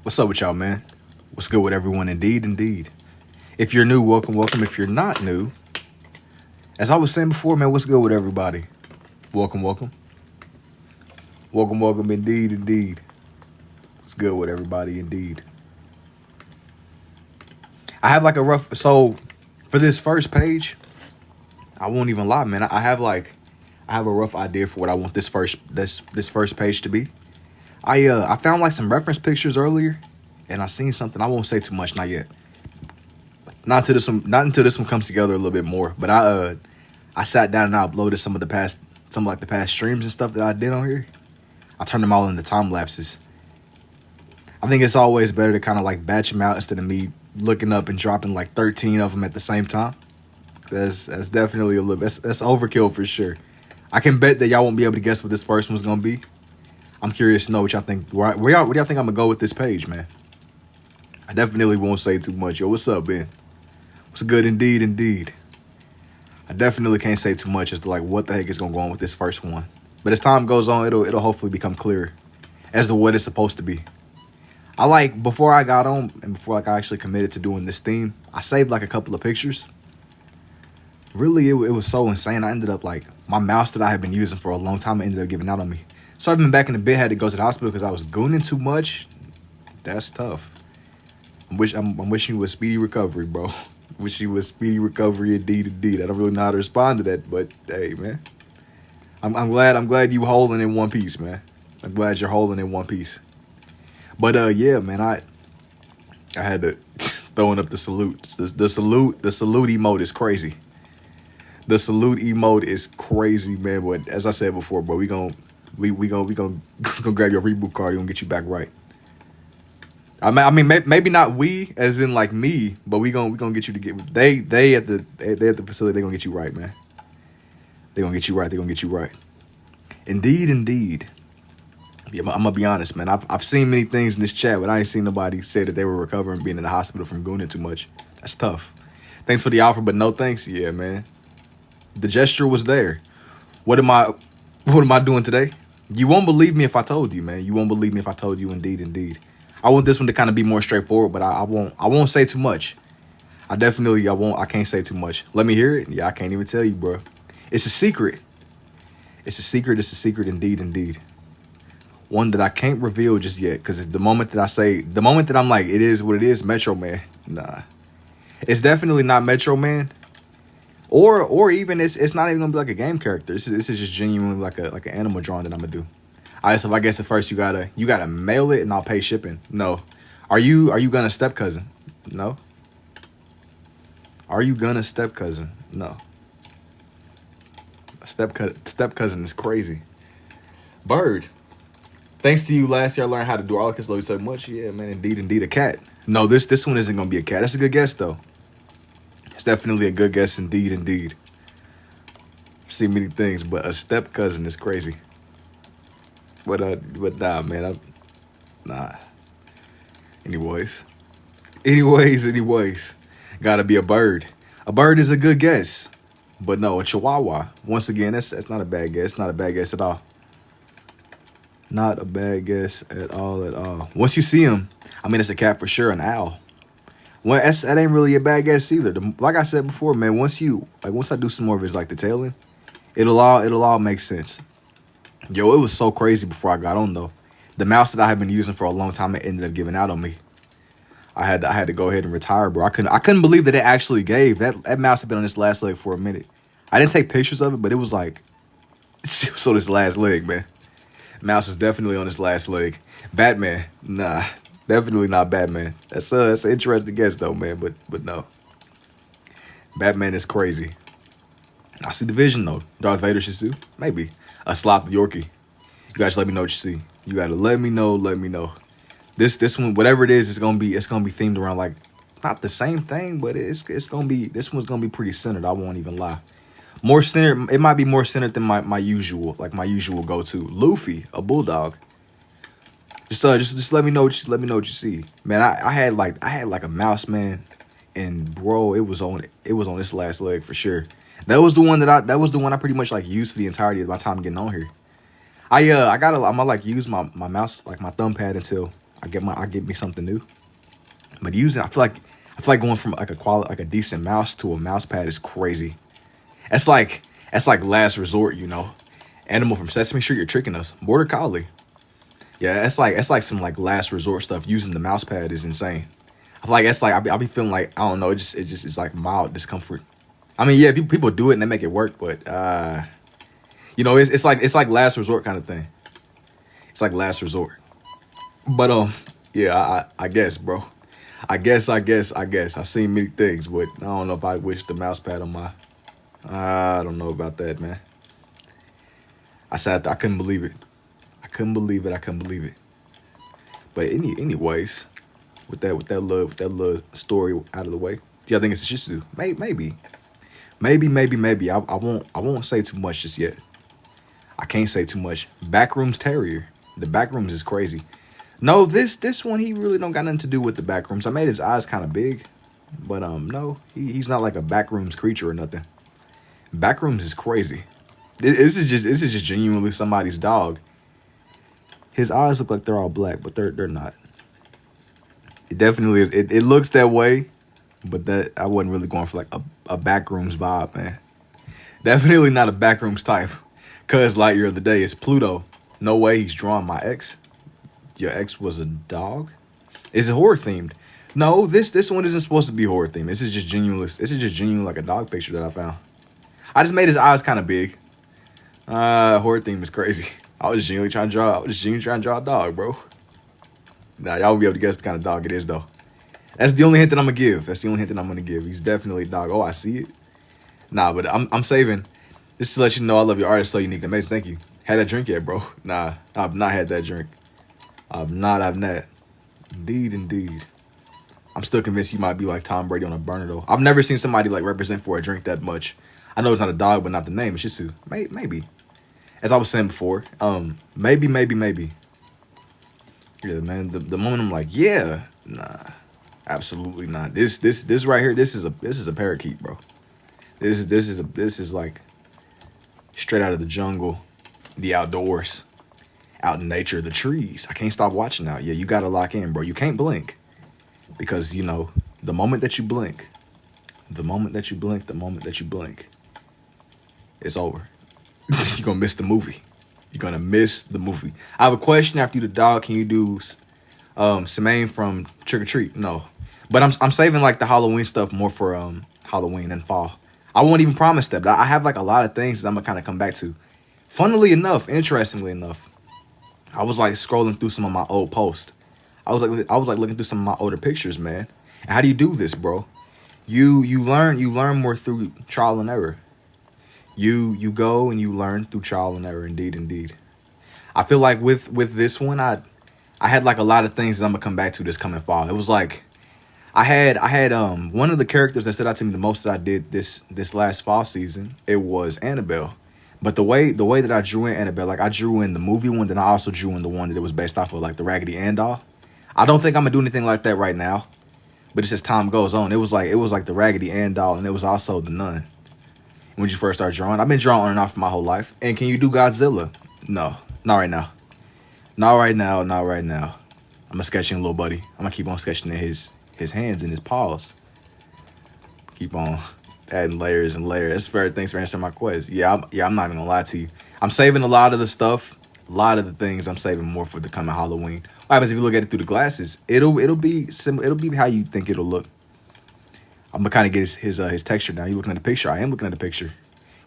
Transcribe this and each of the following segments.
What's up with y'all, man? What's good with everyone? Indeed, indeed. If you're new, welcome, welcome. If you're not new, as I was saying before, man, what's good with everybody? Welcome, welcome. Welcome, welcome. Indeed, indeed. What's good with everybody? Indeed. I have like a rough. So for this first page, I won't even lie, man. I have a rough idea for what I want this first page to be. I found like some reference pictures earlier, and I seen something. I won't say too much, not yet. Not until this one comes together a little bit more. But I sat down and I uploaded some like the past streams and stuff that I did on here. I turned them all into time lapses. I think it's always better to kind of like batch them out instead of me looking up and dropping like 13 of them at the same time. That's definitely a little that's overkill for sure. I can bet that y'all won't be able to guess what this first one's gonna be. I'm curious to know what y'all think. Where y'all think I'm gonna go with this page, man? I definitely won't say too much. Yo, what's up, Ben? What's good? Indeed, indeed. I definitely can't say too much as to like what the heck is gonna go on with this first one. But as time goes on, it'll hopefully become clearer as to what it's supposed to be. I like before I got on and before like I actually committed to doing this theme, I saved like a couple of pictures. Really, it was so insane. I ended up like my mouse that I had been using for a long time ended up giving out on me. So I've been back in the bed, had to go to the hospital because I was gooning too much. That's tough. I'm wishing you a speedy recovery, bro. Wish you a speedy recovery indeed, indeed. I don't really know how to respond to that, but hey, man. I'm glad you holding in one piece, man. I'm glad you're holding in one piece. But yeah, man, I had to throwing up the salute. The salute emote is crazy. The salute emote is crazy, man. But as I said before, bro, we gonna grab your reboot card. We gonna get you back right. I mean, maybe not we, as in like me, but we gonna get you to get they at the facility. They gonna get you right, man. They gonna get you right. They gonna get you right. Indeed, indeed. Yeah, I'm gonna be honest, man. I've seen many things in this chat, but I ain't seen nobody say that they were recovering being in the hospital from gooning too much. That's tough. Thanks for the offer, but no thanks. Yeah, man. The gesture was there. What am I doing today? You won't believe me if I told you, man. You won't believe me if I told you. Indeed, indeed. I want this one to kind of be more straightforward, but I won't say too much. I can't say too much. Let me hear it. Yeah, I can't even tell you, bro. It's a secret. It's a secret. It's a secret. Indeed, indeed. One that I can't reveal just yet, because the moment that I'm like, it is what it is, Metro Man. Nah, it's definitely not Metro Man, or even it's not even gonna be like a game character. This is just genuinely like an animal drawing that I'm gonna do. All right, so if I guess at first you gotta mail it and I'll pay shipping. No, are you gonna step cousin? No. Are you gonna step cousin? No. Step cousin is crazy. Bird. Thanks to you, last year I learned how to do all this. Love you so much. Yeah, man. Indeed, indeed, a cat. No, this one isn't gonna be a cat. That's a good guess though. It's definitely a good guess. Indeed, indeed. I've seen many things, but a step cousin is crazy. But nah, man. Nah. Anyways. Gotta be a bird. A bird is a good guess. But no, a chihuahua. Once again, that's not a bad guess. Not a bad guess at all. Not a bad guess at all. Once you see him, I mean, it's a cat for sure, an owl. Well, that ain't really a bad guess either. Like I said before, man, once I do some more of his like detailing, it'll all make sense. Yo, it was so crazy before I got on though. The mouse that I had been using for a long time, it ended up giving out on me. I had to go ahead and retire, bro. I couldn't believe that it actually gave. That mouse had been on this last leg for a minute. I didn't take pictures of it, but it was like it's on this last leg, man. Mouse is definitely on his last leg. Batman, nah, definitely not Batman. That's an interesting guess though, man. But no, Batman is crazy. I see the vision though. Darth Vader Shih Tzu, maybe a slop Yorkie. You guys let me know what you see. You gotta let me know. Let me know. This one, whatever it is, it's gonna be themed around like not the same thing, but it's gonna be, this one's gonna be pretty centered. I won't even lie. More centered. It might be more centered than my usual go-to. Luffy, a bulldog. Just let me know. Let me know what you see, man. I had like a mouse, man, and bro, it was on this last leg for sure. That was the one I pretty much like used for the entirety of my time getting on here. I'm gonna like use my mouse, like my thumb pad, until I get me something new. But using, I feel like going from like a quality, like a decent mouse to a mouse pad is crazy. That's like last resort, you know. Animal from Sesame Street, you're tricking us. Border Collie. Yeah, that's like some like last resort stuff. Using the mouse pad is insane. I feel like that's like I'll be feeling like I don't know. It just is like mild discomfort. I mean, yeah, people do it and they make it work, but you know, it's like last resort kind of thing. It's like last resort. But yeah, I guess, bro. I guess. I've seen many things, but I don't know if I wish the mouse pad on my. I don't know about that, man. I couldn't believe it. I couldn't believe it. But anyways, with that little story out of the way, do y'all think it's a Shih Tzu? Maybe. I won't say too much just yet. I can't say too much. Backrooms Terrier. The backrooms is crazy. No, this one he really don't got nothing to do with the backrooms. I made his eyes kind of big, but no, he's not like a backrooms creature or nothing. Backrooms is crazy. This is just genuinely somebody's dog. His eyes look like they're all black, but they're not. It definitely is. It looks that way, but that I wasn't really going for like a backrooms vibe, man. Definitely not a backrooms type. Cause Lightyear of the day is Pluto. No way he's drawing my ex. Your ex was a dog? Is it horror themed? No, this one isn't supposed to be horror themed. This is just genuine like a dog picture that I found. I just made his eyes kind of big. Horror theme is crazy. I was genuinely trying to draw a dog, bro. Nah, y'all will be able to guess the kind of dog it is though. That's the only hint that I'm gonna give. He's definitely a dog. Oh, I see it. Nah, but I'm saving. Just to let you know, I love your art. It's so unique and amazing. Thank you. Had that drink yet, bro? Nah, I've not had that drink. I've not. Indeed. I'm still convinced you might be like Tom Brady on a burner, though. I've never seen somebody like represent for a drink that much. I know it's not a dog, but not the name. It's Shih Tzu. Maybe. As I was saying before, maybe. Yeah, man. The moment I'm like, yeah, nah, absolutely not. This right here, this is a parakeet, bro. This is like straight out of the jungle, the outdoors, out in nature, the trees. I can't stop watching now. Yeah, you gotta lock in, bro. You can't blink because you know the moment that you blink, it's over. You're gonna miss the movie. I have a question after you, the dog. Can you do Semaine from Trick or Treat? No, but I'm saving like the Halloween stuff more for Halloween and fall. I won't even promise that, but I have like a lot of things that I'm gonna kind of come back to. Interestingly enough, I was like scrolling through some of my old posts. I was like looking through some of my older pictures, man. And how do you do this, bro? You learn more through trial and error. You go and you learn through trial and error. Indeed. I feel like with this one, I had like a lot of things that I'm gonna come back to this coming fall. It was like I had one of the characters that stood out to me the most that I did this last fall season. It was Annabelle. But the way that I drew in Annabelle, like I drew in the movie one, then I also drew in the one that it was based off of, like the Raggedy Ann doll. I don't think I'm gonna do anything like that right now. But it's as time goes on. It was like the Raggedy Ann doll, and it was also the Nun. When you first start drawing, I've been drawing on and off for my whole life. And can you do Godzilla? No, not right now. Not right now. I'm gonna sketching little buddy. I'm gonna keep on sketching in his hands and his paws. Keep on adding layers and layers. That's fair. Thanks for answering my question. Yeah, I'm not even gonna lie to you. I'm saving a lot of the stuff. A lot of the things I'm saving more for the coming Halloween. What happens if you look at it through the glasses? It'll be similar. It'll be how you think it'll look. I'm gonna kind of get his texture down. You looking at the picture? I am looking at the picture.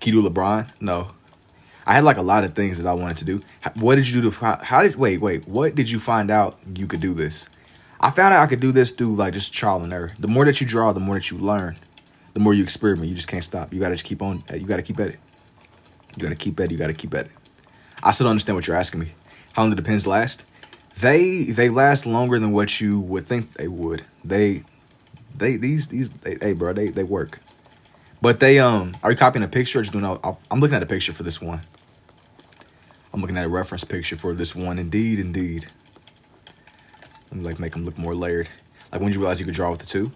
Can you do LeBron? No. I had like a lot of things that I wanted to do. What did you do to? Wait. What did you find out you could do this? I found out I could do this through like just trial and error. The more that you draw, the more that you learn. The more you experiment, you just can't stop. You gotta just keep on. You gotta keep at it. You gotta keep at it. I still don't understand what you're asking me. How long do the pens last? They last longer than what you would think they would. Hey bro, they work. But they are you copying a picture or just doing? I'm looking at a picture for this one. I'm looking at a reference picture for this one. Indeed. Let me like make them look more layered. Like when you realize you could draw with the two.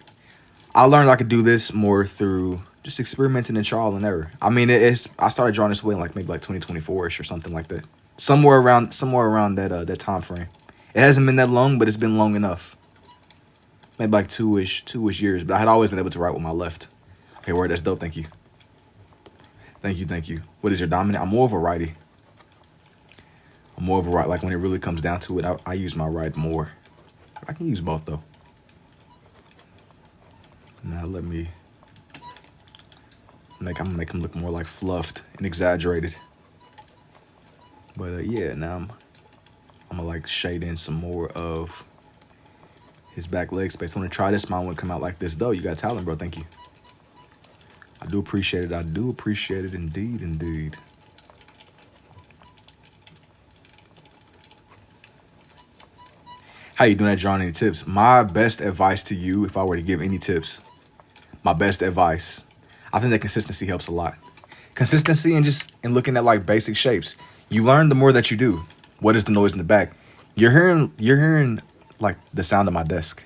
I learned I could do this more through just experimenting and trial and error. I mean, I started drawing this way in like maybe like 2024ish or something like that. Somewhere around that time frame. It hasn't been that long, but it's been long enough. Maybe like two-ish years, but I had always been able to write with my left. Okay, word, that's dope. Thank you. Thank you, thank you. What is your dominant? I'm more of a righty. I'm more of a right. Like when it really comes down to it, I use my right more. I can use both though. Now let me I'm gonna make him look more like fluffed and exaggerated. But yeah, now I'm gonna like shade in some more of his back leg space. I want to try this. Mine wouldn't come out like this though. You got talent, bro. Thank you. I do appreciate it. I do appreciate it indeed, indeed. How you doing at drawing? Any tips? My best advice to you, if I were to give any tips, my best advice, I think that consistency helps a lot. Consistency and just in looking at like basic shapes. You learn the more that you do. What is the noise in the back? You're hearing like the sound of my desk.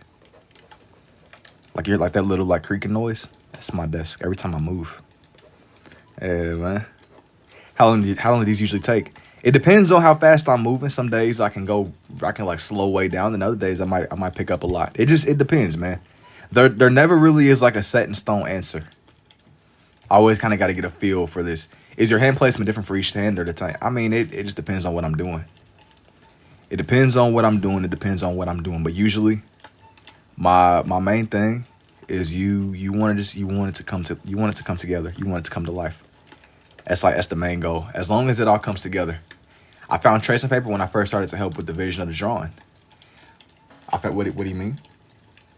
Like you're like that little like creaking noise. That's my desk every time I move. Hey man. How long do these usually take? It depends on how fast I'm moving. Some days I can like slow way down, and other days I might pick up a lot. It depends, man. There never really is like a set in stone answer. I always kind of got to get a feel for this. Is your hand placement different for each hand or the time? I mean, it just depends on what I'm doing. It depends on what I'm doing. It depends on what I'm doing. But usually, my main thing is you want it to come together. You want it to come to life. That's the main goal. As long as it all comes together. I found tracing paper when I first started to help with the vision of the drawing. I thought, what do you mean?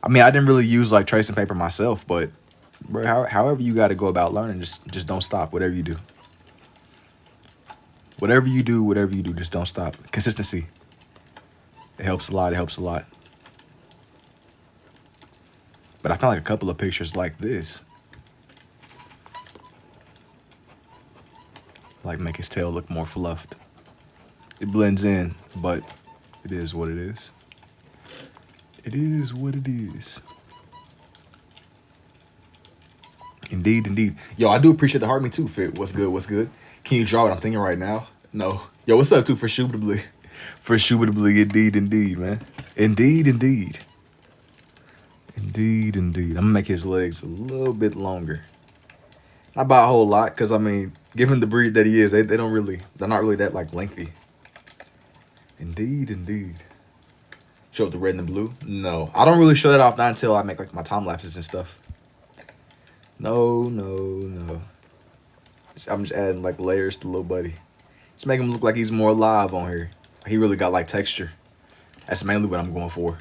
I mean, I didn't really use like tracing paper myself, but bro, however you got to go about learning, just don't stop. Whatever you do, just don't stop. Consistency. It helps a lot. It helps a lot. But I found like a couple of pictures like this, like make his tail look more fluffed. It blends in, but it is what it is. It is what it is. Indeed, indeed. Yo, I do appreciate the heart me too, Fit. What's good? What's good? Can you draw what I'm thinking right now? No. Yo, what's up too for Shubitably? For Shubitably, indeed, indeed, man. Indeed, indeed. Indeed, indeed. I'm gonna make his legs a little bit longer. Not by a whole lot, because I mean, given the breed that he is, they're not really that like lengthy. Indeed, indeed. Show up the red and the blue? No. I don't really show that off not until I make like my time lapses and stuff. No. I'm just adding like layers to little buddy. Just make him look like he's more alive on here. He really got like texture. That's mainly what I'm going for.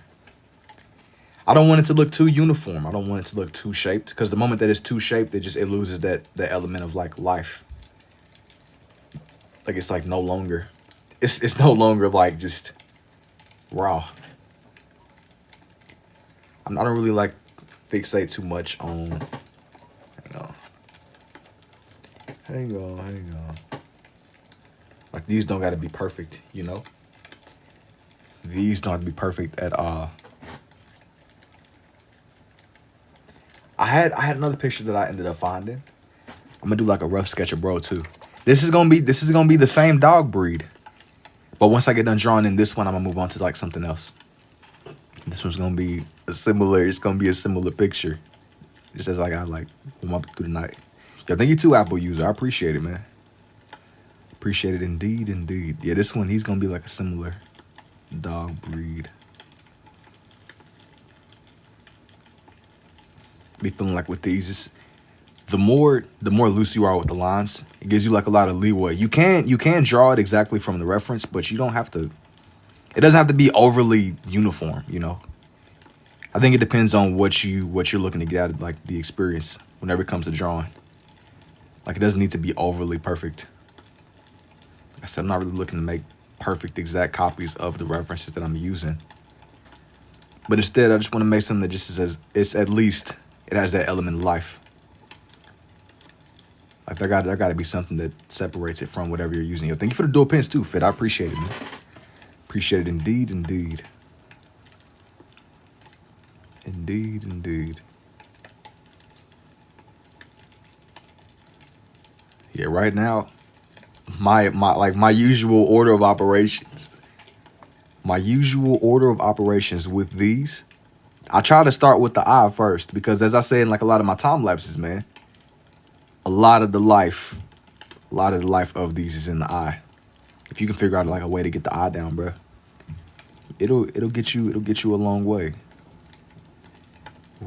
I don't want it to look too uniform. I don't want it to look too shaped, because the moment that it's too shaped, it loses that element of like life. Like it's like no longer. It's no longer like just raw. I don't really like fixate too much on. Hang on. Like these don't gotta be perfect, you know? These don't have to be perfect at all. I had another picture that I ended up finding. I'm gonna do like a rough sketch of bro too. This is gonna be the same dog breed. But once I get done drawing in this one, I'm gonna move on to like something else. This one's gonna be it's gonna be a similar picture. Just as I got like warm up through the night. Yo, thank you too, Apple user. I appreciate it, man. Appreciate it indeed, indeed. Yeah, this one, he's gonna be like a similar dog breed. Be feeling like with these, it's, the more loose you are with the lines, it gives you like a lot of leeway. You can draw it exactly from the reference, but you don't have to. It doesn't have to be overly uniform, you know. I think it depends on what you're looking to get out of like the experience whenever it comes to drawing. Like it doesn't need to be overly perfect. Like I said, I'm not really looking to make perfect exact copies of the references that I'm using. But instead, I just want to make something that just says it's at least it has that element of life. Like there got to be something that separates it from whatever you're using. Yo, thank you for the dual pins too, Fit. I appreciate it, man. Appreciate it indeed, indeed. Indeed, indeed. Yeah, right now, my usual order of operations. My usual order of operations with these, I try to start with the eye first because, as I say in like a lot of my time lapses, man, a lot of the life of these is in the eye. If you can figure out like a way to get the eye down, bro, it'll get you a long way. It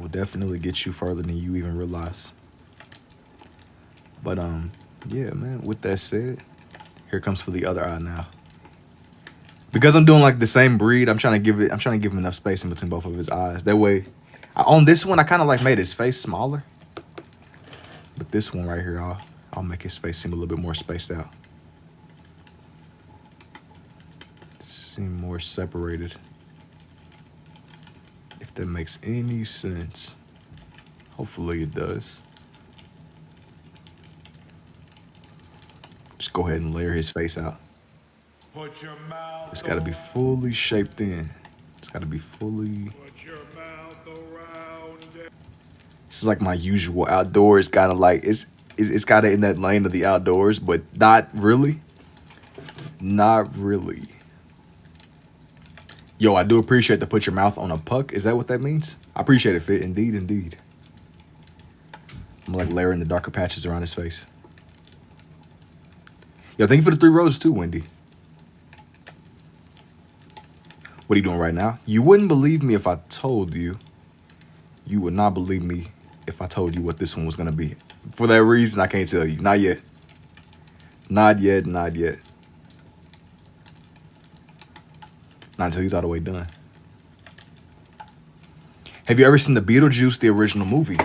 will definitely get you further than you even realize. But yeah, man. With that said, here comes for the other eye now. Because I'm doing like the same breed, I'm trying to give him enough space in between both of his eyes. That way, on this one, I kind of like made his face smaller. But this one right here, I'll make his face seem a little bit more spaced out. Seem more separated. If that makes any sense. Hopefully it does. Just go ahead and layer his face out. Put your mouth It's got to be fully shaped in. It's got to be fully. Put your mouth around it. This is like my usual outdoors kind of like it's kind of in that lane of the outdoors, but not really. Not really. Yo, I do appreciate the put your mouth on a puck. Is that what that means? I appreciate it, Fit. Indeed, indeed. I'm like layering the darker patches around his face. Yo, thank you for the 3 roses too, Wendy. What are you doing right now? You wouldn't believe me if I told you. You would not believe me if I told you what this one was going to be. For that reason, I can't tell you. Not yet. Not yet, not yet. Not until he's all the way done. Have you ever seen the Beetlejuice, the original movie?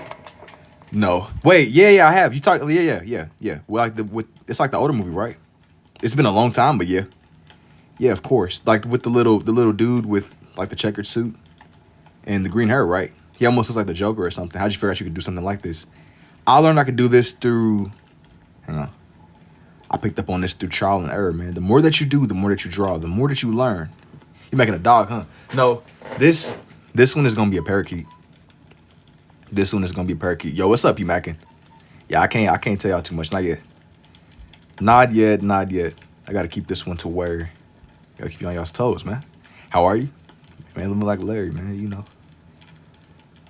No. Wait, yeah, I have. You talk, yeah. Well, like it's like the older movie, right? It's been a long time, but yeah. Yeah, of course. Like with the little dude with like the checkered suit and the green hair, right? He almost looks like the Joker or something. How'd you figure out you could do something like this? I learned I could do this through, hang on. I picked up on this through trial and error, man. The more that you do, the more that you draw, the more that you learn. You're making a dog, huh? No, this one is gonna be a parakeet. This one is gonna be a parakeet. Yo, what's up, you mackin'? Yeah, I can't tell y'all too much. Not yet. Not yet. I gotta keep this one to where. Gotta keep you on y'all's toes, man. How are you? Man, living like Larry, man, you know.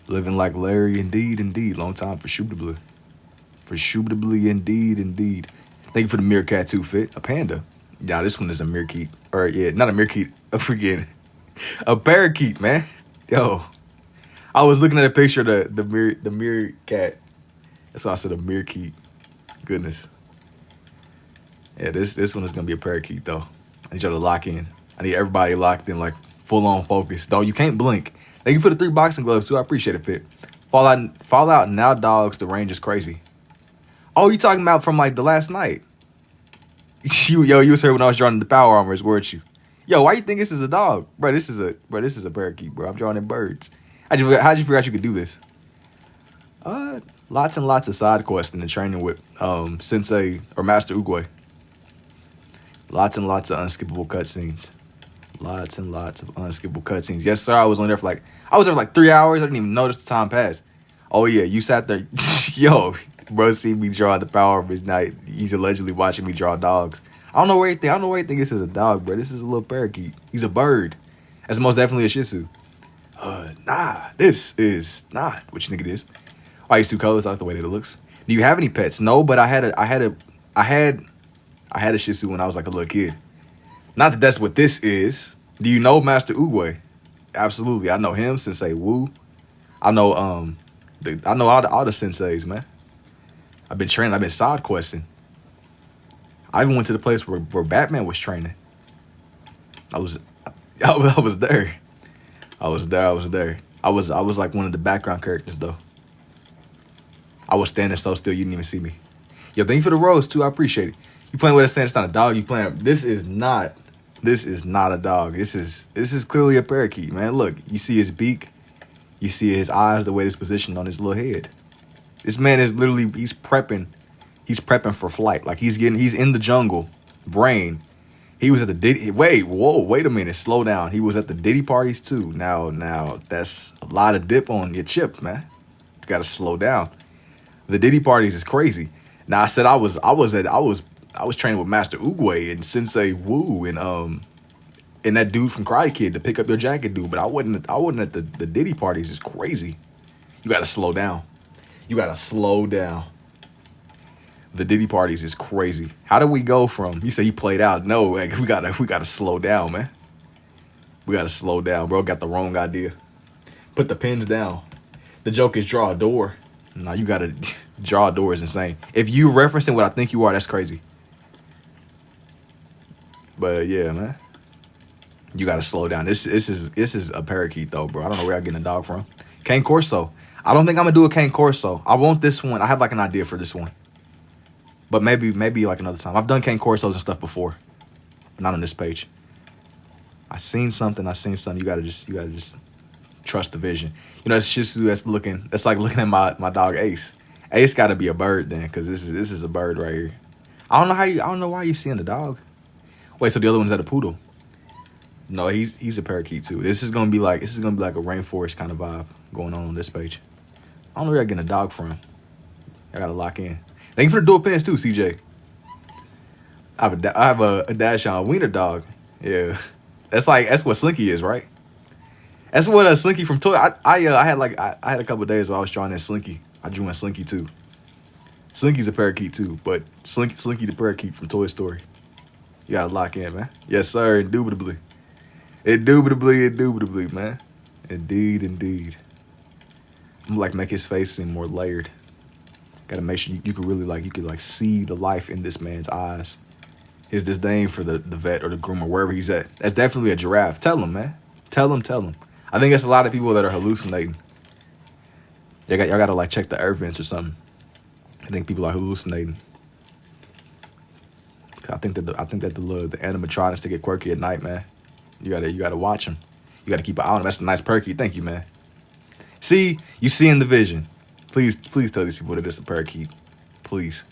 Living like Larry, indeed. Long time for Shootably. Indeed. Thank you for the meerkat too, Fit. A panda. Yeah, this one is a meerkat. Or yeah, not a meerkat. I'm forgetting. A parakeet, man. Yo. I was looking at a picture of the meerkat. That's why I said a meerkat. Goodness. Yeah, this one is gonna be a parakeet though. I need y'all to lock in. I need everybody locked in, like full on focus. Though you can't blink. Thank you for the 3 boxing gloves too. I appreciate it, Fit. Fallout now, dogs. The range is crazy. Oh, you talking about from like the last night? You was here when I was drawing the power armors, weren't you? Yo, why you think this is a dog, bro? This is a parakeet, bro. I'm drawing in birds. How'd you figure out you could do this? Lots and lots of side quests and training with Sensei or Master Oogway. Lots and lots of unskippable cutscenes. Yes, sir. I was there for like 3 hours. I didn't even notice the time passed. Oh yeah, you sat there. Yo, bro, see me draw the power of his night. He's allegedly watching me draw dogs. I don't know where you think this is a dog, bro. This is a little parakeet. He's a bird. That's most definitely a Shih Tzu. Nah, this is not what you think it is. Why these 2 colors? I like the way that it looks. Do you have any pets? No, but I had a Shih Tzu when I was like a little kid. Not that that's what this is. Do you know Master Oogway? Absolutely. I know him, Sensei Wu. I know all the senseis, man. I've been training. I've been side questing. I even went to the place where Batman was training. I was there. I was there. I was like one of the background characters though. I was standing so still you didn't even see me. Yo, thank you for the rose too. I appreciate it. You playing with a saying it's not a dog. You playing. This is not a dog. This is clearly a parakeet, man. Look, you see his beak. You see his eyes, the way it's positioned on his little head. This man is literally he's prepping for flight. Like he's in the jungle. Brain. He was at the Diddy. Wait a minute. Slow down. He was at the Diddy parties too. Now that's a lot of dip on your chips, man. You gotta slow down. The Diddy parties is crazy. Now I said I was training with Master Oogway and Sensei Wu and And that dude from Karate Kid, the pick up your jacket dude. But I wasn't at the Diddy parties. It's crazy. You gotta slow down. You gotta slow down. The Diddy parties is crazy. How do we go from, you say he played out? No, like, we gotta slow down, man. We gotta slow down, bro. Got the wrong idea. Put the pins down. The joke is draw a door. No, you gotta draw a door is insane. If you referencing what I think you are, that's crazy. But yeah, man. You gotta slow down. This is a parakeet though, bro. I don't know where I'm getting a dog from. Cane Corso. I don't think I'm gonna do a Cane Corso. I want this one. I have like an idea for this one. But maybe like another time. I've done Cane Corsos and stuff before. But not on this page. I seen something. You gotta just trust the vision. You know, it's just that's like looking at my dog Ace. Ace gotta be a bird then, because this is a bird right here. I don't know why you seeing the dog. Wait, so the other one's at a poodle. No, he's a parakeet too. This is gonna be like a rainforest kind of vibe going on this page. I don't know where I'm getting a dog from. I gotta lock in. Thank you for the dual pins too, CJ. I have a dash on wiener dog. Yeah, that's what Slinky is, right? That's what Slinky from Toy. I had a couple of days where I was drawing in Slinky. I drew in Slinky too. Slinky's a parakeet too, but Slinky the parakeet from Toy Story. You gotta lock in, man. Yes, sir. Indubitably. Indubitably, man. Indeed. I'm like make his face seem more layered. Gotta make sure you could really see the life in this man's eyes. His disdain for the vet or the groomer, wherever he's at. That's definitely a giraffe. Tell him, man. Tell him. I think it's a lot of people that are hallucinating. Y'all gotta like check the air vents or something. I think people are hallucinating. I think that the animatronics to get quirky at night, man. You gotta watch them. You gotta keep an eye on them. That's a nice parakeet. Thank you, man. See, you seeing the vision. Please tell these people that it's a parakeet. Please.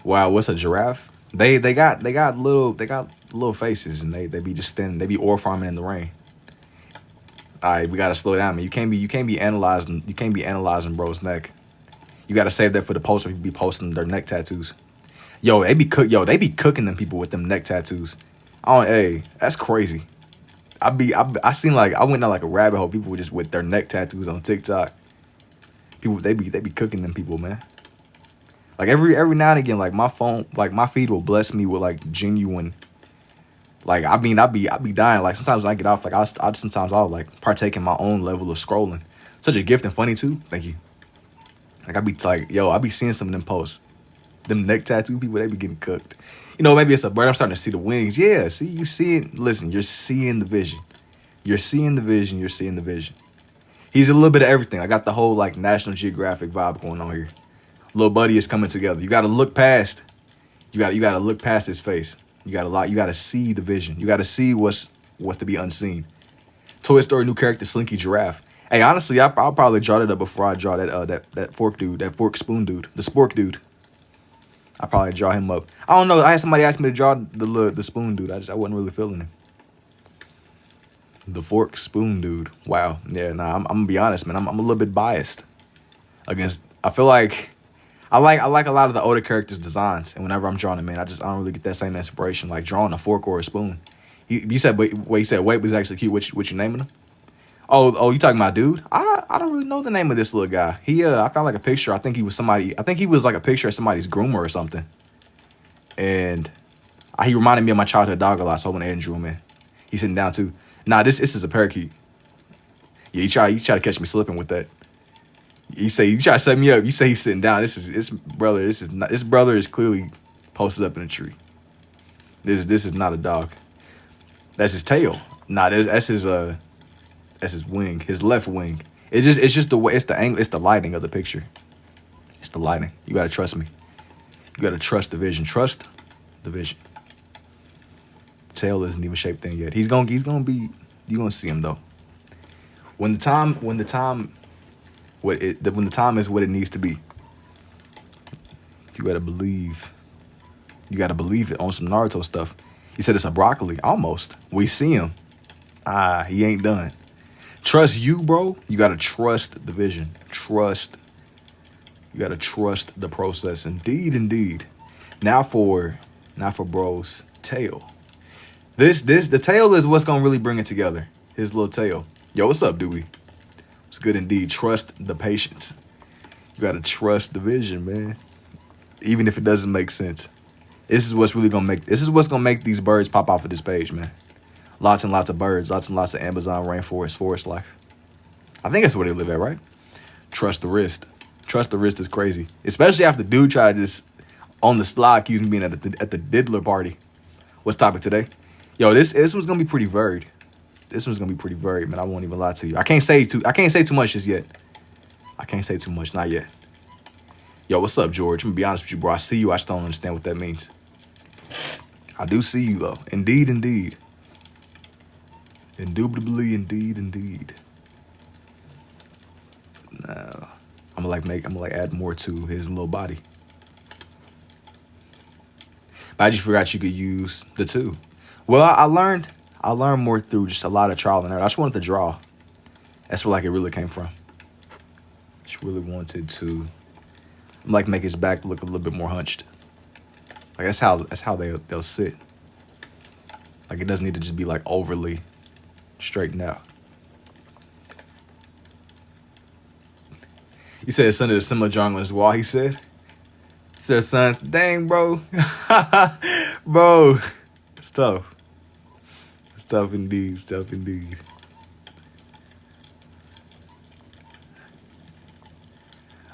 Wow, what's a giraffe? They got little faces and they be just standing. They be ore farming in the rain. All right, we gotta slow down, man. You can't be analyzing bro's neck. You gotta save that for the poster. People be posting their neck tattoos. Yo, they be cooking them people with them neck tattoos. Hey, that's crazy. I went down like a rabbit hole. People just with their neck tattoos on TikTok. People they be cooking them people, man. Like every now and again, like my phone, like my feed will bless me with like genuine. Like I be dying. Like sometimes when I get off, like I'll like partake in my own level of scrolling. Such a gift and funny too. Thank you. Like I be seeing some of them posts. Them neck tattoo people, they be getting cooked. You know, maybe it's a bird. I'm starting to see the wings. Yeah, see, you see it. Listen, you're seeing the vision. You're seeing the vision. He's a little bit of everything. I got the whole like National Geographic vibe going on here. Little buddy is coming together. You gotta look past. You gotta look past his face. You gotta see the vision. You gotta see what's to be unseen. Toy Story new character Slinky Giraffe. Hey, honestly, I'll probably draw that up before I draw that fork dude, that fork spoon dude, the spork dude. I'll probably draw him up. I don't know. I had somebody ask me to draw the spoon dude. I wasn't really feeling him. The fork spoon dude. Wow. Yeah. Nah. I'm gonna be honest, man. I'm a little bit biased against. I feel like I like a lot of the older characters' designs, and whenever I'm drawing them, man, I don't really get that same inspiration like drawing a fork or a spoon. You said wait was actually cute. What you naming him? Oh, you talking about dude? I don't really know the name of this little guy. I found like a picture. I think he was like a picture of somebody's groomer or something. And he reminded me of my childhood dog a lot, so I went ahead and drew him in. He's sitting down too. Nah, this is a parakeet. Yeah, you try to catch me slipping with that. You try to set me up. You say he's sitting down. This brother is clearly posted up in a tree. This is not a dog. That's his tail. Nah, that's his wing, his left wing. It's just the way, it's the angle, it's the lighting of the picture. It's the lighting. You gotta trust me. You gotta trust the vision. Trust the vision. Tail isn't even shaped in yet. He's gonna be. You gonna see him though. When the time is what it needs to be. You gotta believe. You gotta believe it on some Naruto stuff. He said it's a broccoli. Almost. We see him. He ain't done. Trust you, bro. You gotta trust the vision. You gotta trust the process. Indeed. Now for bro's tail. The tail is what's gonna really bring it together. His little tail. Yo, what's up, Dewey? It's good indeed. Trust the patience. You gotta trust the vision, man. Even if it doesn't make sense. This is what's gonna make these birds pop off of this page, man. Lots and lots of birds, lots and lots of Amazon rainforest, forest life. I think that's where they live at, right? Trust the wrist. Trust the wrist is crazy. Especially after dude tried this on the slide, accusing me at the diddler party. What's topic today? Yo, this one's gonna be pretty varied. This one's gonna be pretty varied, man. I won't even lie to you. I can't say too much just yet. I can't say too much, not yet. Yo, what's up, George? I'm gonna be honest with you, bro. I see you. I just don't understand what that means. I do see you though. Indeed, indeed. Indubitably, indeed, indeed. Now, I'm gonna add more to his little body. I just forgot you could use the two. Well, I learned more through just a lot of trial and error. I just wanted to draw. That's where it really came from. Just really wanted to make his back look a little bit more hunched. That's how they'll sit. It doesn't need to just be overly straightened out. He said his son did a similar drawing on his wall, he said. He said, son, dang, bro. Bro. It's tough. It's tough indeed. It's tough indeed.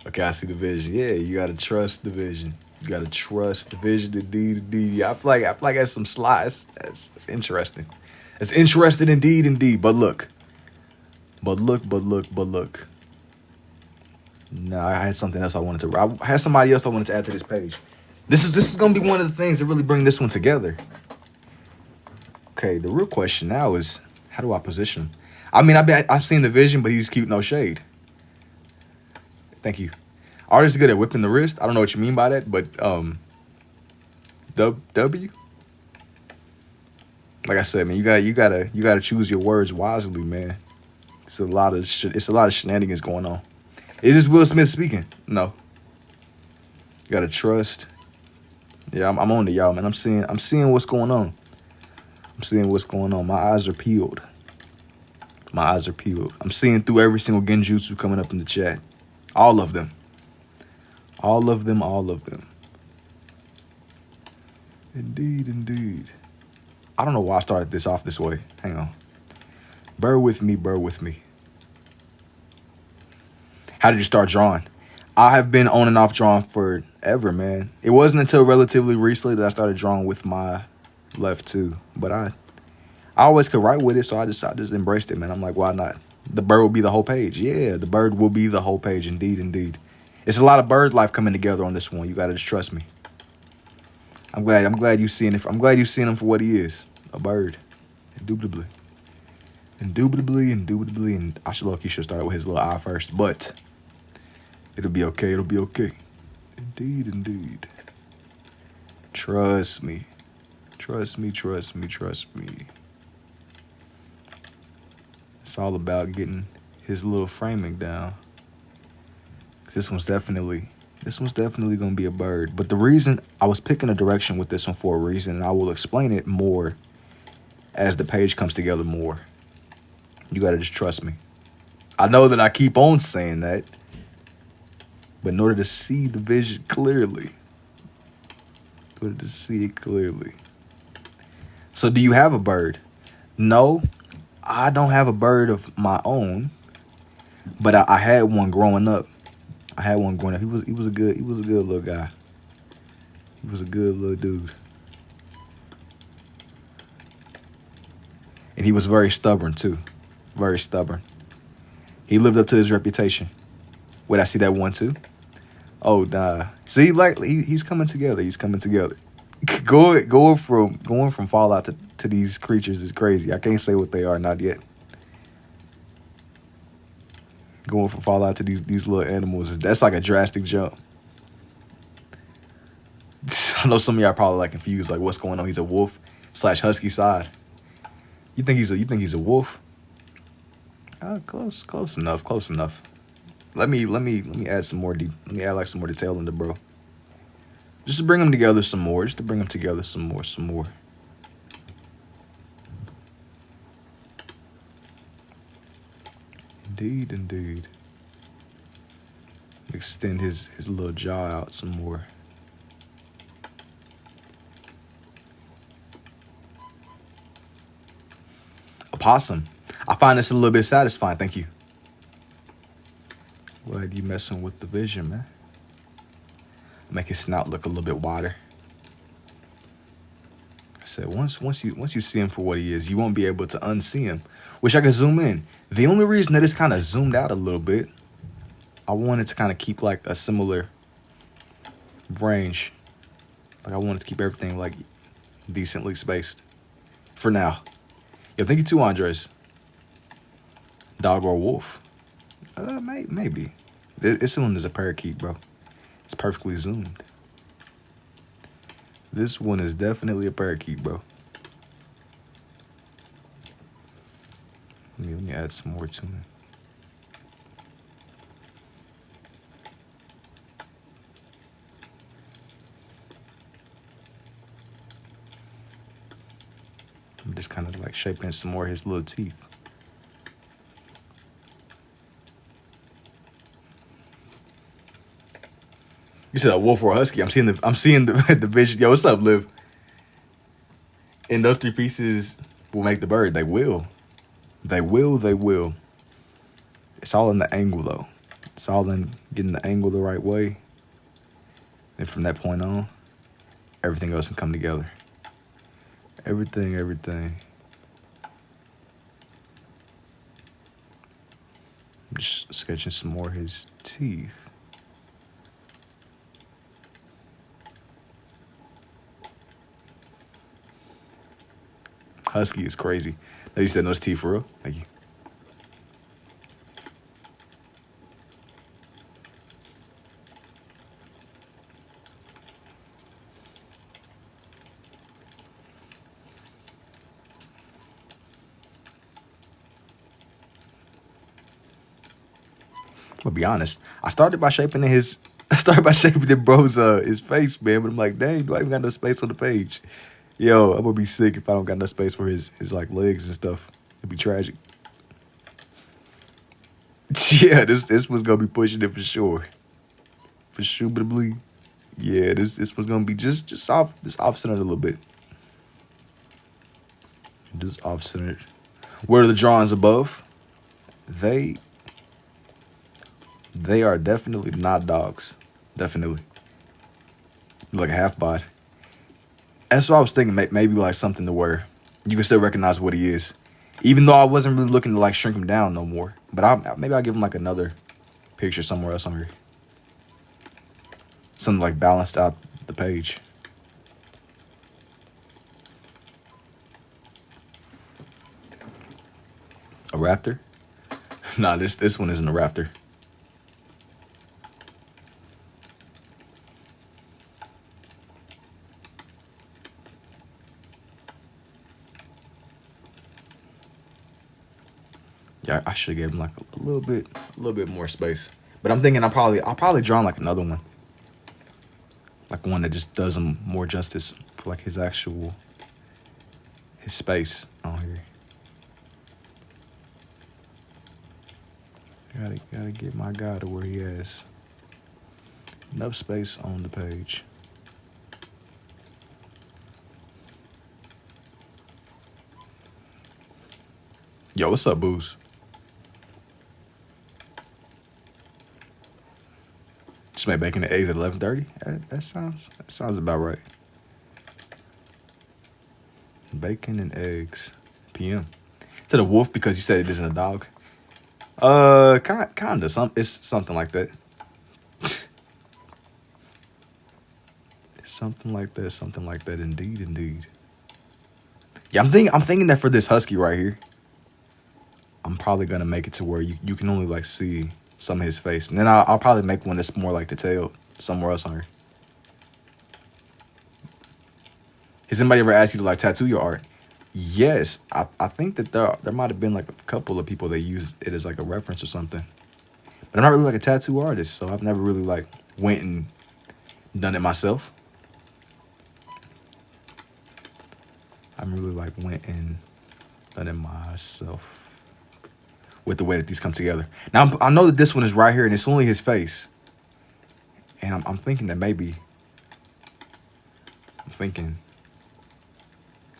Okay, I see the vision. Yeah, you gotta trust the vision. You gotta trust the vision indeed, indeed. Yeah, I feel like that's some slides. That's interesting. It's interesting indeed, indeed. But look. No, I had something else I had somebody else I wanted to add to this page. This is gonna be one of the things that really bring this one together. Okay, the real question now is, how do I position him? I mean, I've seen the vision, but he's cute, no shade. Thank you. Artists are good at whipping the wrist. I don't know what you mean by that, but W. Like I said, man, you gotta choose your words wisely, man. It's a lot of shenanigans going on. Is this Will Smith speaking? No. You gotta trust. Yeah, I'm on to y'all, man. I'm seeing what's going on. I'm seeing what's going on. My eyes are peeled. My eyes are peeled. I'm seeing through every single genjutsu coming up in the chat. All of them. All of them, all of them. Indeed, indeed. I don't know why I started this off this way. Hang on. Bear with me, bear with me. How did you start drawing? I have been on and off drawing forever, man. It wasn't until relatively recently that I started drawing with my left too. But I always could write with it, so I just embraced it, man. I'm like, why not? The bird will be the whole page. Yeah, the bird will be the whole page. Indeed, indeed. It's a lot of bird life coming together on this one. You gotta just trust me. I'm glad you seeing it. I'm glad you seeing him for what he is. A bird. Indubitably. Indubitably, indubitably. And I should start with his little eye first, but it'll be okay. It'll be okay. Indeed, indeed. Trust me. Trust me, trust me, trust me. It's all about getting his little framing down. This one's definitely gonna be a bird. But the reason I was picking a direction with this one for a reason, and I will explain it more as the page comes together more. You gotta just trust me. I know that I keep on saying that, but in order to see the vision clearly, So do you have a bird? No, I don't have a bird of my own, but I had one growing up. He was a good little guy. He was a good little dude. And he was very stubborn too. Very stubborn. He lived up to his reputation. Wait, I see that one too? Oh, nah. See, he's coming together. He's coming together. Going from Fallout to these creatures is crazy. I can't say what they are, not yet. Going from Fallout to these little animals, that's like a drastic jump. I know some of y'all probably confused, what's going on. He's a wolf / husky side. You think he's a wolf? Close enough. Let me add some more let me add some more detail into bro. Just to bring them together some more. Some more. Indeed, indeed. Extend his little jaw out some more. A possum. I find this a little bit satisfying. Thank you. Glad you messing with the vision, man. Make his snout look a little bit wider. I said once you see him for what he is, you won't be able to unsee him. Wish I could zoom in. The only reason that it's kind of zoomed out a little bit, I wanted to kind of keep like a similar range. Like I wanted to keep everything like decently spaced. For now. Yo, thank you too, Andres. Dog or wolf? Maybe. This one is a parakeet, bro. It's perfectly zoomed. This one is definitely a parakeet, bro. Let me add some more to it. I'm just kind of like shaping some more of his little teeth. You said a wolf or a husky. I'm seeing the vision. Yo, what's up, Liv? And those 3 pieces will make the bird. They will. They will. It's all in the angle though. It's all in getting the angle the right way. And from that point on, everything else can come together. Everything. I'm just sketching some more of his teeth. Husky is crazy. No, you said no teeth for real? Thank you. I'm gonna be honest. I started by shaping the bro's his face, man. But I'm like, dang, do I even got no space on the page? Yo, I'm gonna be sick if I don't got no space for his like legs and stuff. It'd be tragic. Yeah, this was gonna be pushing it for sure. For sure, but bleed. Yeah, this was gonna be just off-centered a little bit. Just off-centered. Where are the drawings above? They are definitely not dogs. Definitely. Like a half bod. That's what I was thinking. Maybe like something to where you can still recognize what he is. Even though I wasn't really looking to like shrink him down no more. But maybe I'll give him like another picture somewhere else on here. Something like balanced out the page. A raptor? Nah, this one isn't a raptor. Yeah, I should have gave him like a little bit more space. But I'm thinking I'll probably draw like another one. Like one that just does him more justice for like his space on here. Gotta get my guy to where he has enough space on the page. Yo, what's up, Booze? Just made bacon and eggs at 11:30. That sounds about right. Bacon and eggs, p.m. To the wolf because you said it isn't a dog. Kinda. It's something like that. Something like that. Indeed. Yeah, I'm thinking that for this husky right here, I'm probably gonna make it to where you can only like see some of his face, and then I'll probably make one that's more like detailed somewhere else on here. Has anybody ever asked you to like tattoo your art? Yes, I think that there might have been like a couple of people that used it as like a reference or something. But I'm not really like a tattoo artist, so I've never really like went and done it myself. with the way that these come together. Now I know that this one is right here and it's only his face. And I'm thinking that maybe,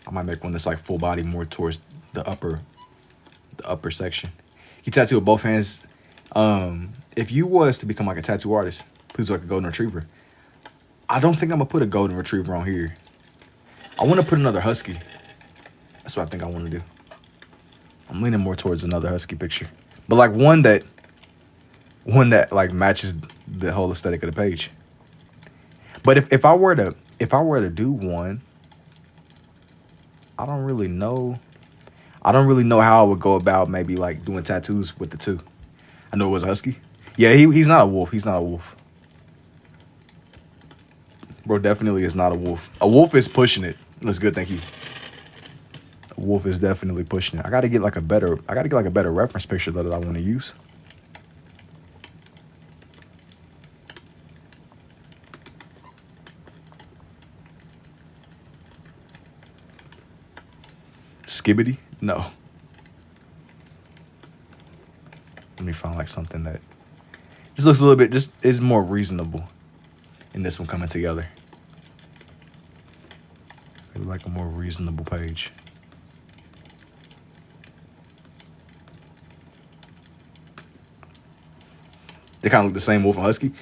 I might make one that's like full body more towards the upper section. You tattoo with both hands. If you was to become like a tattoo artist, please like a golden retriever. I don't think I'm gonna put a golden retriever on here. I want to put another husky. That's what I think I want to do. I'm leaning more towards another husky picture, but like one that like matches the whole aesthetic of the page. But if I were to do one, I don't really know how I would go about maybe like doing tattoos with the two. I know it was a husky. Yeah, he's not a wolf. He's not a wolf. Bro, definitely is not a wolf. A wolf is pushing it. That's good, thank you. A wolf is definitely pushing it. I gotta get like a better reference picture that I want to use. Skibbity? No. Let me find like something that just looks a little bit, just is more reasonable in this one coming together. Maybe like a more reasonable page. They kind of look the same, wolf and husky.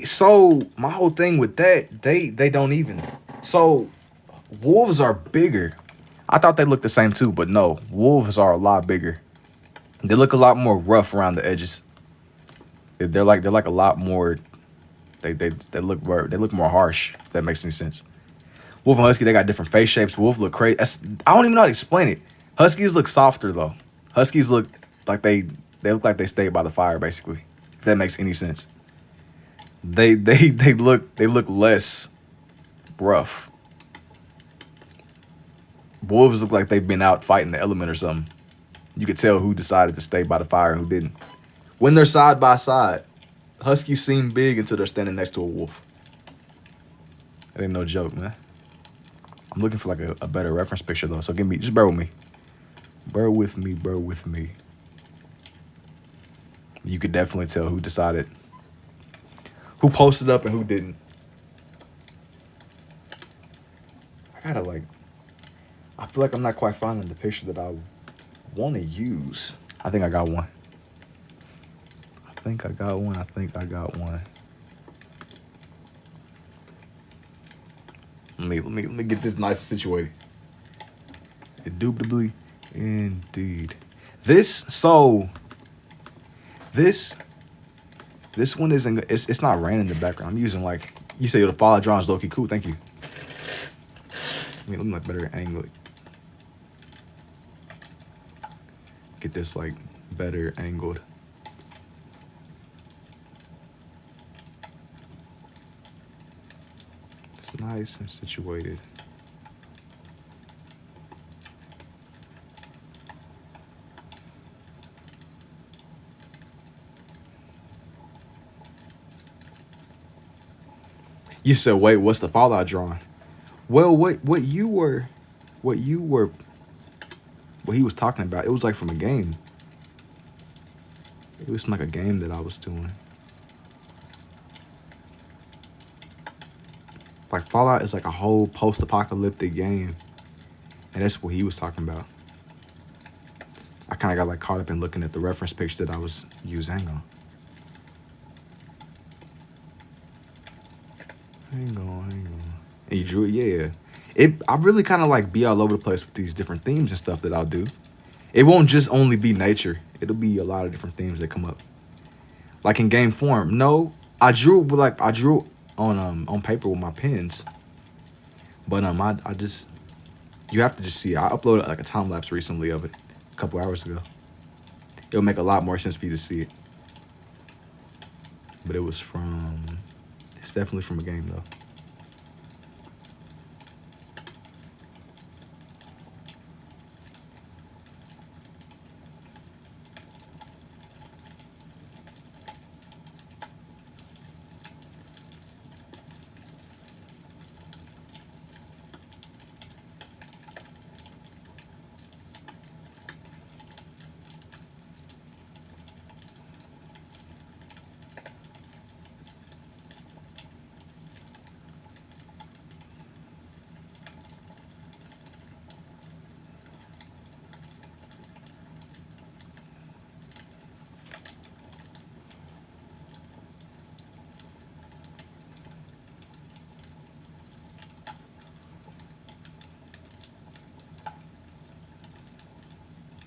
So my whole thing with that, they don't even. So wolves are bigger. I thought they looked the same too, but no, wolves are a lot bigger. They look a lot more rough around the edges. They're like a lot more. They look more harsh. If that makes any sense. Wolf and husky, they got different face shapes. Wolf look crazy. I don't even know how to explain it. Huskies look softer though. Huskies look like they look like they stayed by the fire basically. If that makes any sense. They look less rough. Wolves look like they've been out fighting the element or something. You could tell who decided to stay by the fire and who didn't. When they're side by side, huskies seem big until they're standing next to a wolf. That ain't no joke, man. I'm looking for like a better reference picture though, so just bear with me. Bear with me. You could definitely tell who decided, who posted up and who didn't. I feel like I'm not quite finding the picture that I want to use. I think I got one. Let me get this nice situated. Indubitably, indeed. This one isn't. It's not raining in the background. I'm using like you say the follow drawing is low key cool. Thank you. Let me like better angle it. Get this like better angled. It's nice and situated. You said, wait, what's the fallout drawing? Well, what he was talking about, it was like from a game. It was like a game that I was doing. Like Fallout is like a whole post-apocalyptic game. And that's what he was talking about. I kind of got like caught up in looking at the reference picture that I was using. Hang on. And you drew it? Yeah. I really kind of like be all over the place with these different themes and stuff that I'll do. It won't just only be nature. It'll be a lot of different themes that come up. Like in game form. No, I drew on paper with my pens. But I just, you have to just see it. I uploaded like a time lapse recently of it a couple hours ago. It'll make a lot more sense for you to see it. But it's definitely from a game though.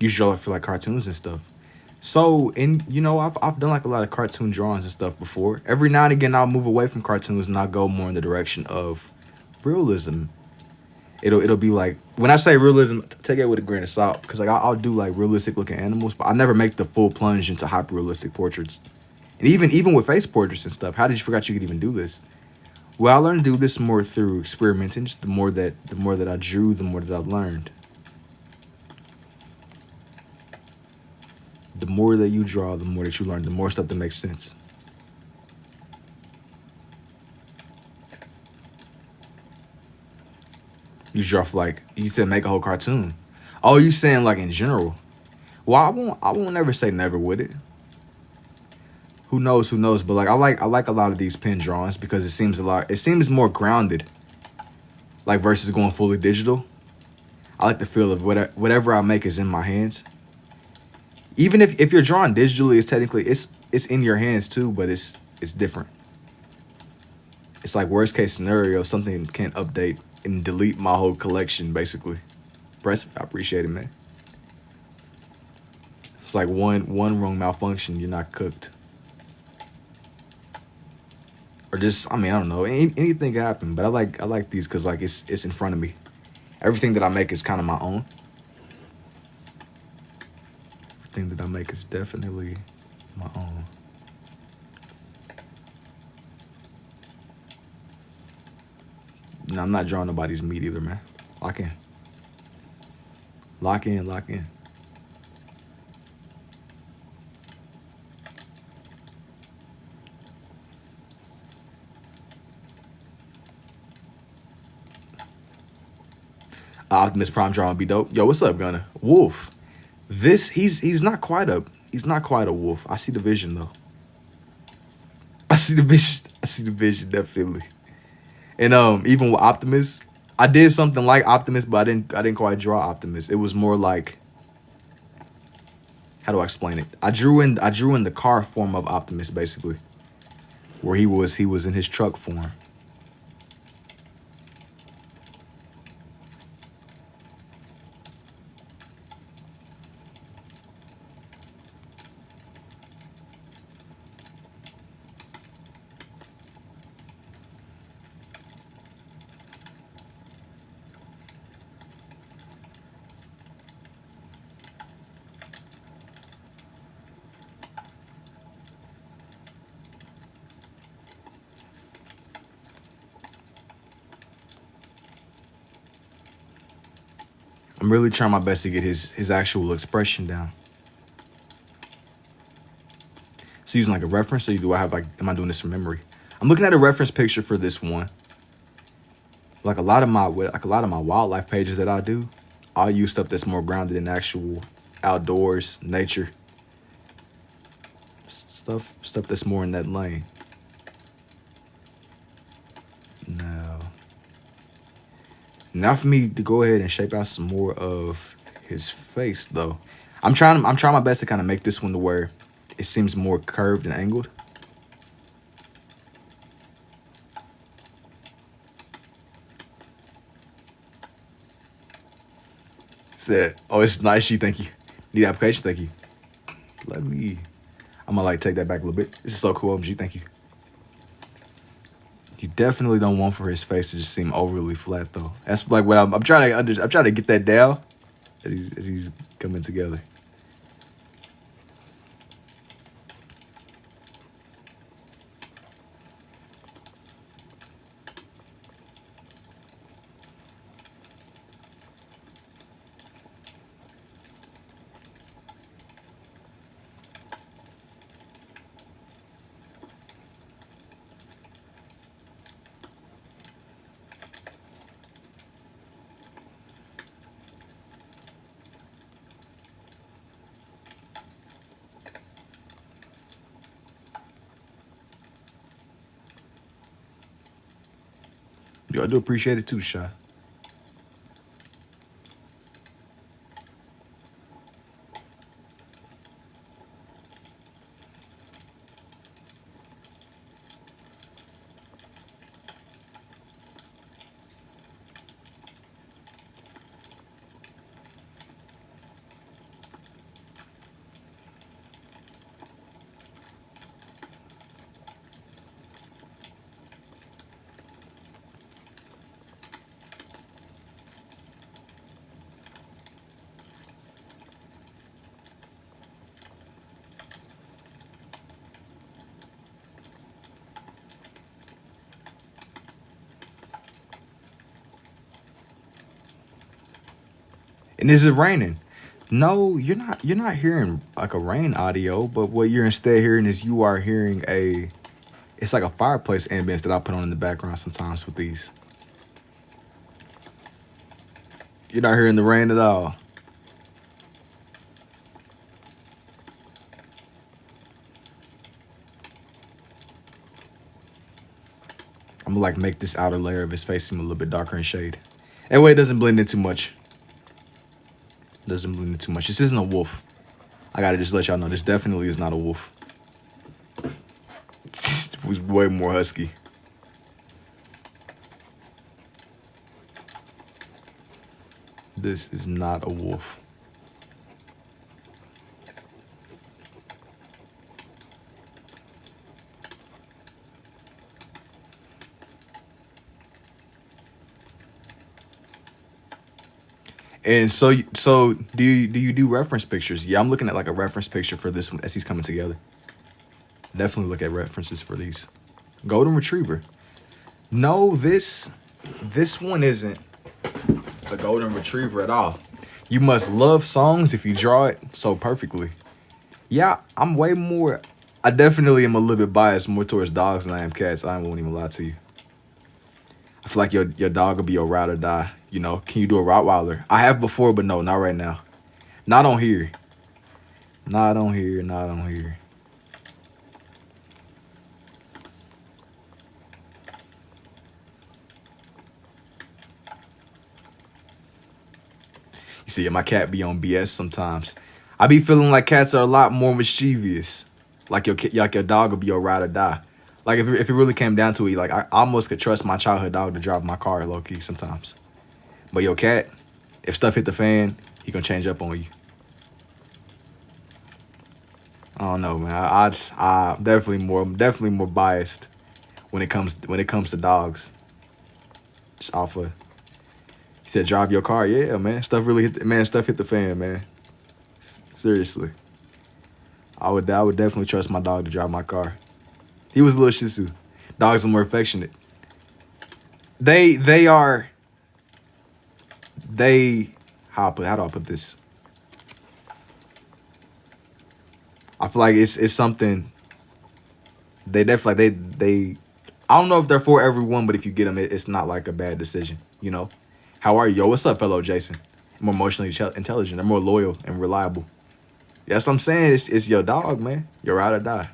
You should draw it for like cartoons and stuff. So, and you know, I've done like a lot of cartoon drawings and stuff before. Every now and again, I'll move away from cartoons and I'll go more in the direction of realism. It'll be like when I say realism, take it with a grain of salt because like I'll do like realistic looking animals, but I never make the full plunge into hyper realistic portraits. And even with face portraits and stuff, how did you forget you could even do this? Well, I learned to do this more through experimenting. Just the more that I drew, the more that I learned. The more that you draw, the more that you learn, the more stuff that makes sense. You draw for like you said make a whole cartoon. Oh, you saying like in general. Well, I won't ever say never with it. Who knows, who knows? But like I like a lot of these pen drawings because it seems more grounded. Like versus going fully digital. I like the feel of whatever I make is in my hands. Even if you're drawing digitally, it's technically it's in your hands too, but it's different. It's like worst case scenario, something can't update and delete my whole collection basically. Impressive. I appreciate it, man. It's like one wrong malfunction, you're not cooked. Or just I mean, I don't know. Anything can happen, but I like these because like it's in front of me. Everything that I make is kind of my own. Everything that I make is definitely my own. No, I'm not drawing nobody's meat either, man. Lock in. Lock in, lock in. Optimus Prime drawing would be dope. Yo, what's up, Gunner? Wolf. This he's not quite a wolf. I see the vision though. I see the vision. I see the vision definitely. And even with Optimus, I did something like Optimus, but I didn't quite draw Optimus. It was more like how do I explain it? I drew in the car form of Optimus basically, where he was in his truck form. I'm really trying my best to get his actual expression down. So using like a reference, or do I have like am I doing this from memory? I'm looking at a reference picture for this one. Like a lot of my wildlife pages that I do, I'll use stuff that's more grounded in actual outdoors, nature stuff that's more in that lane. Now, now for me to go ahead and shape out some more of his face, though. I'm trying my best to kind of make this one to where it seems more curved and angled. Said, oh, it's nice. Thank you. Need application. Thank you. I'm gonna like take that back a little bit. This is so cool, OMG. Thank you. You definitely don't want for his face to just seem overly flat, though. That's like what I'm trying to I'm trying to get that down as he's coming together. Yo, I do appreciate it too, Shy. And is it raining? No, you're not. You're not hearing like a rain audio, but what you're instead hearing is you are hearing a. It's like a fireplace ambience that I put on in the background sometimes with these. You're not hearing the rain at all. I'm gonna like make this outer layer of his face seem a little bit darker in shade. That way it doesn't blend in too much. Doesn't blend in too much. This isn't a wolf. I gotta just let y'all know this definitely is not a wolf. It was way more husky. This is not a wolf. And so do you do reference pictures? Yeah, I'm looking at like a reference picture for this one as he's coming together. Definitely look at references for these. Golden Retriever. No, this one isn't a Golden Retriever at all. You must love songs if you draw it so perfectly. Yeah, I'm way more. I definitely am a little bit biased more towards dogs than I am cats. I won't even lie to you. I feel like your dog will be your ride or die. You know, can you do a Rottweiler? I have before, but no, not right now. Not on here. Not on here, not on here. You see, my cat be on BS sometimes. I be feeling like cats are a lot more mischievous. Like your dog will be your ride or die. Like if it really came down to it, like I almost could trust my childhood dog to drive my car low key sometimes. But your cat, if stuff hit the fan, he gonna change up on you. I don't know, man. I'm definitely more biased when it comes to dogs. Just off of. He said, "Drive your car." Yeah, man. Stuff hit the fan, man. Seriously. I would definitely trust my dog to drive my car. He was a little Shih Tzu. Dogs are more affectionate. How do I put this? I feel like it's something. They definitely I don't know if they're for everyone, but if you get them, it's not like a bad decision. You know, how are you? Yo, what's up, fellow Jason? More emotionally intelligent. They're more loyal and reliable. That's what I'm saying. It's your dog, man. You're ride or die.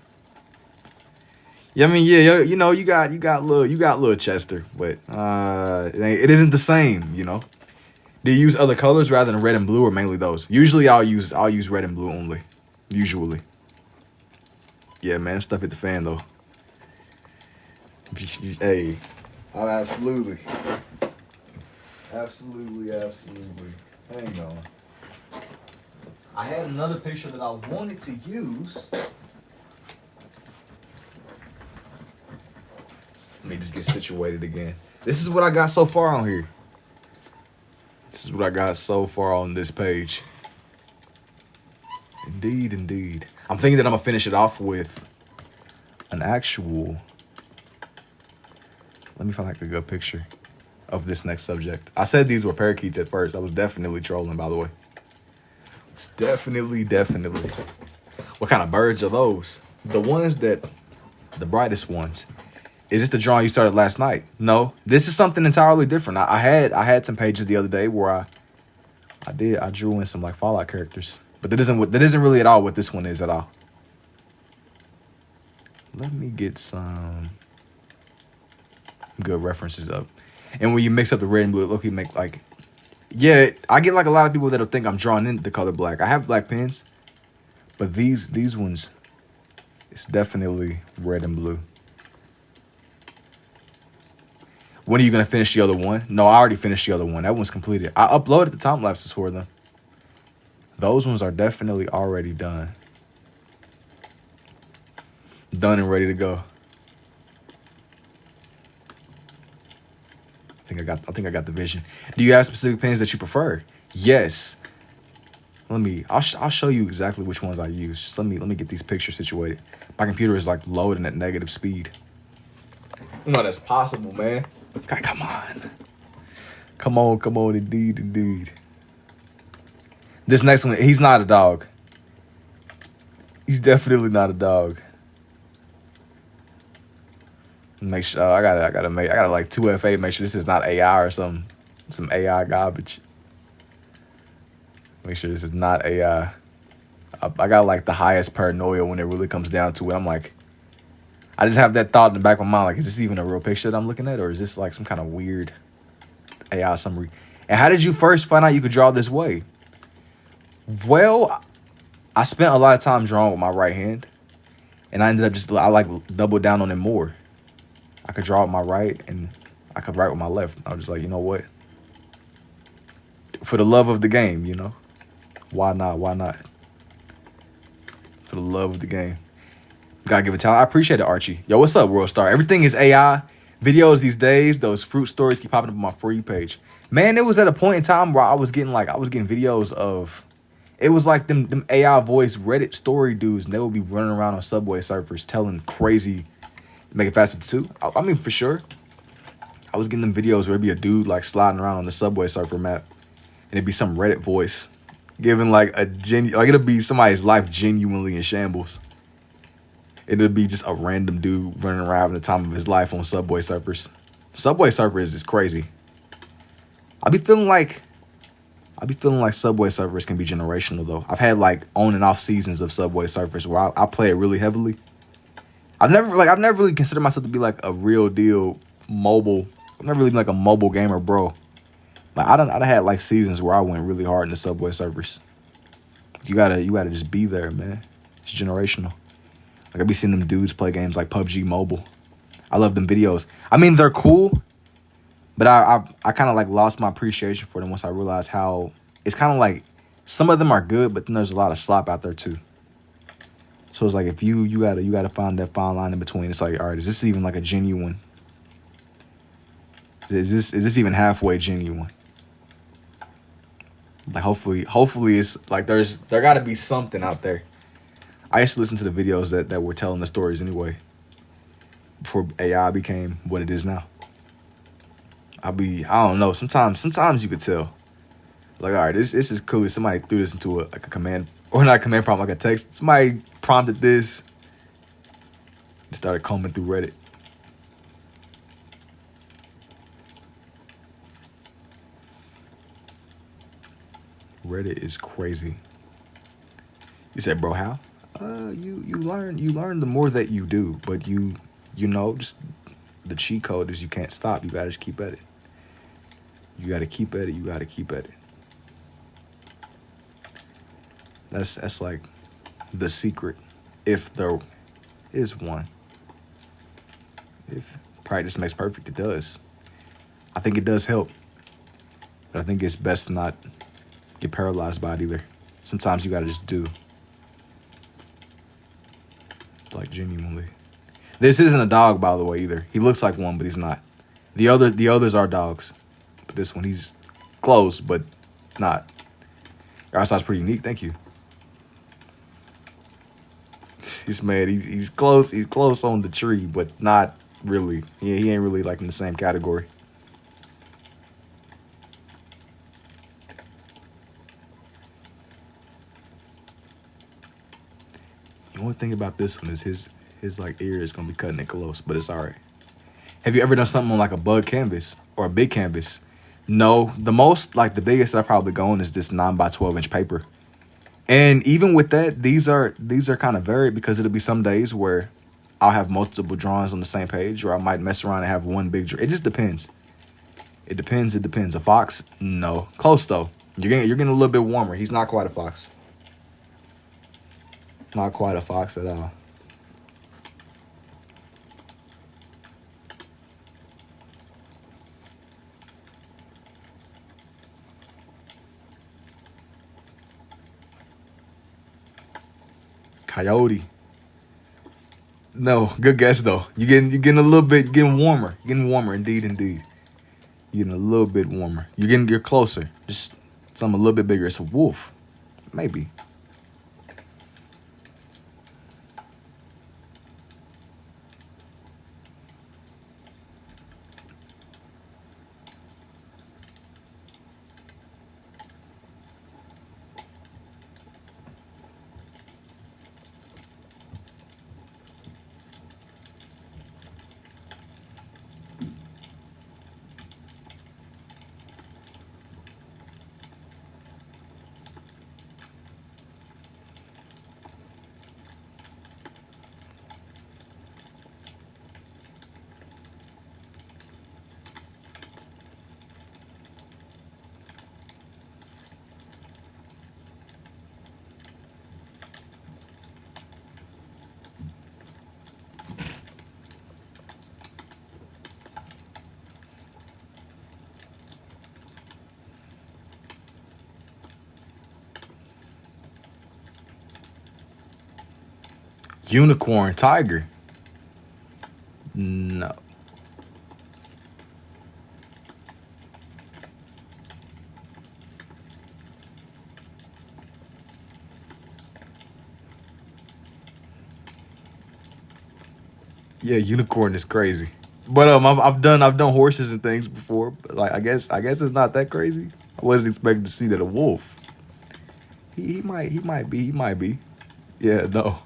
Yeah, I mean, yeah, you know, you got little Chester, but it isn't the same, you know. Do you use other colors rather than red and blue, or mainly those? Usually, I'll use red and blue only. Usually. Yeah, man, stuff hit the fan though. Hey, oh, absolutely. Hang on. I had another picture that I wanted to use. Let me just get situated again. This is what I got so far on here. This is what I got so far on this page. Indeed. I'm thinking that I'm gonna finish it off with an actual. Let me find like a good picture of this next subject. I said these were parakeets at first. I was definitely trolling, by the way. It's definitely. What kind of birds are those? The brightest ones. Is this the drawing you started last night? No, this is something entirely different. I had some pages the other day where I drew in some like Fallout characters, but that isn't really at all what this one is at all. Let me get some good references up. And when you mix up the red and blue, look, you make like, yeah, I get like a lot of people that'll think I'm drawing in the color black. I have black pens, but these ones, it's definitely red and blue. When are you going to finish the other one? No, I already finished the other one. That one's completed. I uploaded the time lapses for them. Those ones are definitely already done. Done and ready to go. I think I got the vision. Do you have specific pens that you prefer? Yes. I'll show you exactly which ones I use. Just let me get these pictures situated. My computer is like loading at negative speed. You know that's possible, man. God, come on, indeed. This next one, he's not a dog. He's definitely not a dog. Make sure I gotta like 2FA. Make sure this is not AI or some AI garbage. Make sure this is not AI. I got like the highest paranoia when it really comes down to it. I'm like, I just have that thought in the back of my mind, like, is this even a real picture that I'm looking at, or is this like some kind of weird AI summary? And how did you first find out you could draw this way? Well, I spent a lot of time drawing with my right hand, and I ended up I like doubled down on it more. I could draw with my right, and I could write with my left. I was just like, you know what? For the love of the game, you know? Why not? Why not? For the love of the game. Gotta give it talent. I appreciate it, Archie. Yo, what's up, World Star? Everything is AI. Videos these days, those fruit stories keep popping up on my For You page. Man, it was at a point in time where I was getting videos of, it was like them AI voice Reddit story dudes, and they would be running around on Subway surfers telling crazy, make it fast with the two. I mean, for sure. I was getting them videos where it'd be a dude like sliding around on the Subway Surfer map, and it'd be some Reddit voice giving like it'll be somebody's life genuinely in shambles. It'll be just a random dude running around having the time of his life on Subway Surfers. Subway Surfers is crazy. I be feeling like Subway Surfers can be generational though. I've had like on and off seasons of Subway Surfers where I play it really heavily. I've never really considered myself to be like a real deal mobile. I've never really been like a mobile gamer, bro. Like I had like seasons where I went really hard in the Subway Surfers. You gotta just be there, man. It's generational. Like I be seeing them dudes play games like PUBG Mobile. I love them videos. I mean, they're cool, but I kind of like lost my appreciation for them once I realized how it's kind of like some of them are good, but then there's a lot of slop out there too. So it's like if you gotta find that fine line in between. It's like, all right, is this even like a genuine? Is this even halfway genuine? Like hopefully it's like there gotta be something out there. I used to listen to the videos that were telling the stories anyway, before AI became what it is now. I don't know. Sometimes you could tell. Like, all right, this is cool. Somebody threw this into a command, or not a command prompt, like a text. Somebody prompted this. Just started combing through Reddit. Reddit is crazy. You said, bro, how? You learn the more that you do, but you know, just the cheat code is you can't stop. You gotta just keep at it. You gotta keep at it. You gotta keep at it. That's like the secret, if there is one. If practice makes perfect, it does. I think it does help, but I think it's best to not get paralyzed by it either. Sometimes you gotta just do. Like genuinely. This isn't a dog, by the way, either. He looks like one, but he's not. The others are dogs, but this one, he's close, but not. Your eyesight's pretty unique. Thank you. He's mad. He's close. He's close on the tree, but not really. Yeah, he ain't really like in the same category. The only thing about this one is his like ear is gonna be cutting it close, but it's all right. Have you ever done something on like a bug canvas or a big canvas? No, the biggest I've probably gone is this 9 by 12 inch paper. And even with that, these are kind of varied because it'll be some days where I'll have multiple drawings on the same page, or I might mess around and have one big drawing. It just depends. It depends. A fox? No. Close though. You're getting a little bit warmer. He's not quite a fox. Not quite a fox at all. Coyote. No, good guess though. You're getting a little bit, you're getting warmer, indeed. You're getting a little bit warmer. You're closer. Just something a little bit bigger. It's a wolf, maybe. Unicorn tiger. No. Yeah, unicorn is crazy. But I've done horses and things before. But like I guess it's not that crazy. I wasn't expecting to see that a wolf. He might be. Yeah, no.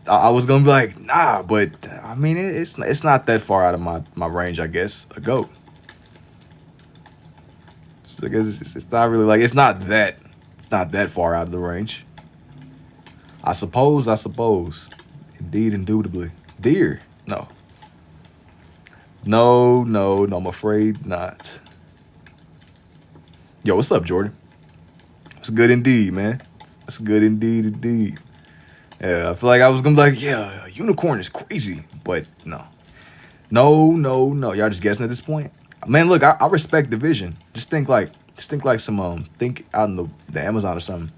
I was gonna be like, nah, but I mean it's not that far out of my range, I guess. A goat. So I guess it's not really like it's not that far out of the range. I suppose. Indeed, indubitably. Deer. No. No, I'm afraid not. Yo, what's up, Jordan? It's good indeed, man. That's good indeed. Yeah, I feel like I was gonna be like, yeah, a unicorn is crazy, but no. Y'all just guessing at this point. Man, look, I respect the vision. Just think like some think out in the Amazon or something.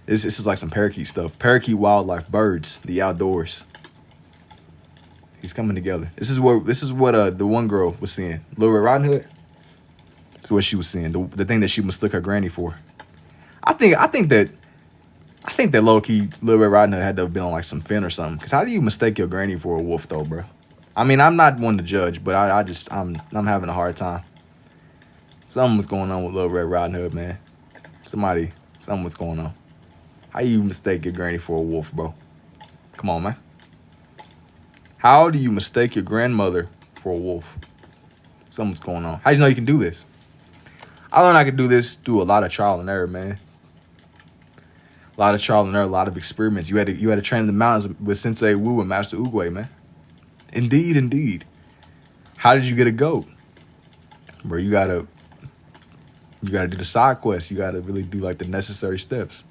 This is like some parakeet stuff. Parakeet wildlife, birds, the outdoors. He's coming together. This is what the one girl was seeing. Little Red Riding Hood. That's what she was seeing. The thing that she mistook her granny for. I think that low key Little Red Riding Hood had to have been on like some fin or something. Cause how do you mistake your granny for a wolf though, bro? I mean, I'm not one to judge, but I'm having a hard time. Something was going on with Little Red Riding Hood, man. Something was going on. How you mistake your granny for a wolf, bro? Come on, man. How do you mistake your grandmother for a wolf? Something's going on. How do you know you can do this? I learned I could do this through a lot of trial and error, man. A lot of trial and error, a lot of experiments. You had to train in the mountains with Sensei Wu and Master Oogway, man. Indeed. How did you get a goat? Bro, you gotta do the side quest. You gotta really do like the necessary steps.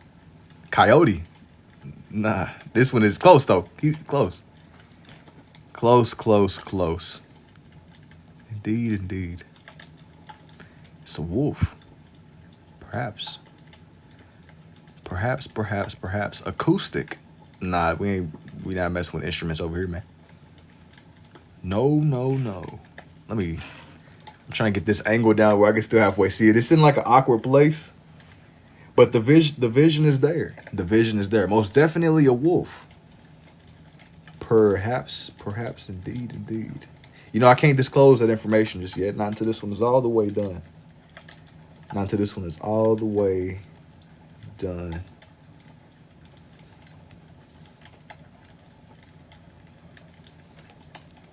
Coyote. Nah, this one is close though. He's close. Close. Indeed. It's a wolf. Perhaps. Acoustic. Nah, we not messing with instruments over here, man. No. I'm trying to get this angle down where I can still halfway see it. It's in like an awkward place. But the vision is there. The vision is there. Most definitely a wolf. Perhaps indeed. You know, I can't disclose that information just yet. Not until this one is all the way done.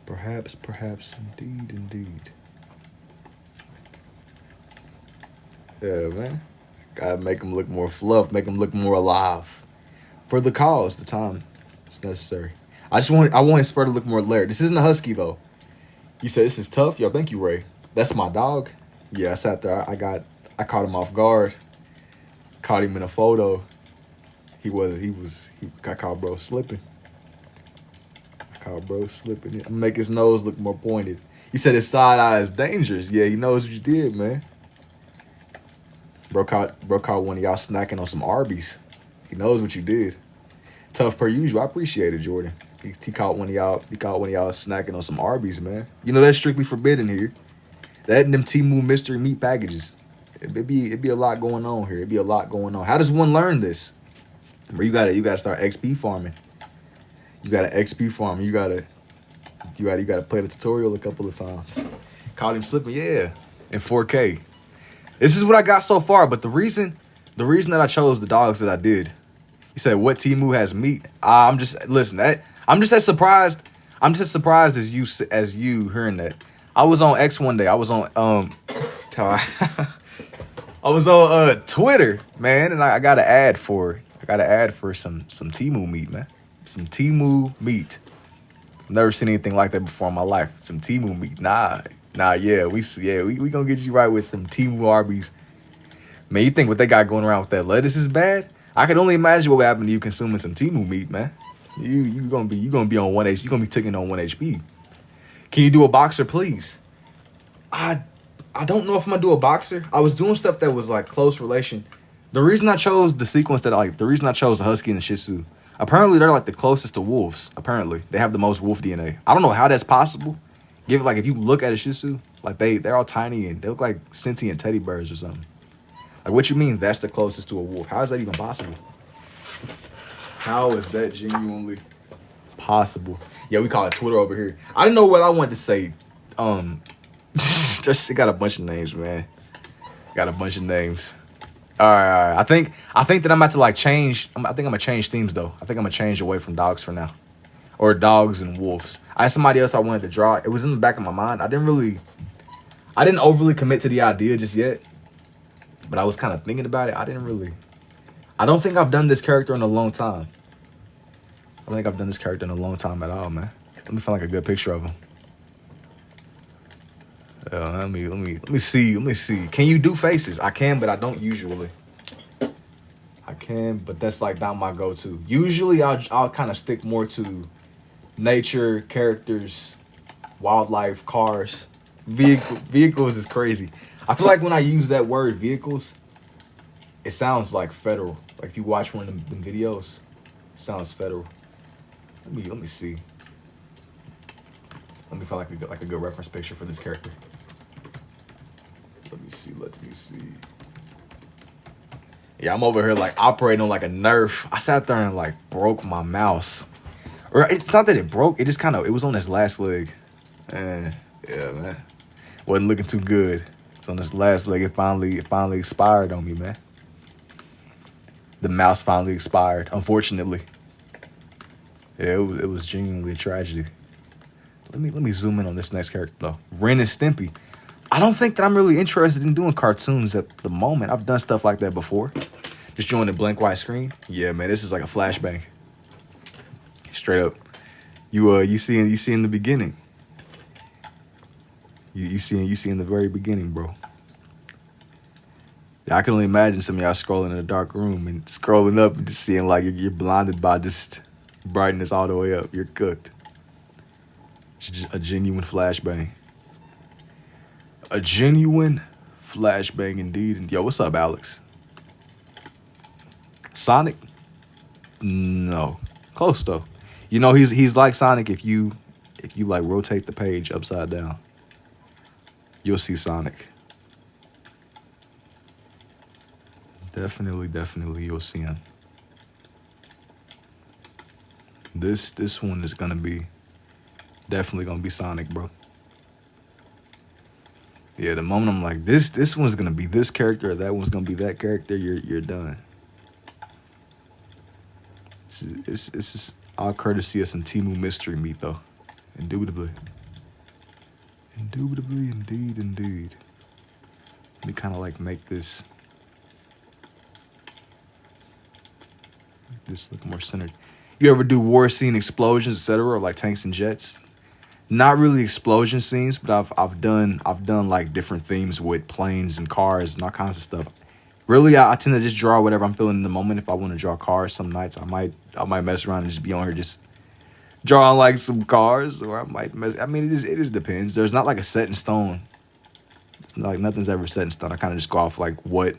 Perhaps indeed. Yeah, man. Gotta make them look more fluff, make them look more alive. For the cause, the time it's necessary. I want his fur to look more layered. This isn't a husky though. You said this is tough? Yo, thank you, Ray. That's my dog. Yeah, I sat there. I caught him off guard. Caught him in a photo. I caught bro slipping. I'm gonna make his nose look more pointed. You said his side eye is dangerous. Yeah, he knows what you did, man. Bro caught one of y'all snacking on some Arby's. He knows what you did. Tough per usual. I appreciate it, Jordan. He caught one of y'all snacking on some Arby's, man. You know that's strictly forbidden here. That and them Temu mystery meat packages. It'd be a lot going on here. How does one learn this? Bro, you gotta start XP farming. You gotta XP farm. You gotta play the tutorial a couple of times. Caught him slipping, yeah, in 4K. This is what I got so far. But the reason that I chose the dogs that I did, you said what Temu has meat. I'm just as surprised as you hearing that. I was on X one day. I was on I was on Twitter, man, and I got an ad for some Temu meat, man. Some Temu meat. Never seen anything like that before in my life. Some Temu meat. Nah, we gonna get you right with some Temu Arby's. Man, you think what they got going around with that lettuce is bad? I can only imagine what would happen to you consuming some Temu meat, man. You gonna be on 1 HP. You gonna be ticking on 1 HP. Can you do a boxer, please? I don't know if I'm gonna do a boxer. I was doing stuff that was like close relation. The reason I chose the sequence the reason I chose a husky and a shih tzu, Apparently, they're like the closest to wolves. Apparently, they have the most wolf DNA. I don't know how that's possible. Give it like if you look at a Shih Tzu, like they're all tiny and they look like sentient teddy bears or something. Like what you mean? That's the closest to a wolf? How is that even possible? How is that genuinely possible? Yeah, we call it Twitter over here. I didn't know what I wanted to say. It got a bunch of names, man. Got a bunch of names. All right. I think that I'm about to like change. I think I'm gonna change themes though. I think I'm gonna change away from dogs for now, or dogs and wolves. I had somebody else I wanted to draw. It was in the back of my mind. I didn't overly commit to the idea just yet, but I was kind of thinking about it. I don't think I've done this character in a long time. I don't think I've done this character in a long time at all, man. Let me find like a good picture of him. Let me see. Can you do faces? I can, but I don't usually. I can, but that's like not my go-to. Usually I'll kind of stick more to nature, characters, wildlife, cars. Vehicles is crazy. I feel like when I use that word vehicles, it sounds like federal. Like if you watch one of them videos, it sounds federal. Let me see. Let me find like a good reference picture for this character. Let me see. Yeah, I'm over here like operating on like a Nerf. I sat there and like broke my mouse. Or it's not that it broke, it was on its last leg. And yeah, man. Wasn't looking too good. It's on this last leg. It finally expired on me, man. The mouse finally expired, unfortunately. Yeah, it was genuinely a tragedy. Let me zoom in on this next character though. Ren and Stimpy. I don't think that I'm really interested in doing cartoons at the moment. I've done stuff like that before. Just join a blank white screen. Yeah, man, this is like a flashbang. Straight up. You see in the beginning. You see in the very beginning, bro. Yeah, I can only imagine some of y'all scrolling in a dark room and scrolling up and just seeing like you're blinded by just brightness all the way up. You're cooked. It's just a genuine flashbang. A genuine flashbang indeed. And yo, what's up, Alex? Sonic? No. Close though. You know he's like Sonic if you like rotate the page upside down. You'll see Sonic. Definitely you'll see him. This one is definitely gonna be Sonic, bro. Yeah, the moment I'm like, this one's gonna be this character, or that one's gonna be that character, you're done. It's just all courtesy of some Temu mystery meat, though. Indubitably, indeed. Let me kind of like make this look more centered. You ever do war scene explosions, etc., or like tanks and jets? Not really explosion scenes, but I've done like different themes with planes and cars and all kinds of stuff. Really, I tend to just draw whatever I'm feeling in the moment. If I want to draw cars, some nights I might mess around and just be on here just drawing like some cars, or I might mess. I mean, it just depends. There's not like a set in stone. Like nothing's ever set in stone. I kind of just go off like what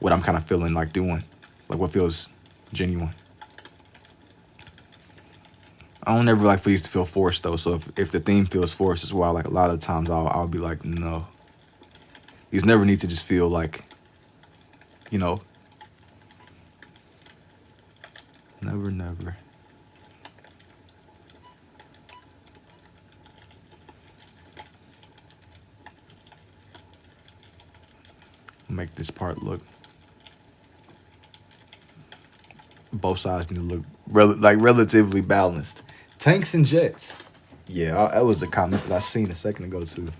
I'm kind of feeling like doing, like what feels genuine. I don't ever like for these to feel forced though. So if the theme feels forced as well, like a lot of the times I'll be like, no. These never need to just feel like, you know. Never. Make this part look. Both sides need to look relatively balanced. Tanks and jets. Yeah, that was a comment that I seen a second ago too.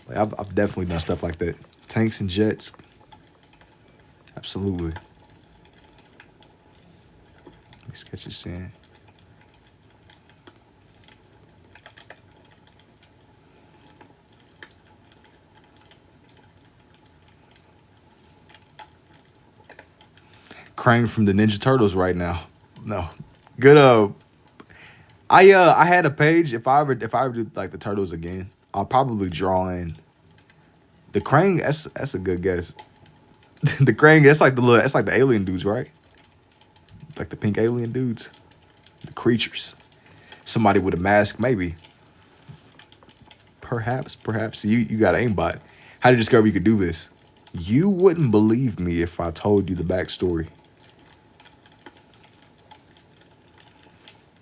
Like I've definitely done stuff like that. Tanks and jets. Absolutely. Let me sketch this in. Krang from the Ninja Turtles right now. No. Good I had a page. If I ever do like the Turtles again, I'll probably draw in the Krang. That's a good guess. The Krang, that's like the alien dudes, right? like the pink alien dudes, the creatures. Somebody with a mask, maybe. Perhaps you got aimbot. How did you discover you could do this? You wouldn't believe me if I told you the backstory.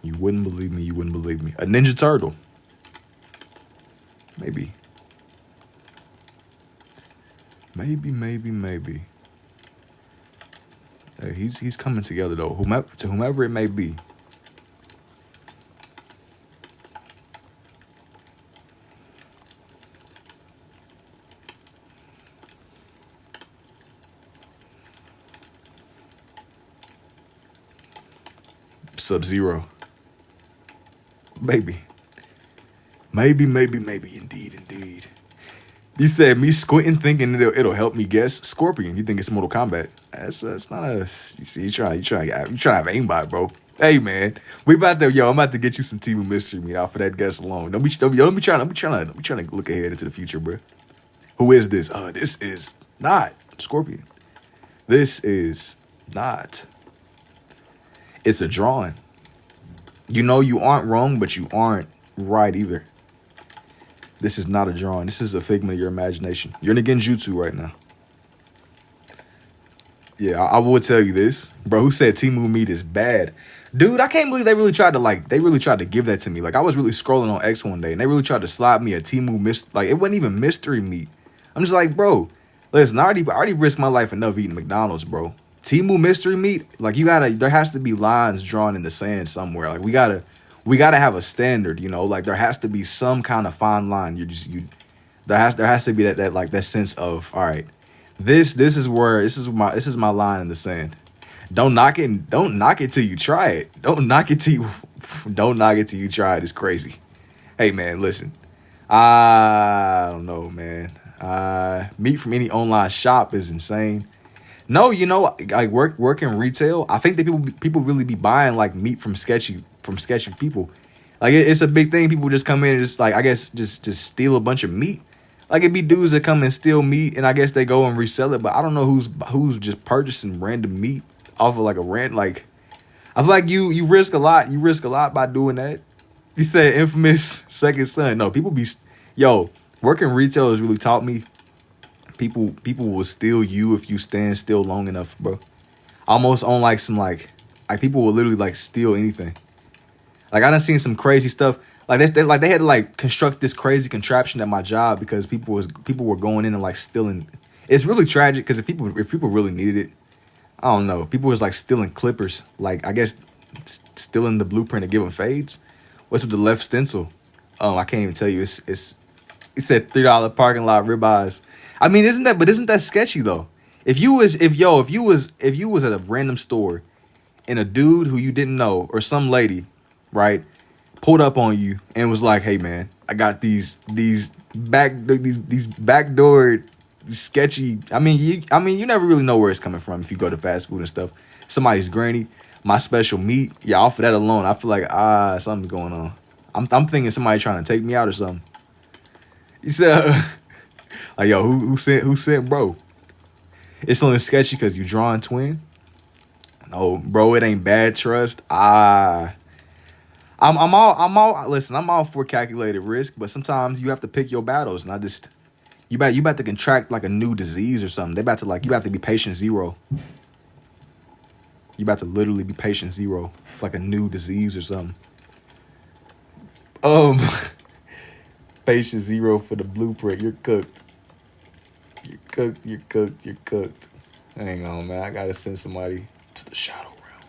You wouldn't believe me. You wouldn't believe me. A Ninja Turtle. Maybe. Maybe. Hey, he's coming together though. Whomever it may be. Sub-Zero. Maybe. Maybe, indeed. You said me squinting thinking it'll help me guess. Scorpion, you think it's Mortal Kombat. It's not a, you see, you trying to have aimbot, bro. Hey man, I'm about to get you some Timu mystery meat out for that guess alone. Don't be trying to look ahead into the future, bro. Who is this? This is not Scorpion. This is not. It's a drawing. You know you aren't wrong, but you aren't right either. This is not a drawing. This is a figment of your imagination. You're in a genjutsu right now. Yeah, I would tell you this. Bro, who said Timu meat is bad? Dude, I can't believe they really tried to give that to me. Like, I was really scrolling on X one day, and they really tried to slide me a Timu like, it wasn't even mystery meat. I'm just like, bro, listen, I already risked my life enough eating McDonald's, bro. Timu mystery meat, like, there has to be lines drawn in the sand somewhere. Like, we gotta have a standard, you know, like there has to be some kind of fine line. There has to be that sense of, all right, this is my line in the sand. Don't knock it till you try it. Don't knock it till you try it. It's crazy. Hey man, listen. I don't know, man. Meat from any online shop is insane. No, you know, like work in retail. I think that people really be buying like meat from sketchy people. Like it's a big thing. People just come in and just like, I guess just steal a bunch of meat. Like it be dudes that come and steal meat and I guess they go and resell it. But I don't know who's just purchasing random meat off of like a like. I feel like you risk a lot. You risk a lot by doing that. You said infamous second son. No, working retail has really taught me. People will steal you if you stand still long enough, bro. Almost on like some like people will literally like steal anything. Like I done seen some crazy stuff. Like they had to like construct this crazy contraption at my job because people were going in and like stealing. It's really tragic because if people really needed it, I don't know. People was like stealing clippers. Like I guess stealing the blueprint to give them fades. What's with the left stencil? I can't even tell you. It said $3 parking lot ribeyes. I mean, isn't that sketchy though? If you was at a random store and a dude who you didn't know or some lady, right, pulled up on you and was like, "Hey man, I got these backdoor sketchy." I mean, you never really know where it's coming from if you go to fast food and stuff. Somebody's granny, my special meat. Yeah, off of that alone, I feel like something's going on. I'm thinking somebody trying to take me out or something. You said. Like, yo, who sent bro? It's only sketchy because you drawing twin. No, bro, it ain't bad trust. I'm all for calculated risk, but sometimes you have to pick your battles, and you about to contract like a new disease or something. You about to be patient zero. You about to literally be patient zero. It's like a new disease or something. Patient zero for the blueprint. You're cooked. You're cooked. Hang on, man. I gotta send somebody to the shadow realm.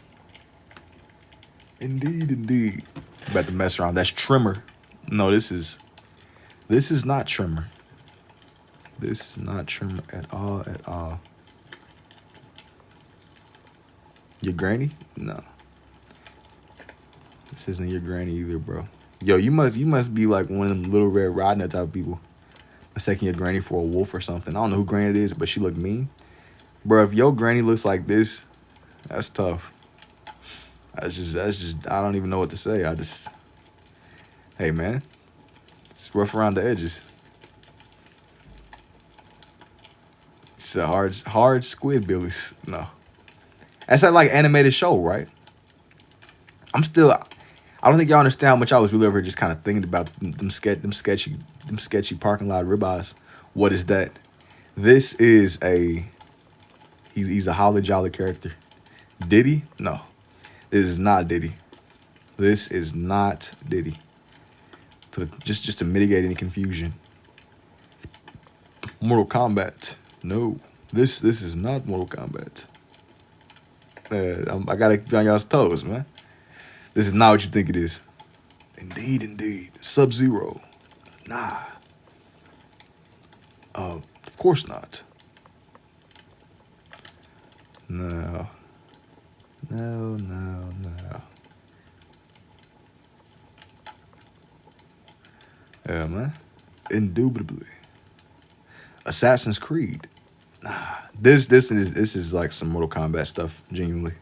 Indeed. About to mess around. That's Trimmer. No, this is not Trimmer. This is not Trimmer at all. Your granny? No. This isn't your granny either, bro. Yo, you must be like one of them Little Red Riding Hood type of people. Mistaking your granny for a wolf or something. I don't know who granny it is, but she look mean. Bro, if your granny looks like this, that's tough. That's just I don't even know what to say. Hey man, it's rough around the edges. It's a hard Squidbillies. No. That's that like animated show, right? I'm still. I don't think y'all understand how much I was really over here just kind of thinking about them sketchy parking lot ribeyes. What is that? This is a. He's a holly jolly character. Diddy? No, this is not Diddy. This is not Diddy. Just to mitigate any confusion. Mortal Kombat. No, this is not Mortal Kombat. I gotta keep on y'all's toes, man. This is not what you think it is. Indeed. Sub-Zero. Nah. Of course not. No. Yeah, man. Indubitably. Assassin's Creed. Nah. This is like some Mortal Kombat stuff, genuinely.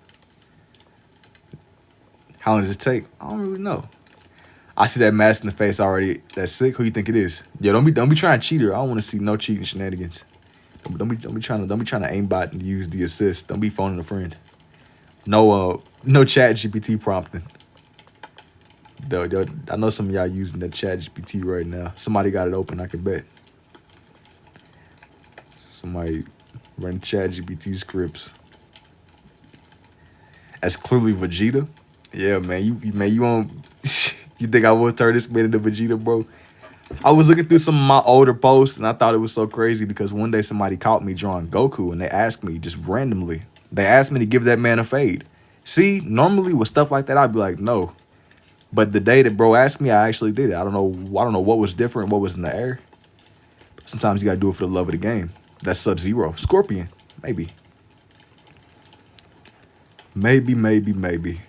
How long does it take? I don't really know. I see that mask in the face already. That's sick. Who you think it is? Yo, don't be trying to cheat her. I don't want to see no cheating shenanigans. Don't be trying to aimbot and use the assist. Don't be phoning a friend. No chat GPT prompting. Yo, I know some of y'all using that chat GPT right now. Somebody got it open, I can bet. Somebody running chat GPT scripts. That's clearly Vegeta. Yeah, man. You won't. You think I would turn this man into Vegeta, bro? I was looking through some of my older posts and I thought it was so crazy because one day somebody caught me drawing Goku and they asked me just randomly. They asked me to give that man a fade. See, normally with stuff like that, I'd be like, no. But the day that bro asked me, I actually did it. I don't know what was different, what was in the air. Sometimes you gotta do it for the love of the game. That's Sub-Zero. Scorpion. Maybe. Maybe.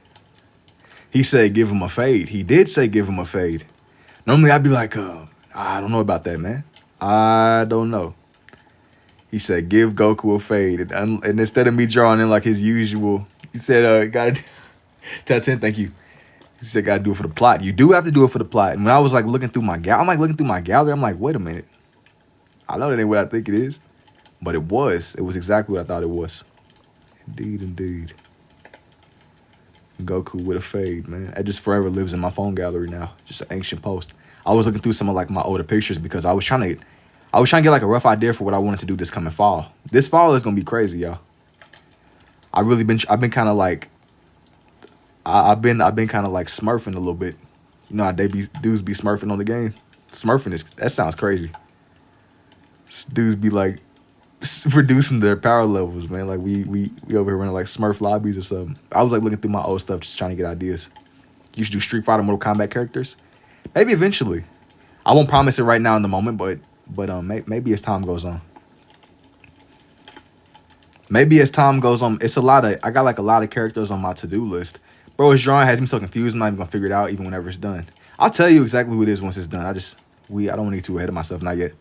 He said give him a fade. He did say give him a fade. Normally I'd be like, I don't know about that, man. I don't know. He said give Goku a fade. And instead of me drawing in like his usual, he said, gotta 10, thank you. He said gotta do it for the plot. You do have to do it for the plot. And when I was like looking through my gallery, I'm like, wait a minute. I know that ain't what I think it is. But it was. It was exactly what I thought it was. Indeed. Goku with a fade, man. It just forever lives in my phone gallery now. Just an ancient post. I was looking through some of like my older pictures because I was trying to get like a rough idea for what I wanted to do this coming fall. This fall is gonna be crazy, y'all. I've been kind of like I've been kind of like smurfing a little bit. You know how dudes be smurfing on the game. Smurfing that sounds crazy. Dudes be like reducing their power levels, man. Like we over here running like Smurf lobbies or something. I was like looking through my old stuff, just trying to get ideas. You should do Street Fighter, Mortal Kombat characters. Maybe eventually. I won't promise it right now in the moment, but maybe as time goes on. It's I got like a lot of characters on my to-do list. Bro, his drawing has me so confused. I'm not even gonna figure it out even whenever it's done. I'll tell you exactly who it is once it's done. I don't want to get too ahead of myself. Not yet.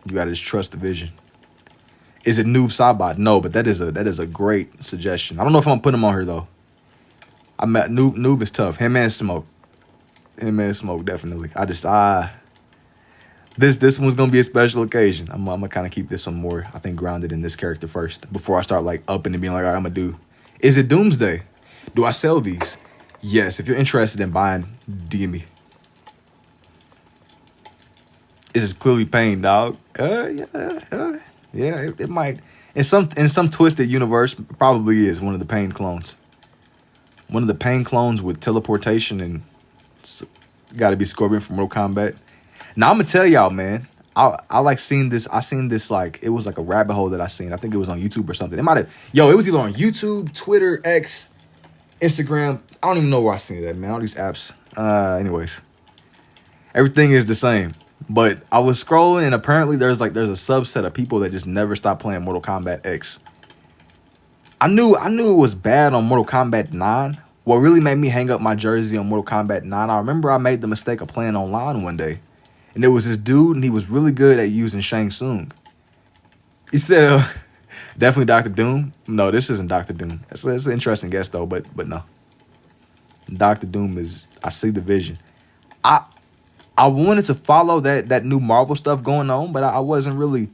You gotta just trust the vision. Is it Noob Sabat? No, but that is a great suggestion. I don't know if I'm gonna put him on here though. Noob is tough. Him and Smoke, definitely. This one's gonna be a special occasion. I'm gonna kind of keep this one more, I think, grounded in this character first before I start like upping and being like, all right, I'm gonna do. Is it Doomsday? Do I sell these? Yes. If you're interested in buying, DM me. This is clearly pain, dog. Yeah. It might. In some twisted universe, probably is one of the pain clones. One of the pain clones with teleportation and got to be Scorpion from Mortal Kombat. Now I'm gonna tell y'all, man. I like seen this. I seen this like it was like a rabbit hole that I seen. I think it was on YouTube or something. It was either on YouTube, Twitter, X, Instagram. I don't even know where I seen that, man. All these apps. Anyways, everything is the same. But I was scrolling and apparently there's a subset of people that just never stop playing Mortal Kombat X. I knew it was bad on Mortal Kombat 9. What really made me hang up my jersey on Mortal Kombat 9, I remember I made the mistake of playing online one day. And there was this dude and he was really good at using Shang Tsung. He said, definitely Dr. Doom. No, this isn't Dr. Doom. It's an interesting guess though, but no. Dr. Doom is, I see the vision. I wanted to follow that new Marvel stuff going on, but I wasn't really.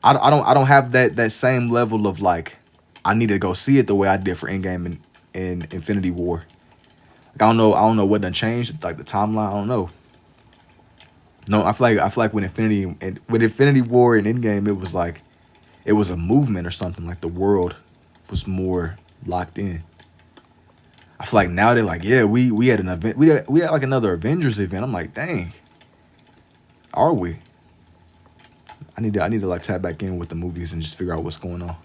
I don't have that same level of like I need to go see it the way I did for Endgame and in Infinity War. Like, I don't know what done changed, like the timeline. I don't know. No, I feel like when Infinity War and Endgame, it was a movement or something. Like the world was more locked in. I feel like now they're like, yeah, we had an event, we had like another Avengers event. I'm like, dang, are we? I need to like tap back in with the movies and just figure out what's going on.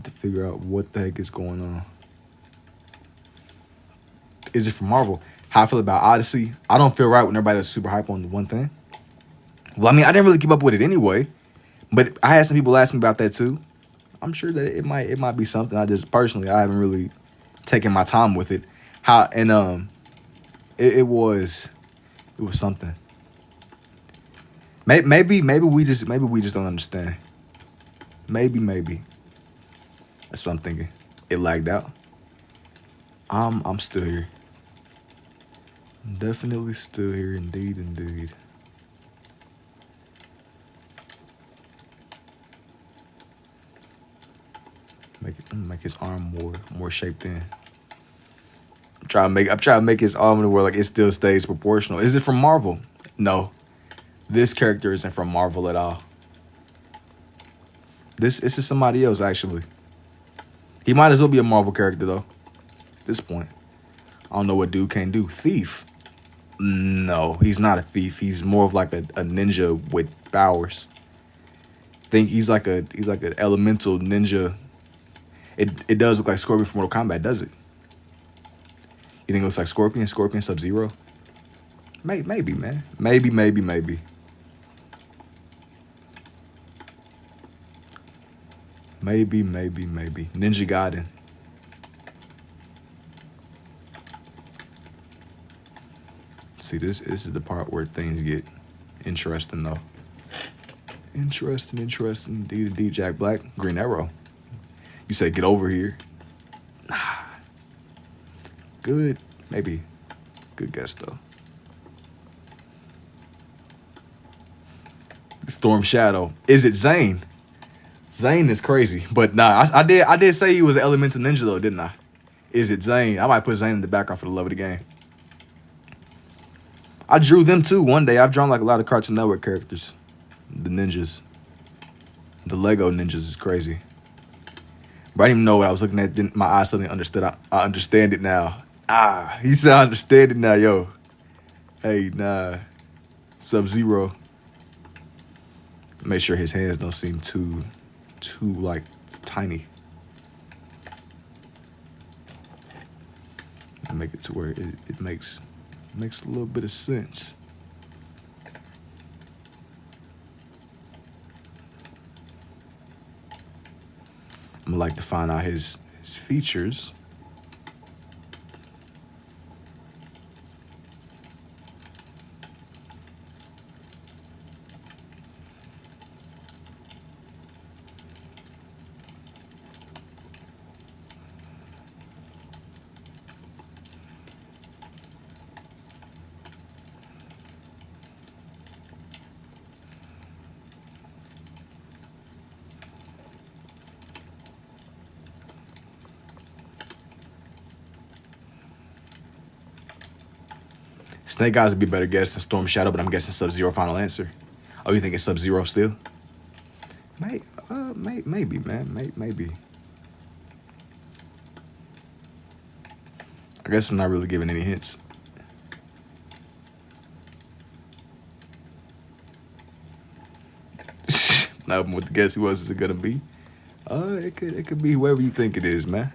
To figure out what the heck is going on. Is it from Marvel? How I feel about Odyssey? I don't feel right when everybody was super hype on the one thing. Well, I mean, I didn't really keep up with it anyway, but I had some people ask me about that too. I'm sure that it might be something. I just personally I haven't really taken my time with it. It was something. Maybe we just don't understand. Maybe that's what I'm thinking. It lagged out. I'm still here. Definitely still here, indeed. Make his arm more shaped in. I'm trying to make his arm in the world like it still stays proportional. Is it from Marvel? No. This character isn't from Marvel at all. This is somebody else actually. He might as well be a Marvel character though. At this point. I don't know what dude can do. Thief. No, he's not a thief. He's more of like a ninja with powers. Think he's like an elemental ninja. It does look like Scorpion from Mortal Kombat, does it? You think it looks like Scorpion? Scorpion Sub-Zero? Maybe, man. Maybe. Maybe. Ninja Gaiden. See, this is the part where things get interesting, though. Interesting. Indeed. Jack Black. Green Arrow. You say, get over here. Nah. Good. Maybe. Good guess, though. Storm Shadow. Is it Zane? Zane is crazy. But nah, I did say he was an elemental ninja, though, didn't I? Is it Zane? I might put Zane in the background for the love of the game. I drew them, too, one day. I've drawn, like, a lot of Cartoon Network characters. The ninjas. The Lego ninjas is crazy. But I didn't even know what I was looking at. My eyes suddenly understood. I understand it now. He said I understand it now, yo. Hey, nah. Sub-Zero. Make sure his hands don't seem too like tiny. And make it to where it makes a little bit of sense. I'm gonna like to find out his features. Snake Eyes would be a better guess than Storm Shadow, but I'm guessing Sub-Zero final answer. Oh, you think it's Sub-Zero still? Maybe, man. Maybe. I guess I'm not really giving any hints. Not what the guess he was. Is it gonna be? It could be whoever you think it is, man.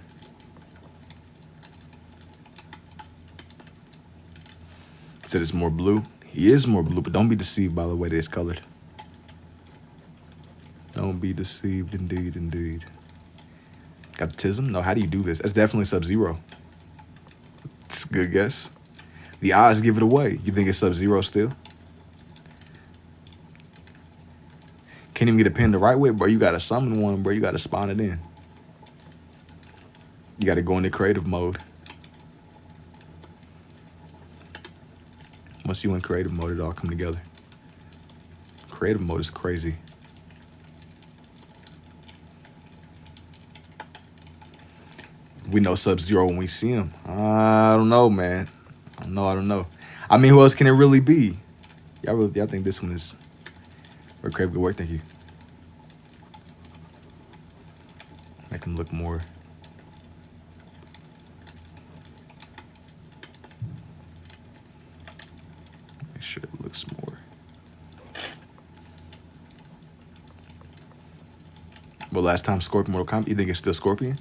Said it's more blue. He is more blue, but don't be deceived by the way that it's colored. Don't be deceived, indeed. Got the Tism? No, how do you do this? That's definitely Sub-Zero. It's a good guess. The eyes give it away. You think it's Sub-Zero still? Can't even get a pin the right way, bro. You gotta summon one, bro. You gotta spawn it in. You gotta go into creative mode. Once you in creative mode, it all come together. Creative mode is crazy. We know Sub-Zero when we see him. I don't know, man. I don't know. I mean, who else can it really be? Y'all think this one is very crave good work? Thank you. Make him look more. Make sure it looks more. Well, last time Scorpion Mortal Kombat, you think it's still Scorpion?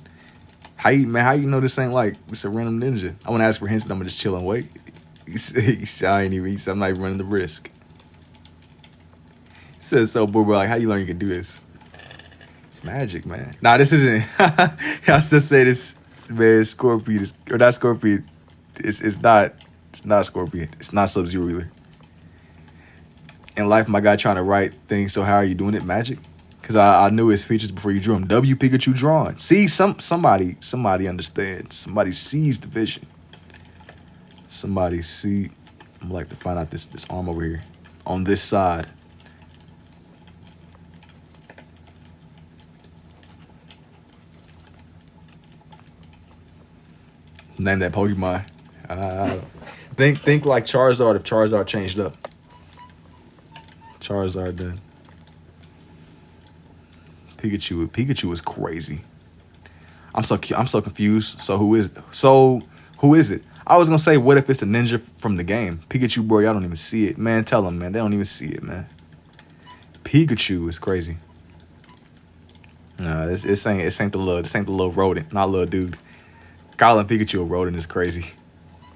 How you know this ain't like it's a random ninja? I want to ask for hints, but I'm gonna just chill and wait. He said I'm not even running the risk. He said so, bro. Like, how you learn you can do this? It's magic, man. Nah, this isn't. I still say this, man. Scorpion or not Scorpion. It's not Scorpion. It's not Sub-Zero either. In life, my guy trying to write things. So how are you doing it? Magic. Because I knew his features before you drew him. W Pikachu drawn. See, somebody understands. Somebody sees the vision. Somebody see. I'm like to find out this arm over here. On this side. Name that Pokemon. Think like Charizard if Charizard changed up. Charizard done. Pikachu is crazy. I'm so confused. So who is it? I was gonna say, what if it's a ninja from the game? Pikachu, bro, y'all don't even see it, man. Tell them, man. They don't even see it, man. Pikachu is crazy. Nah, this ain't the little rodent, not little dude. Calling Pikachu a rodent is crazy.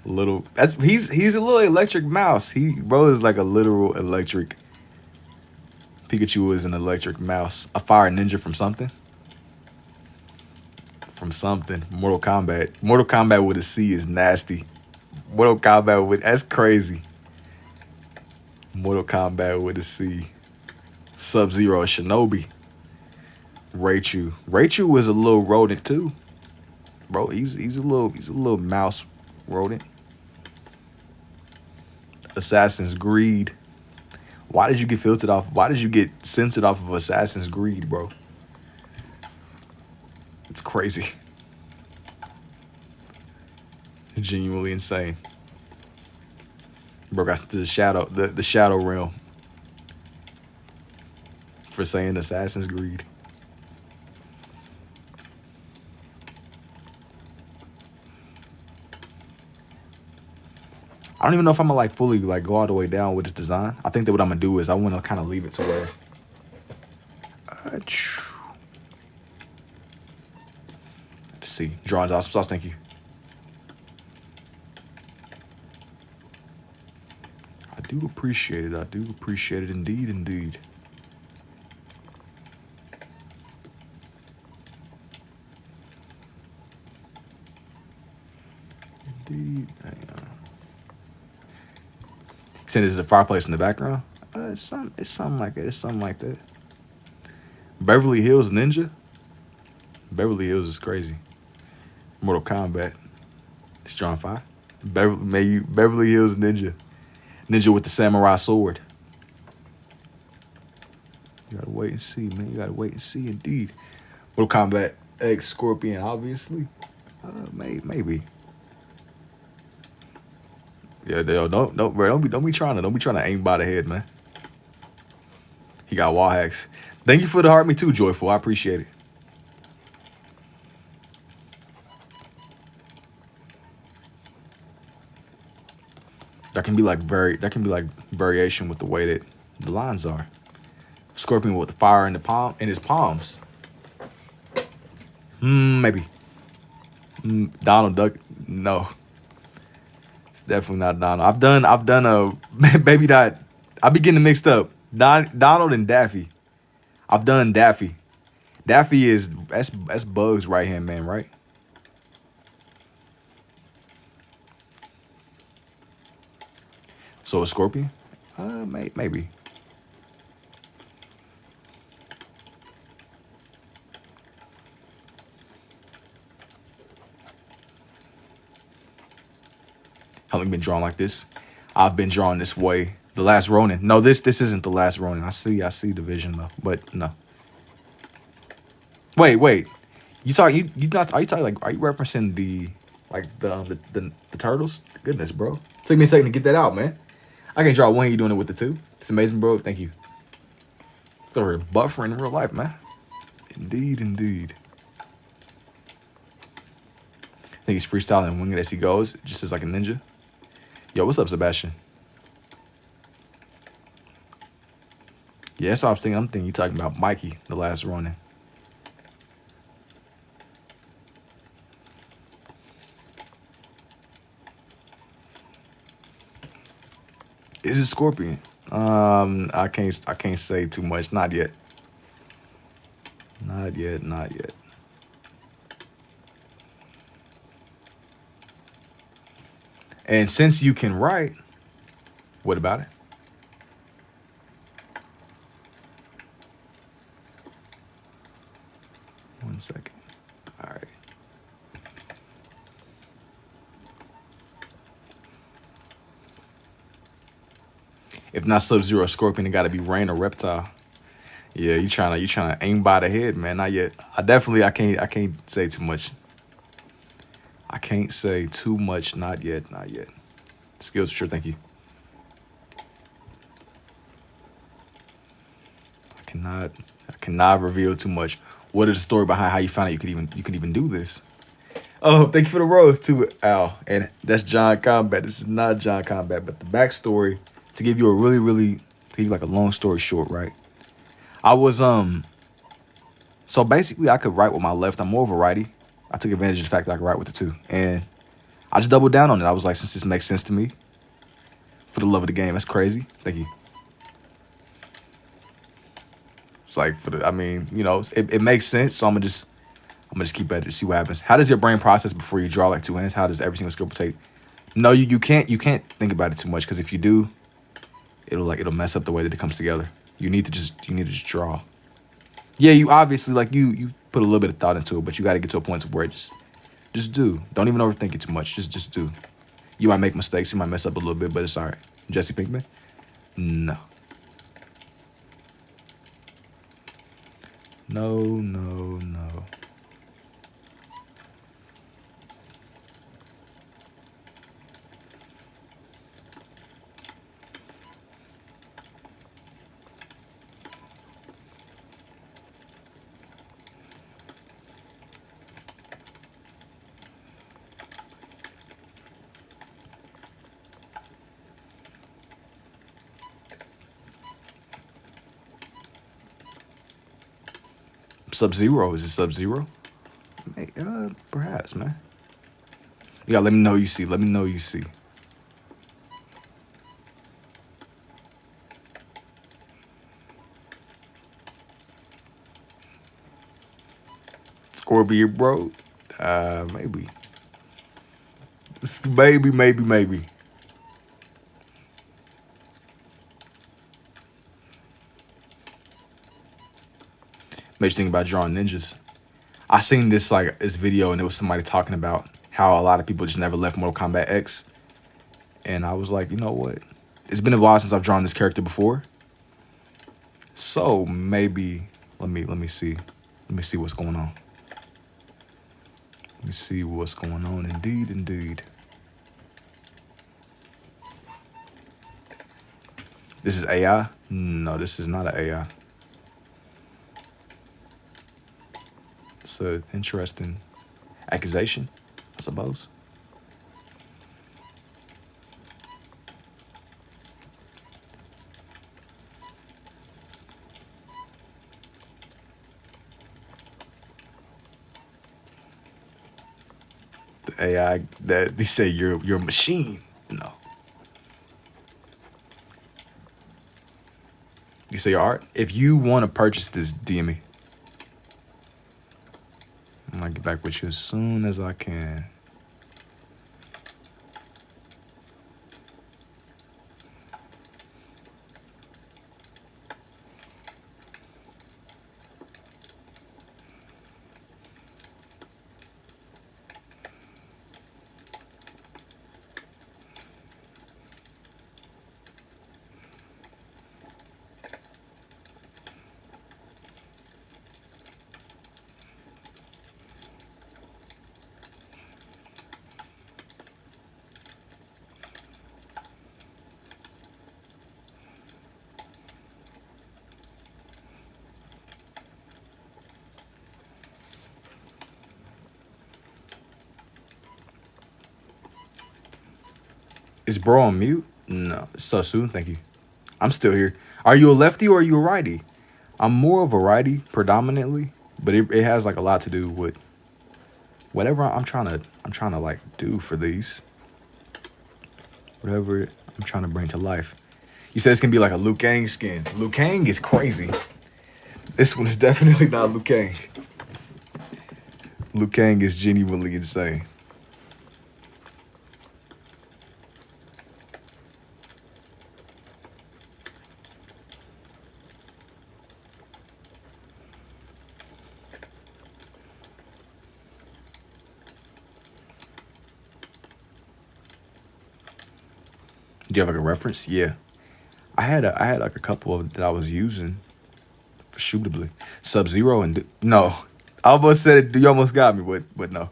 He's a little electric mouse. Bro is like a literal electric. Pikachu is an electric mouse. A fire ninja from something. Mortal Kombat. Mortal Kombat with a C is nasty. That's crazy. Mortal Kombat with a C. Sub-Zero Shinobi. Raichu. Raichu is a little rodent too. Bro, he's a little mouse rodent. Assassin's Greed. Why did you get filtered off? Why did you get censored off of Assassin's Greed, bro? It's crazy. Genuinely insane. Bro got to the shadow realm for saying Assassin's Greed. I don't even know if I'm gonna like fully like go all the way down with this design. I think that what I'm gonna do is I want to kind of leave it to where. Let's see, drawings awesome sauce. Thank you. I do appreciate it. I do appreciate it indeed, indeed. Indeed. Send it to the fireplace in the background. It's something like that. It's something like that. Beverly Hills Ninja. Beverly Hills is crazy. Mortal Kombat. It's John 5. Beverly Hills Ninja. Ninja with the samurai sword. You gotta wait and see, man. You gotta wait and see, indeed. Mortal Kombat X Scorpion, obviously. Maybe. Yeah, don't be trying to aim by the head, man. He got wall hacks. Thank you for the heart, me too, Joyful. I appreciate it. There can be like variation with the way that the lines are. Scorpion with the fire in his palms. Maybe. Donald Duck. No. Definitely not Donald. I've done a baby dot. I be getting mixed up. Donald and Daffy. I've done Daffy. Daffy is that's Bug's right hand man, right? So a Scorpion? Maybe. Haven't been drawn like this. I've been drawn this way. The Last Ronin. No, this isn't The Last Ronin. I see the vision though, but no. Wait. You not are you talking like are you referencing the like the turtles? Goodness, bro. Took me a second to get that out, man. I can draw one. You doing it with the two? It's amazing, bro. Thank you. It's over buffering in real life, man. Indeed, indeed. I think he's freestyling and winging as he goes, just as like a ninja. Yo, what's up, Sebastian? Yeah, that's what I was thinking. I'm thinking you talking about Mikey, the last Ronin. Is it Scorpion? I can't say too much. Not yet. Not yet. Not yet. And since you can write, what about it? One second. All right. If not Sub-Zero or Scorpion, it got to be Rain or Reptile. Yeah, you trying to aim by the head, man. Not yet. I can't say too much. I can't say too much. Not yet. Not yet. Skills for sure. Thank you. I cannot reveal too much. What is the story behind how you found out you could even do this? Oh, thank you for the rose too, Al. And that's John Combat. This is not John Combat, but the backstory to give you a to give you like a long story short, right? I was so basically I could write with my left. I'm more of a righty. I took advantage of the fact that I could write with the two. And I just doubled down on it. I was like, since this makes sense to me, for the love of the game. That's crazy. Thank you. It's like I mean, you know, it makes sense. So I'm gonna just keep at it to see what happens. How does your brain process before you draw like two hands? How does every single skill take? No, you can't think about it too much because if you do, it'll mess up the way that it comes together. You need to just draw. Yeah, you obviously like you put a little bit of thought into it, but you got to get to a point to where just do. Don't even overthink it too much. Just do. You might make mistakes. You might mess up a little bit, but it's all right. Jesse Pinkman? No. No. Sub-Zero. Is it Sub-Zero? Perhaps, man. You gotta let me know you see. Let me know you see. Scorpion, bro. Maybe. Maybe. Made you think about drawing ninjas. I seen this video and it was somebody talking about how a lot of people just never left Mortal Kombat X. And I was like, you know what? It's been a while since I've drawn this character before. So maybe let me see. Let me see what's going on. Let me see what's going on. Indeed. This is AI? No, this is not an AI. It's an interesting accusation, I suppose. The AI that they say you're a machine. No. You say your art? If you want to purchase this, DM me. I'm gonna get back with you as soon as I can. Is bro on mute? No. So soon, thank you. I'm still here. Are you a lefty or are you a righty? I'm more of a righty predominantly, but it has like a lot to do with whatever I'm trying to like do for these. Whatever I'm trying to bring to life. You said it's gonna be like a Liu Kang skin. Liu Kang is crazy. This one is definitely not Liu Kang. Liu Kang is genuinely insane. Do you have like a reference? Yeah. I had like a couple of that I was using for shootably. Sub-Zero and no. I almost said it, you almost got me, but no.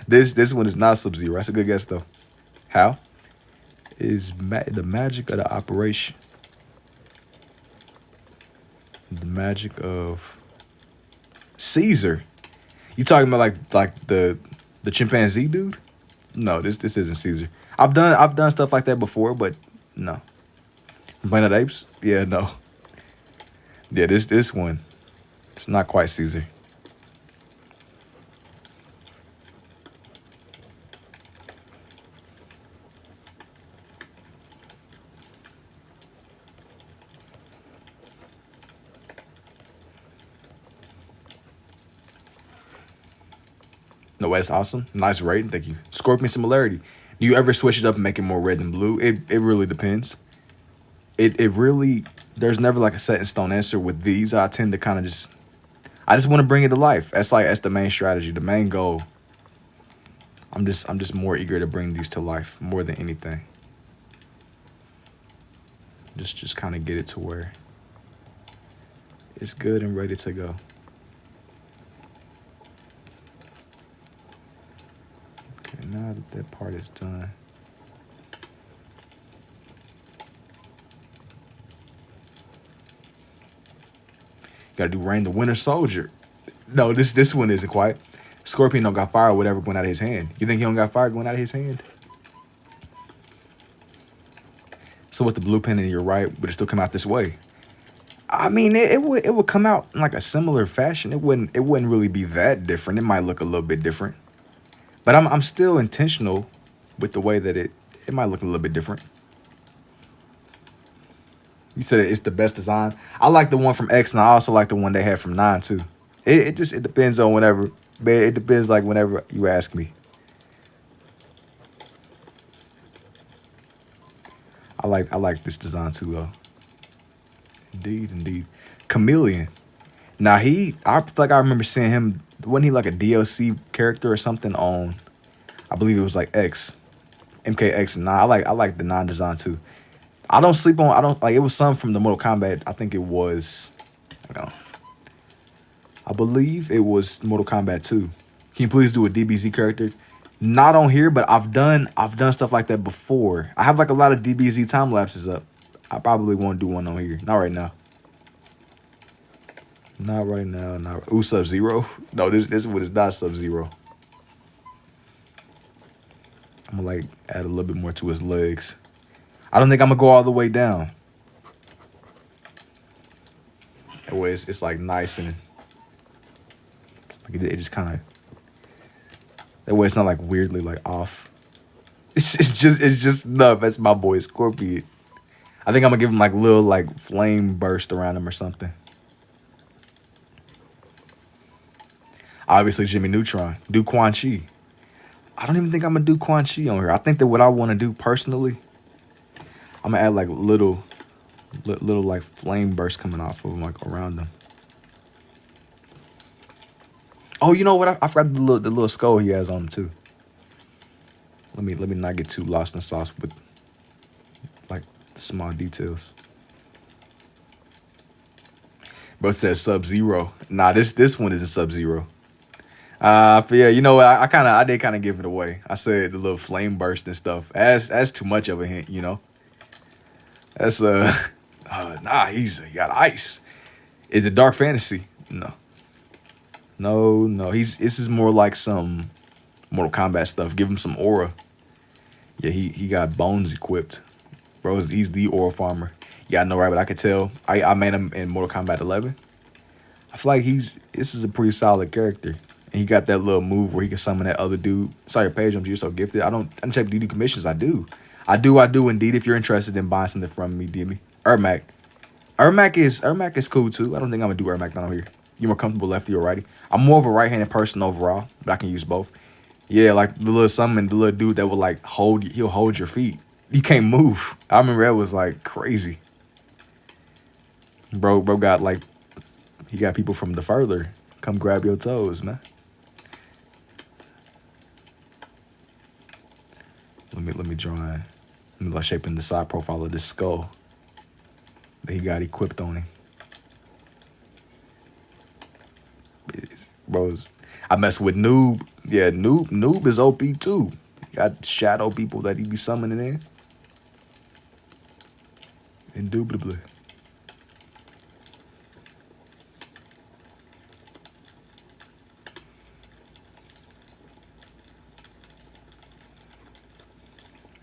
This one is not Sub-Zero. That's a good guess though. How? Is the magic of the operation. The magic of Caesar. You talking about like the chimpanzee dude? No, this isn't Caesar. I've done stuff like that before, but no. Planet of the Apes? Yeah, no. Yeah, this one. It's not quite Caesar. No way, that's awesome. Nice rating, thank you. Scorpion similarity. Do you ever switch it up and make it more red than blue? It really depends. It really, there's never like a set in stone answer with these. I tend to kind of I just want to bring it to life. That's the main strategy, the main goal. I'm just more eager to bring these to life more than anything. Just kind of get it to where it's good and ready to go. Okay, now that part is done. Gotta do Rain the Winter Soldier. No, this one isn't quite. Scorpion don't got fire or whatever going out of his hand. You think he don't got fire going out of his hand? So with the blue pen in your right, would it still come out this way? I mean, it would come out in like a similar fashion. It wouldn't really be that different. It might look a little bit different. But I'm still intentional with the way that it might look a little bit different. You said it's the best design. I like the one from X, and I also like the one they had from 9 too. It depends on whenever. It depends like whenever you ask me. I like this design too though. Indeed. Chameleon. Now I feel like I remember seeing him. Wasn't he like a DLC character or something on? I believe it was like X, MKX and 9. I like the 9 design too. I don't like it was some from the Mortal Kombat. I think it was, I believe it was Mortal Kombat 2. Can you please do a DBZ character? Not on here, but I've done stuff like that before. I have like a lot of DBZ time lapses up. I probably won't do one on here. Not right now. Not right now. Ooh, Sub-Zero. No, this one is not Sub-Zero. I'm gonna like add a little bit more to his legs. I don't think I'm gonna go all the way down. That way it's like nice and it just kind of. That way it's not like weirdly like off. It's just enough. That's my boy Scorpion. I think I'm gonna give him like little like flame burst around him or something. Obviously Jimmy Neutron. Do Quan Chi. I don't even think I'm gonna do Quan Chi on here. I think that what I want to do personally, I'm gonna add like little like flame bursts coming off of him, like around him. Oh, you know what? I forgot the little skull he has on him too. Let me not get too lost in the sauce with like the small details. Bro says Sub-Zero. Nah, this one isn't Sub-Zero. But yeah, you know what? I did kind of give it away. I said the little flame burst and stuff. That's too much of a hint, you know. That's nah, he got ice. Is it dark fantasy? No. This is more like some Mortal Kombat stuff. Give him some aura. Yeah, he got bones equipped. Bro, he's the oral farmer. Yeah, I know, right? But I could tell. I made him in Mortal Kombat 11. I feel like this is a pretty solid character. And he got that little move where he can summon that other dude. Sorry, Paige, you're so gifted. I don't check DD commissions. I do indeed. If you're interested in buying something from me, DM me. Ermac. Ermac is cool too. I don't think I'm gonna do Ermac down here. You're more comfortable lefty or righty. I'm more of a right-handed person overall, but I can use both. Yeah, like the little summon, the little dude that will like he'll hold your feet. You can't move. I remember that was like crazy. Bro got like, he got people from the further. Come grab your toes, man. Let me draw in. Let me like shaping the side profile of this skull that he got equipped on him. Bros, I mess with Noob. Yeah, Noob is OP too. Got shadow people that he be summoning in. Indubitably.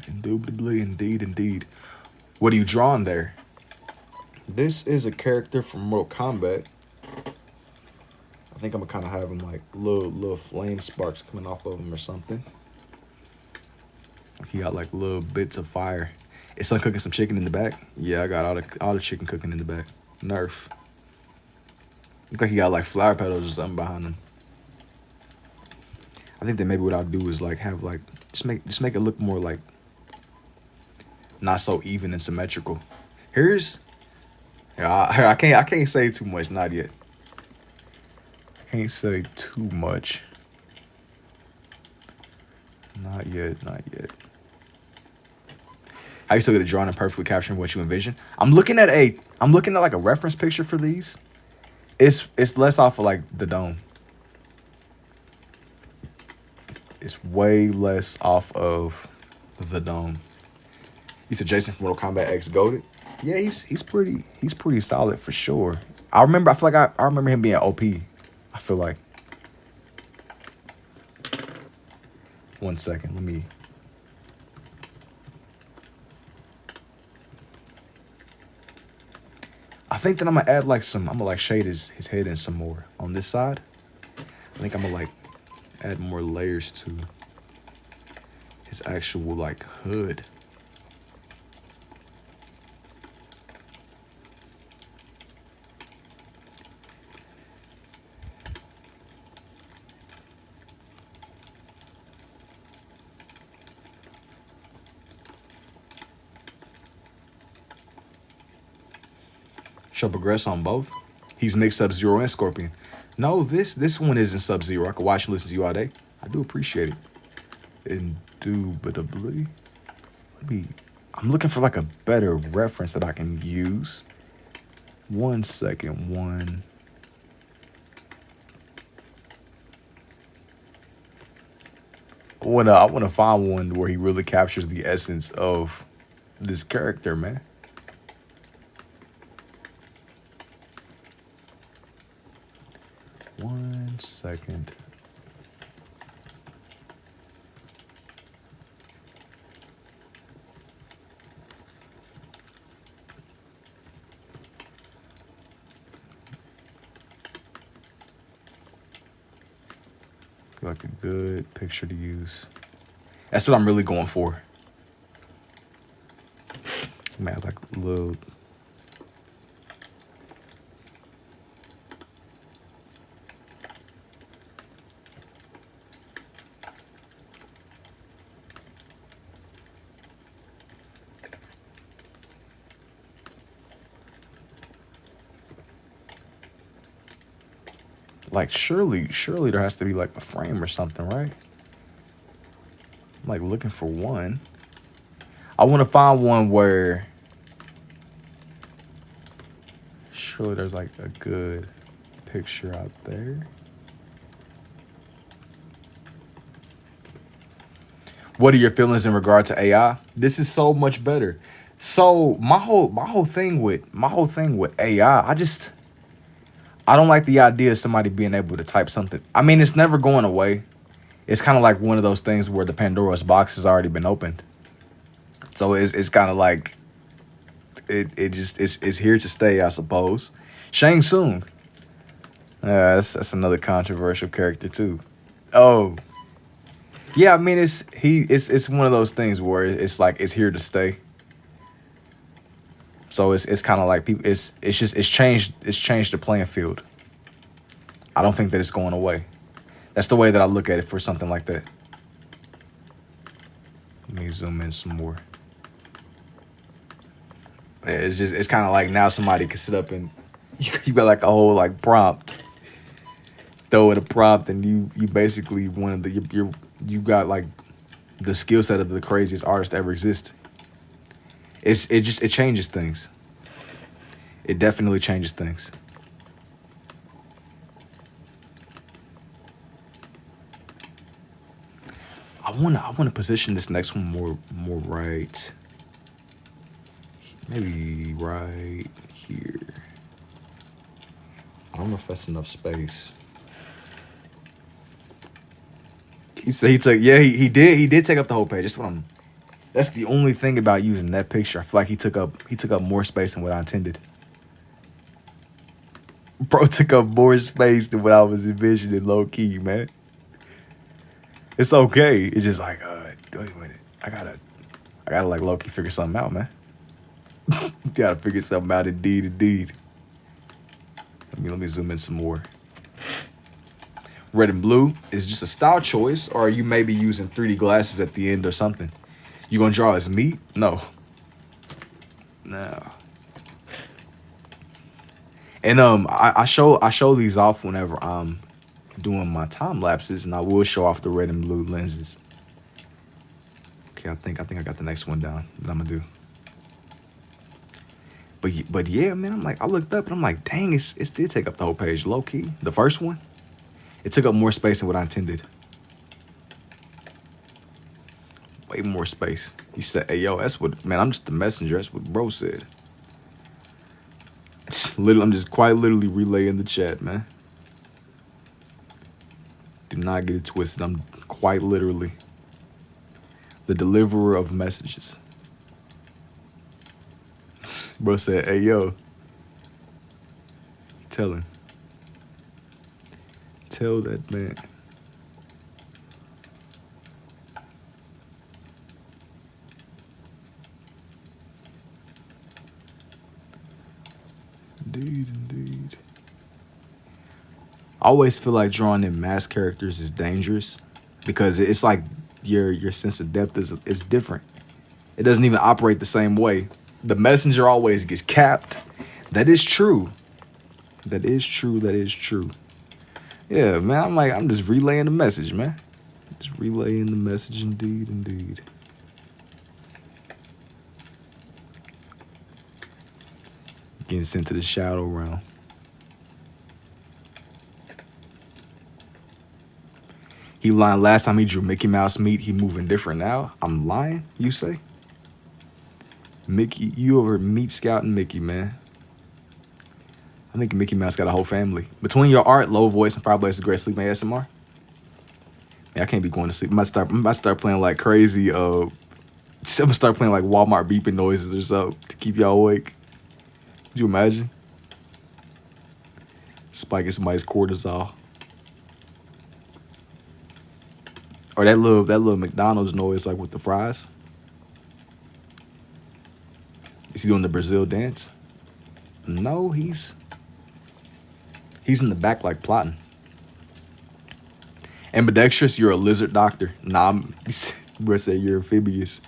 Indubitably, indeed. What are you drawing there? This is a character from Mortal Kombat. I think I'm gonna kind of have him like little flame sparks coming off of him or something. He got like little bits of fire. Is son cooking some chicken in the back? Yeah, I got all the chicken cooking in the back. Nerf. Look like he got like flower petals or something behind him. I think that maybe what I'll do is like have like just make it look more like not so even and symmetrical. I can't say too much, not yet. I can't say too much. Not yet. How you still get a drawing and perfectly capturing what you envision? I'm looking at like a reference picture for these. It's less off of like the dome. It's way less off of the dome. You said Jason from Mortal Kombat X goated? Yeah, he's pretty solid for sure. I feel like I remember him being OP. I feel like. One second, let me. I think that I'm gonna add like I'm gonna like shade his head in some more on this side. I think I'm gonna like add more layers to his actual like hood. Shall progress on both. He's mixed Sub-Zero and Scorpion. No, this one isn't Sub-Zero. I could watch and listen to you all day. I do appreciate it. Indubitably. I'm looking for like a better reference that I can use. 1 second. I wanna find one where he really captures the essence of this character, man. One second. Like a good picture to use. That's what I'm really going for. Man, like a little. Like surely there has to be like a frame or something, right? I'm like looking for one. I want to find one where surely there's like a good picture out there. What are your feelings in regard to AI? This is so much better. So my whole thing with AI, I don't like the idea of somebody being able to type something. I mean, it's never going away. It's kind of like one of those things where the Pandora's box has already been opened. So it's kind of like it just it's here to stay, I suppose. Shang Tsung. That's another controversial character too. Oh, yeah, I mean it's one of those things where it's like it's here to stay. So it's kind of like people it's changed the playing field. I don't think that it's going away. That's the way that I look at it for something like that. Let me zoom in some more. Yeah, it's kind of like now somebody can sit up and you got like a whole like prompt. Throw in a prompt and you basically one of the you got like the skill set of the craziest artist to ever exist. It changes things. It definitely changes things. I wanna position this next one more right. Maybe right here. I don't know if that's enough space. He said he took he did take up the whole page. That's the only thing about using that picture. I feel like he took up more space than what I intended. Bro took up more space than what I was envisioning, low key, man. It's okay. It's just like, wait a minute. I gotta like low key figure something out, man. Gotta figure something out indeed. Let me zoom in some more. Red and blue is just a style choice, or are you maybe using 3D glasses at the end or something? You gonna draw as meat? No. And I show these off whenever I'm doing my time lapses, and I will show off the red and blue lenses. Okay, I think I got the next one down that I'm gonna do. But yeah, man, I looked up and I'm like, dang, it did take up the whole page, low key. The first one, it took up more space than what I intended. Way more space. He said, hey, yo, that's what, man, I'm just the messenger. That's what bro said. I'm just quite literally relaying the chat, man. Do not get it twisted. I'm quite literally the deliverer of messages. Bro said, hey, yo. Tell him. Tell that man. Indeed. I always feel like drawing in mass characters is dangerous because it's like your sense of depth is different. It doesn't even operate the same way. The messenger always gets capped. That is true. That is true. Yeah, man, I'm just relaying the message, man. Just relaying the message, indeed. Getting sent to the shadow realm. He lying. Last time he drew Mickey Mouse meat, he moving different now. I'm lying, you say? Mickey, you over meat scouting Mickey, man. I think Mickey Mouse got a whole family. Between your art, low voice, and probably a great sleep ASMR. Man, I can't be going to sleep. I'm about to start playing like crazy. I'm gonna start playing like Walmart beeping noises or something to keep y'all awake. Could you imagine? Spiking somebody's cortisol. Or that little McDonald's noise like with the fries. Is he doing the Brazil dance? No, he's in the back like plotting. Ambidextrous, you're a lizard doctor. Nah, I'm gonna say you're amphibious.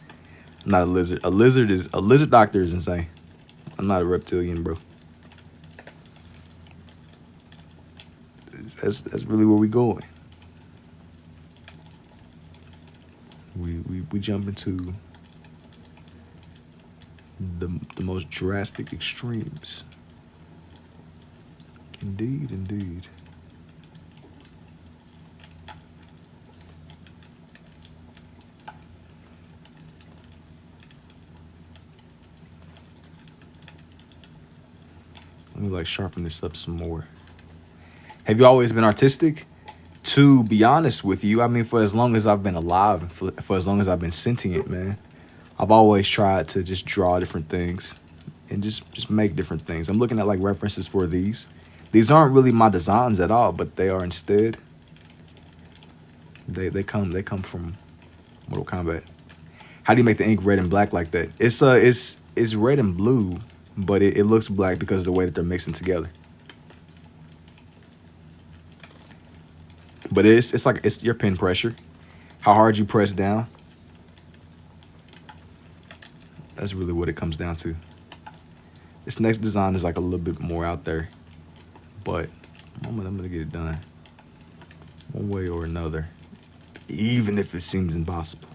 I'm not a lizard. A lizard doctor is insane. I'm not a reptilian, bro. That's really where we going. We jump into the most drastic extremes. Indeed. Let me like sharpen this up some more. Have you always been artistic? To be honest with you, I mean, for as long as I've been alive, for as long as I've been sentient, man, I've always tried to just draw different things and just make different things. I'm looking at like references for these. These aren't really my designs at all, but they are instead. They come from Mortal Kombat. How do you make the ink red and black like that? It's red and blue, but it looks black because of the way that they're mixing together. But it's like it's your pen pressure, how hard you press down. That's really what it comes down to. This next design is like a little bit more out there, but I'm gonna get it done one way or another, even if it seems impossible.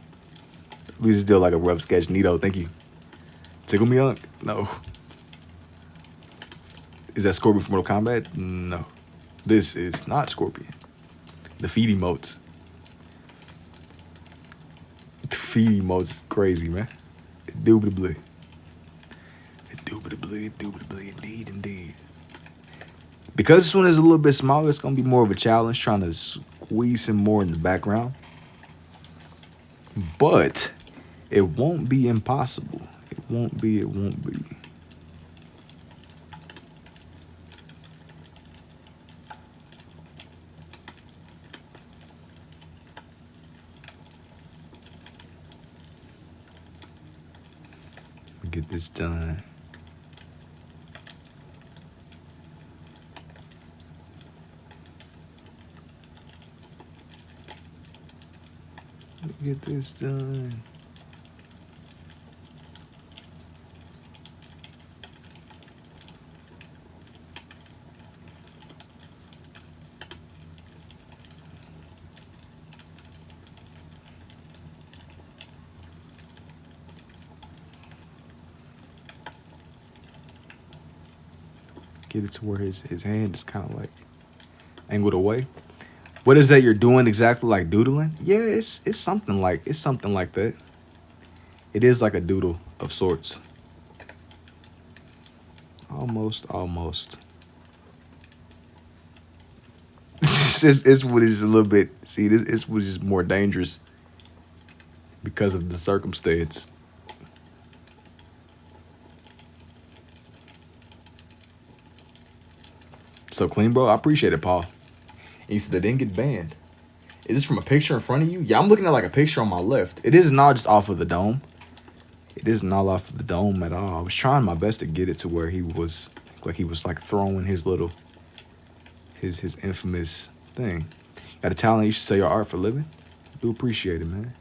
At least it's still like a rough sketch. Neato, thank you. Tickle me, Unc? No. Is that Scorpion from Mortal Kombat? No. This is not Scorpion. The feed emotes. The feed emotes is crazy, man. Indubitably. Indubitably, indeed. Because this one is a little bit smaller, it's going to be more of a challenge trying to squeeze him more in the background. But it won't be impossible. It won't be. Get this done. Get this done. Get it to where his hand is kind of like angled away. What is that you're doing exactly, like doodling? Yeah, it's something like that. It is like a doodle of sorts. Almost. It's what is a little bit. See, this was just more dangerous because of the circumstance. So clean, bro. I appreciate it, Paul. And you said they didn't get banned. Is this from a picture in front of you? Yeah, I'm looking at like a picture on my left. It is not just off of the dome. It is not off of the dome at all. I was trying my best to get it to where he was like throwing his little, his infamous thing. Got a talent, you should sell your art for a living? Do appreciate it, man.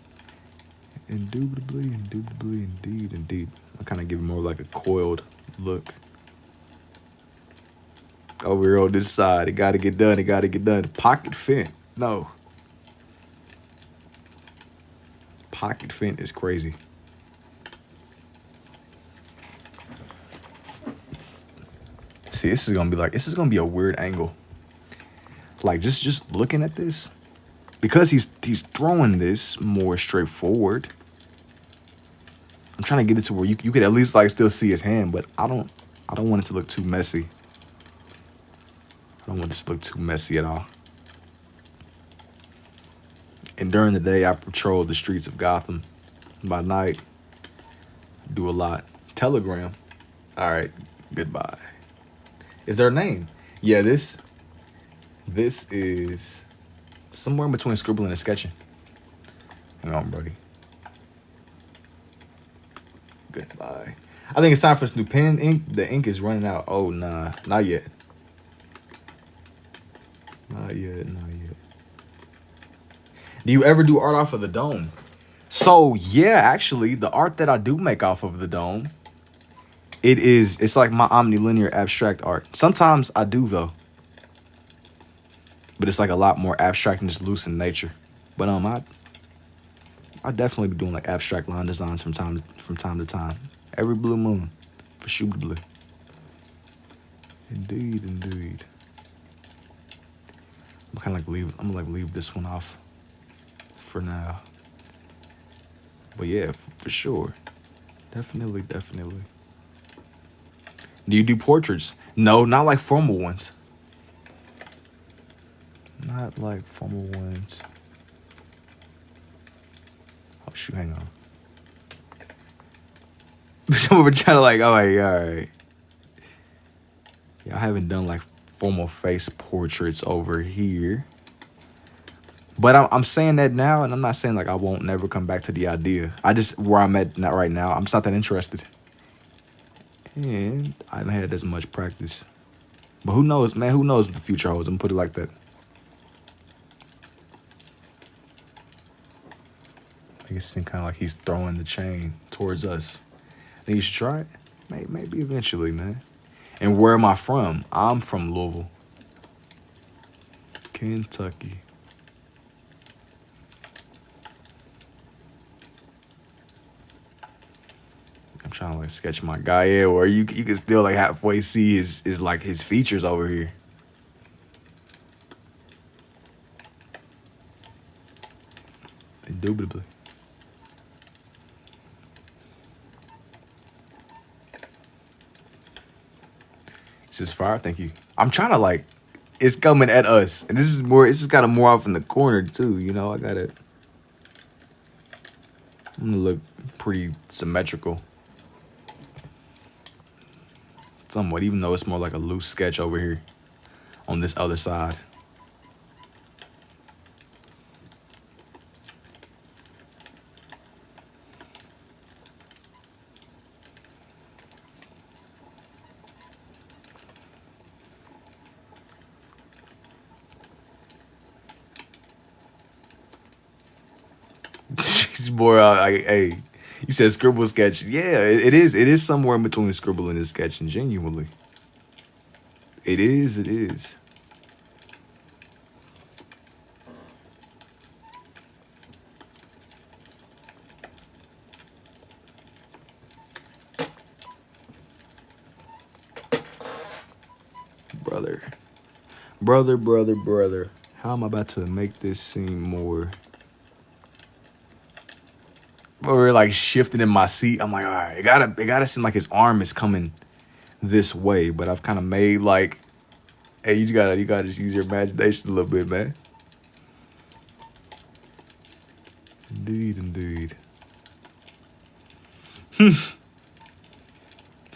Indubitably, indeed. I kind of give it more like a coiled look. Over here on this side, it got to get done. Pocket fin, no. Pocket fin is crazy. See, this is gonna be a weird angle. Like just looking at this, because he's throwing this more straightforward. I'm trying to get it to where you could at least like still see his hand, but I don't want it to look too messy. I don't want this to look too messy at all. And during the day, I patrol the streets of Gotham. By night, I do a lot. Telegram. All right, goodbye. Is there a name? Yeah, this is somewhere in between scribbling and sketching. Hang on, buddy. Goodbye. I think it's time for this new pen ink. The ink is running out. Oh, nah, not yet. Not yet. Do you ever do art off of the dome? So yeah, actually, the art that I do make off of the dome, it's like my omnilinear abstract art. Sometimes I do though, but it's like a lot more abstract and just loose in nature. But I definitely be doing like abstract line designs from time to time. Every blue moon, for sure. Indeed. I'm gonna leave this one off for now. But yeah, for sure. Definitely. Do you do portraits? No, not like formal ones. Not like formal ones. Oh shoot, hang on. We're trying to like, all right. Yeah, I haven't done like formal face portraits over here. But I'm saying that now, and I'm not saying like I won't never come back to the idea. I just, where I'm at not right now, I'm just not that interested. And I haven't had as much practice. But who knows, man? Who knows what the future holds? I'm gonna put it like that. I guess it kind of like he's throwing the chain towards us. Think you should try it? Maybe eventually, man. And where am I from? I'm from Louisville, Kentucky. I'm trying to like sketch my guy, yeah, where you can still like halfway see his like his features over here. Indubitably. This is fire, thank you. I'm trying to like, it's coming at us, and this is more. It's just kind of more off in the corner too. You know, I got it. I'm gonna look pretty symmetrical. Somewhat, even though it's more like a loose sketch over here on this other side. It's more like, hey, you said scribble sketch. Yeah, it is. It is somewhere in between scribble and sketching, genuinely. It is. It is. Brother. How am I about to make this seem more? We're like shifting in my seat. I'm like, all right, it gotta seem like his arm is coming this way, but I've kind of made like, hey, you gotta just use your imagination a little bit, man. Indeed. It's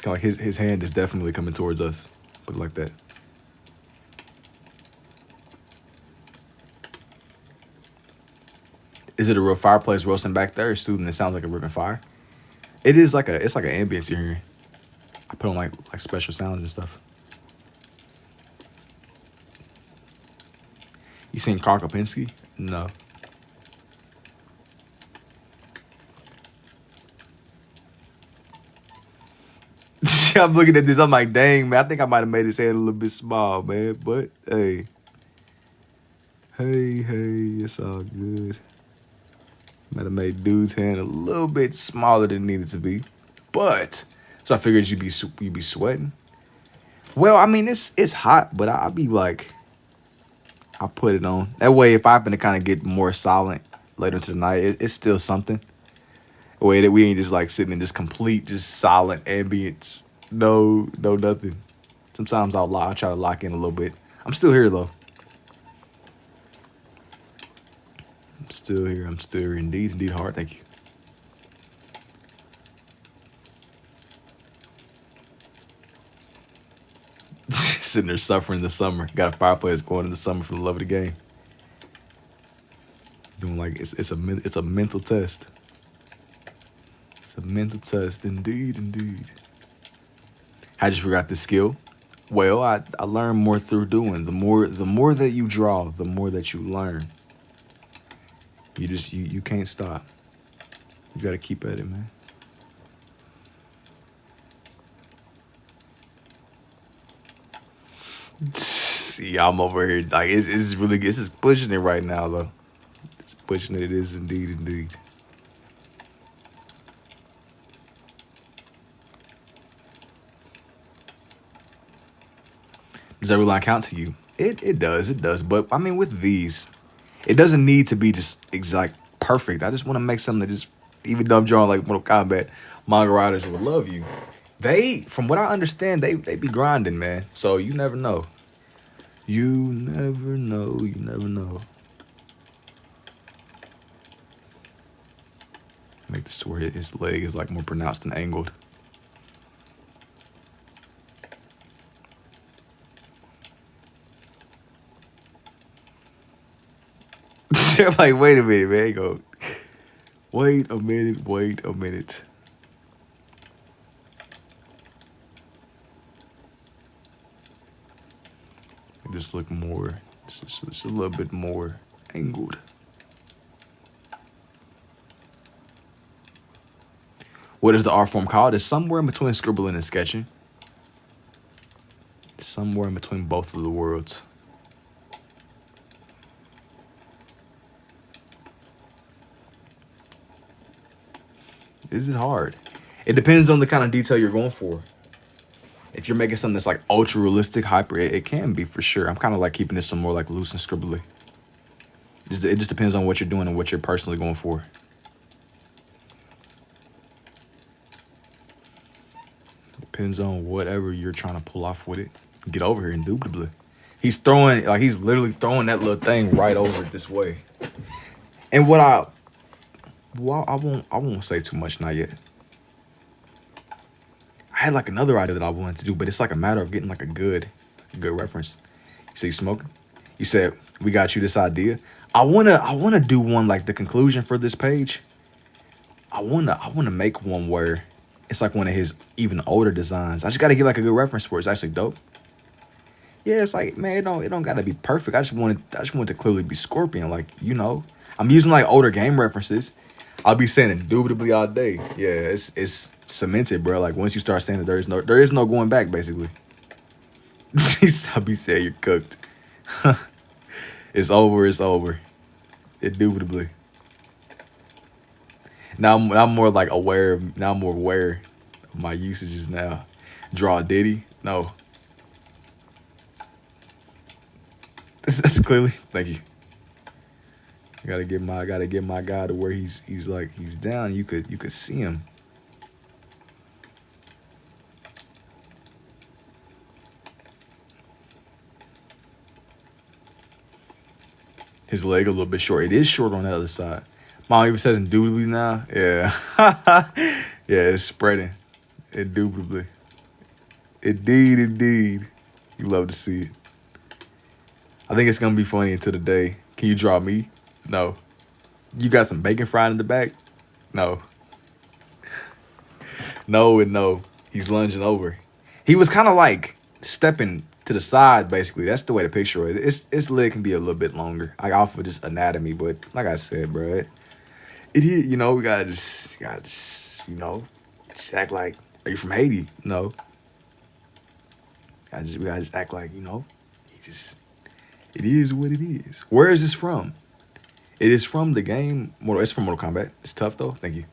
kind of like his hand is definitely coming towards us. Put it like that. Is it a real fireplace roasting back there? Student, it sounds like a ripping fire. It is like it's like an ambience here. I put on like special sounds and stuff. You seen Karl Kopinski? No. I'm looking at this. I'm like, dang, man. I think I might have made his head a little bit small, man. But hey, it's all good. Might have made dude's hand a little bit smaller than it needed to be, but so I figured you'd be sweating. Well, I mean it's hot, but I'll be like, I'll put it on that way. If I happen to kind of get more silent later into the night, it's still something. A way that we ain't just like sitting in just complete, just silent ambience. No, nothing. Sometimes I'll try to lock in a little bit. I'm still here though. I'm still here. Indeed hard. Thank you. Sitting there suffering in the summer. Got a fireplace going in the summer for the love of the game. Doing like it's a mental test. It's a mental test, indeed. How'd you figure out this skill? Well, I learned more through doing. The more that you draw, the more that you learn. You can't stop. You gotta keep at it, man. See, I'm over here like it's really good. This is pushing it right now though. It's pushing it. It is indeed. Does every line count to you? It does. But I mean, with these, it doesn't need to be just exact perfect. I just want to make something that just, even though I'm drawing like Mortal Kombat, manga writers will love you. They, from what I understand, they be grinding, man. So you never know. You never know. Make this to where his leg is like more pronounced and angled. Like, wait a minute, man. Go. Wait a minute. Wait a minute. Just look more. Just a little bit more angled. What is the art form called? It's somewhere in between scribbling and sketching. Somewhere in between both of the worlds. Is it hard? It depends on the kind of detail you're going for. If you're making something that's like ultra realistic, hyper, it can be for sure. I'm kind of like keeping this some more like loose and scribbly. It just depends on what you're doing and what you're personally going for. Depends on whatever you're trying to pull off with it. Get over here, indubitably. He's literally throwing that little thing right over this way. And I won't say too much, not yet. I had like another idea that I wanted to do, but it's like a matter of getting like a good reference. You say you smoking? You said we got you this idea. I wanna do one like the conclusion for this page. I wanna make one where it's like one of his even older designs. I just gotta get like a good reference for it. It's actually dope. Yeah, it's like, man, it don't gotta be perfect. I just want it to clearly be Scorpion. Like, you know, I'm using like older game references. I'll be saying indubitably all day. Yeah, it's cemented, bro. Like once you start saying it, there is no going back, basically. I'll be saying you're cooked. It's over. It's over. Indubitably. Now I'm more like aware. Now I'm more aware of my usages now. Draw a ditty? No. That's clearly. Thank you. I gotta get my guy to where he's down. You could see him. His leg a little bit short. It is short on the other side. Mom even says indubitably now. Yeah. Yeah, it's spreading. Indubitably. Indeed. You love to see it. I think it's gonna be funny until the day. Can you draw me? No. You got some bacon fried in the back? No. No and no. He's lunging over. He was kind of like stepping to the side, basically. That's the way to picture it. Its leg can be a little bit longer. Like off of just anatomy, but like I said, bro, it is, you know, we gotta just, you know, just act like, are you from Haiti? No. We gotta just act like, you know, it is what it is. Where is this from? It is from the game. It's from Mortal Kombat. It's tough though. Thank you.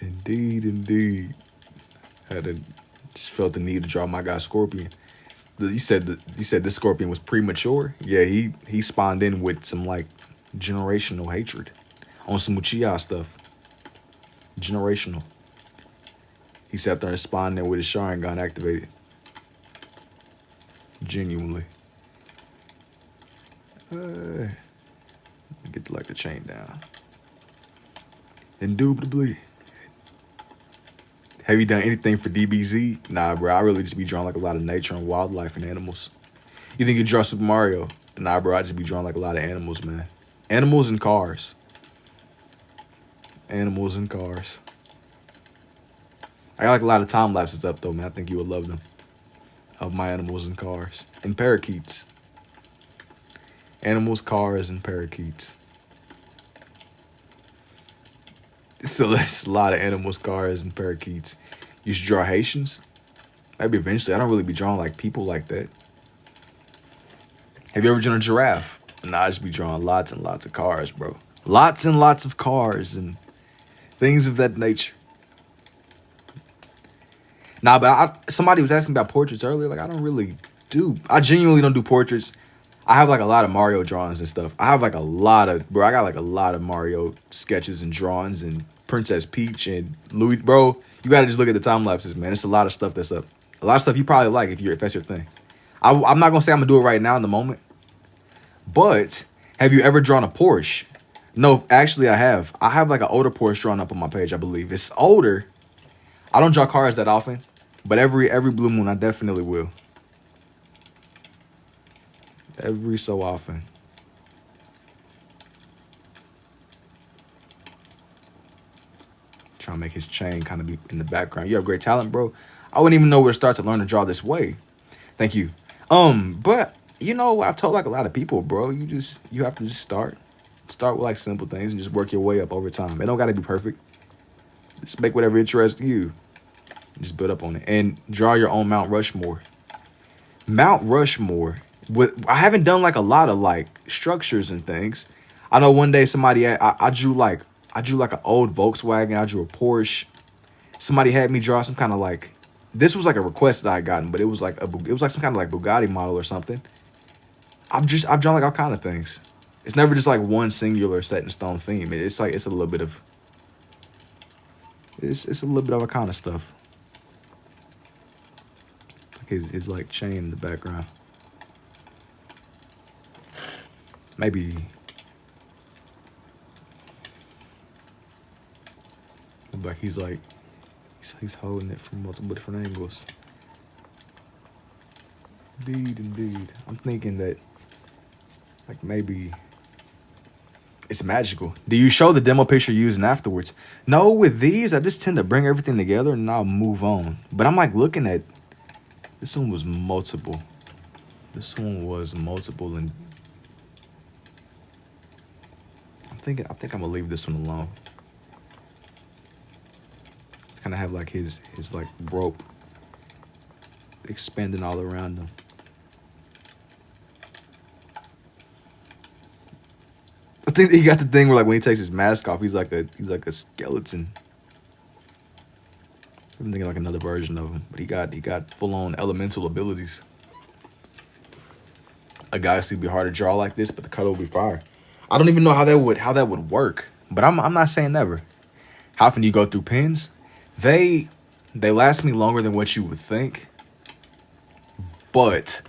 Indeed. Just felt the need to draw my guy Scorpion. You said this Scorpion was premature. Yeah, he spawned in with some like generational hatred on some Uchiha stuff. Generational. He sat there and spawned in with his Sharingan activated. Genuinely. Get like the chain down. Indubitably. Have you done anything for DBZ? Nah, bro. I really just be drawing like a lot of nature and wildlife and animals. You think you draw Super Mario? Nah, bro. I just be drawing like a lot of animals, man. Animals and cars. Animals and cars. I got like a lot of time lapses up though, man. I think you would love them. Of my animals and cars. And parakeets. Animals, cars, and parakeets. So that's a lot of animals, cars, and parakeets. You should draw Haitians. Maybe eventually. I don't really be drawing like people like that. Have you ever drawn a giraffe? Nah, I just be drawing lots and lots of cars, bro. Lots and lots of cars and things of that nature. Nah, but somebody was asking about portraits earlier. Like, I don't really do. I genuinely don't do portraits. I have like a lot of Mario drawings and stuff. I have like a lot of, bro, I got like a lot of Mario sketches and drawings and Princess Peach and Louis. Bro, you got to just look at the time lapses, man. It's a lot of stuff that's up. A lot of stuff you probably like if that's your thing. I'm not going to say I'm going to do it right now in the moment. But have you ever drawn a Porsche? No, actually I have. I have like an older Porsche drawn up on my page, I believe. It's older. I don't draw cars that often. But every blue moon, I definitely will. Every so often. Trying to make his chain kind of be in the background. You have great talent, bro. I wouldn't even know where to start to learn to draw this way. Thank you. But you know, I've told like a lot of people, bro, you have to just start. Start with like simple things and just work your way up over time. It don't gotta be perfect. Just make whatever interests you. Just build up on it. And draw your own Mount Rushmore. Mount Rushmore. I haven't done like a lot of like structures and things. I know one day somebody I drew like an old Volkswagen. I drew a Porsche. Somebody had me draw some kind of like, this was like a request that I had gotten, but it was like some kind of like Bugatti model or something. I've drawn like all kind of things. It's never just like one singular set in stone theme. It's like it's a little bit of all kind of stuff. Like his like chain in the background. Maybe like he's holding it from multiple different angles. Indeed. I'm thinking that like maybe it's magical. Do you show the demo picture using afterwards? No, with these, I just tend to bring everything together and I'll move on. But I'm like looking at, this one was multiple. And I think I'm gonna leave this one alone. It's kind of have like his like rope expanding all around him. I think he got the thing where like when he takes his mask off, he's like a skeleton. I'm thinking like another version of him, but he got full on elemental abilities. A Galaxy would be hard to draw like this, but the color will be fire. I don't even know how that would work, but I'm not saying never. How often do you go through pens? They last me longer than what you would think, but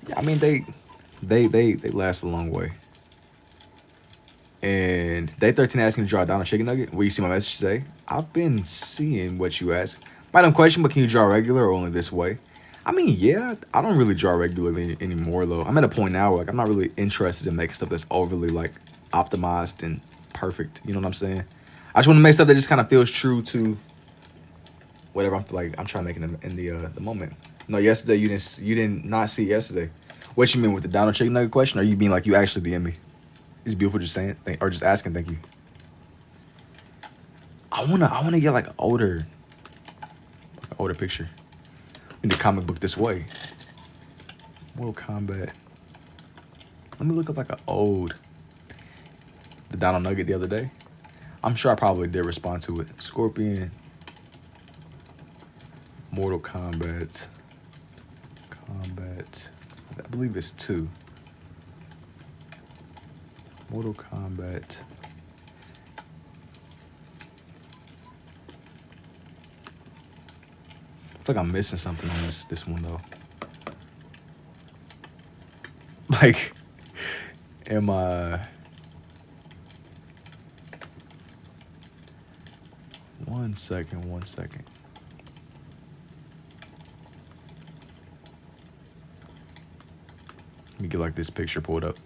yeah, I mean they last a long way. And Day 13 asking to draw a Donald Chicken Nugget. Will you see my message today? I've been seeing what you ask. Random question, but can you draw regular or only this way? I mean, yeah, I don't really draw regularly anymore, though. I'm at a point now where like, I'm not really interested in making stuff that's overly like optimized and perfect. You know what I'm saying? I just want to make stuff that just kind of feels true to whatever I'm trying to make in the moment. No, yesterday you didn't not see yesterday. What you mean with the Donald Chicken Nugget question? Or you mean like you actually DM me? It's beautiful just saying or just asking. Thank you. I wanna get like an older picture. In the comic book this way. Mortal Kombat. Let me look up like the Donald Nugget the other day. I'm sure I probably did respond to it. Scorpion. Mortal Kombat. I believe it's 2. Mortal Kombat. I feel like I'm missing something on this one though. Like, am I? One second. Let me get like this picture pulled up.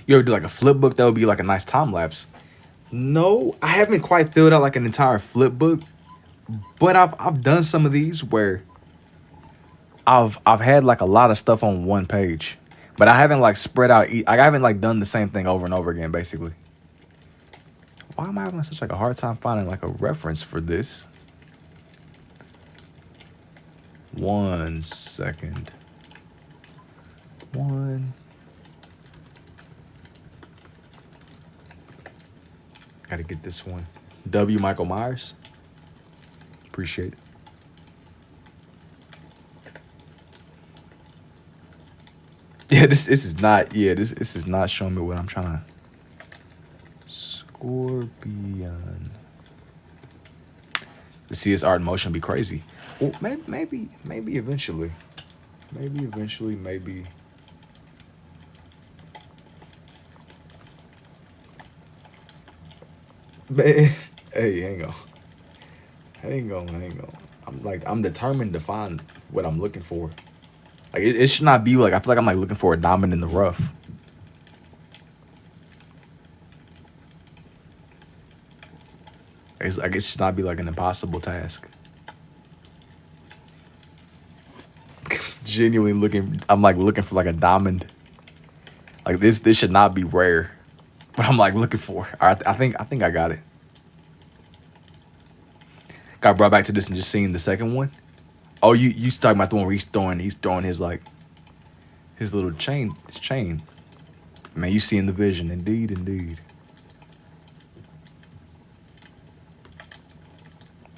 You ever do like a flip book? That would be like a nice time lapse. No, I haven't quite filled out like an entire flip book, but I've done some of these where I've had like a lot of stuff on one page, but I haven't like spread out. I haven't like done the same thing over and over again. Basically, why am I having such like a hard time finding like a reference for this? 1 second. Gotta get this one. W. Michael Myers. Appreciate it. Yeah, this is not. Yeah, this is not showing me what I'm trying to. Scorpion. To see his art in motion be crazy. Well, maybe eventually. Maybe. Man, hey, hang on. Hang on, hang on. I'm determined to find what I'm looking for. Like it should not be like I feel like I'm like looking for a diamond in the rough. It's like it should not be like an impossible task. Genuinely looking, I'm like looking for like a diamond. Like this should not be rare, but I'm like looking for. All right, I think I got it. Got brought back to this and just seeing the second one. Oh, you talking about the one where he's throwing his like his little chain. Man, you seeing the vision, indeed, indeed.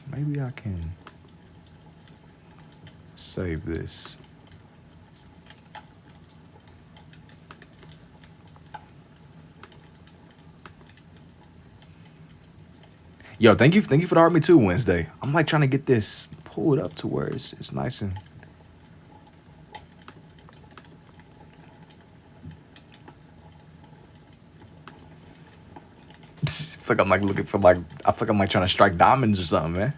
Maybe I can save this. Yo, thank you for the Army 2 Wednesday. I'm like trying to get this pulled up to where it's nice and I feel like I'm like looking for like I feel like I'm like trying to strike diamonds or something, man.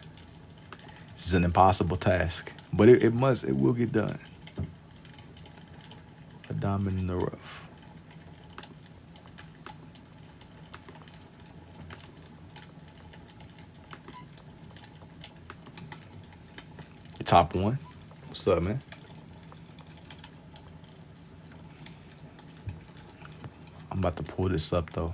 This is an impossible task, but it will get done. A diamond in the rough. Top one. What's up, man? I'm about to pull this up though.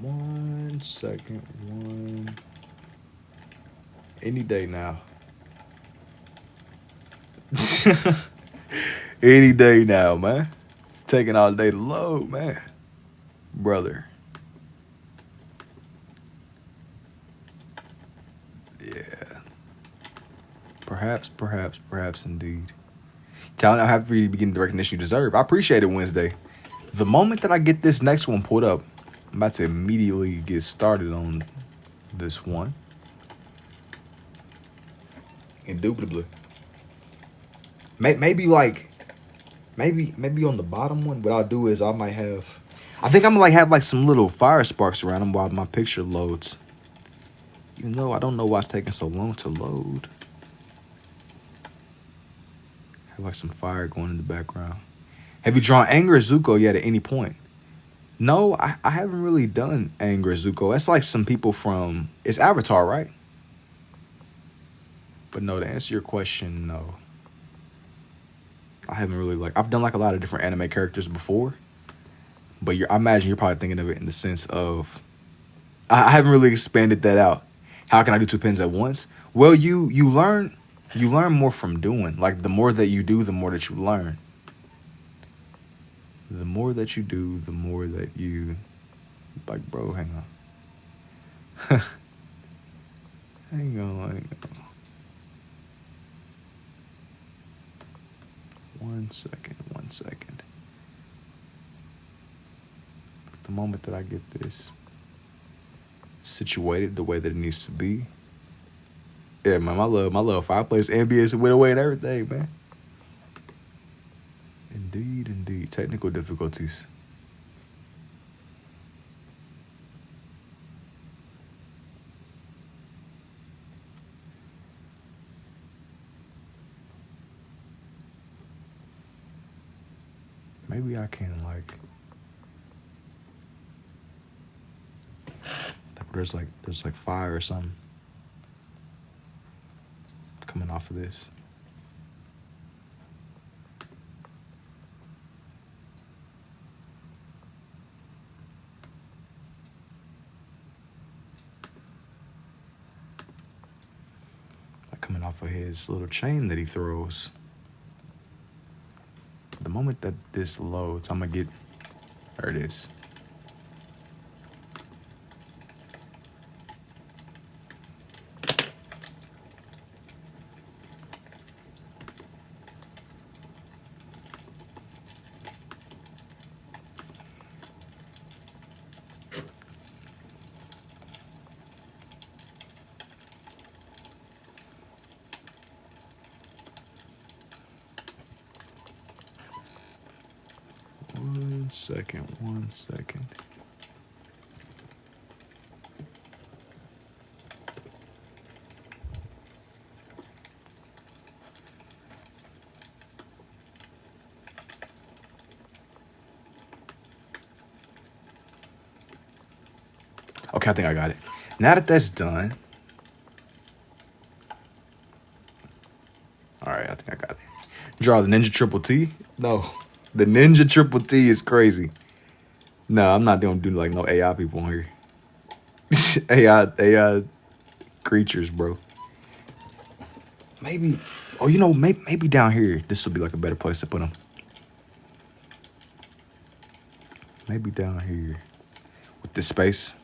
One second. One. Any day now. Any day now, man. Taking all day to load, man. Brother. Yeah. Perhaps indeed. Talent, I'm happy for you to be getting the recognition you deserve. I appreciate it, Wednesday. The moment that I get this next one pulled up, I'm about to immediately get started on this one. Indubitably. Maybe on the bottom one, what I'll do is I think I'm gonna like have like some little fire sparks around them while my picture loads. Even though I don't know why it's taking so long to load. Have like some fire going in the background. Have you drawn Anger or Zuko yet at any point? No, I haven't really done Anger or Zuko. That's like some people from it's Avatar, right? But no, to answer your question, no. I haven't really like I've done like a lot of different anime characters before, but I imagine you're probably thinking of it in the sense of I haven't really expanded that out. How can I do two pens at once? Well, you learn more from doing. Like the more that you do, the more that you learn. The more that you do, the more that you like, bro. Hang on, hang on. One second. The moment that I get this situated the way that it needs to be. Yeah, man, my love fireplace ambience went away and everything, man. Indeed. Technical difficulties. Maybe I can like there's like fire or something coming off of this. Like coming off of his little chain that he throws. The moment that this loads, I'm gonna get, there it is. 1 second, 1 second. Okay, I think I got it. Now that that's done. All right, I think I got it. Draw the Ninja Triple T. No, the Ninja Triple T is crazy. No, I'm not gonna do like no AI people on here. AI creatures, bro. Maybe, oh, you know, maybe down here, this will be like a better place to put them. Maybe down here with this space.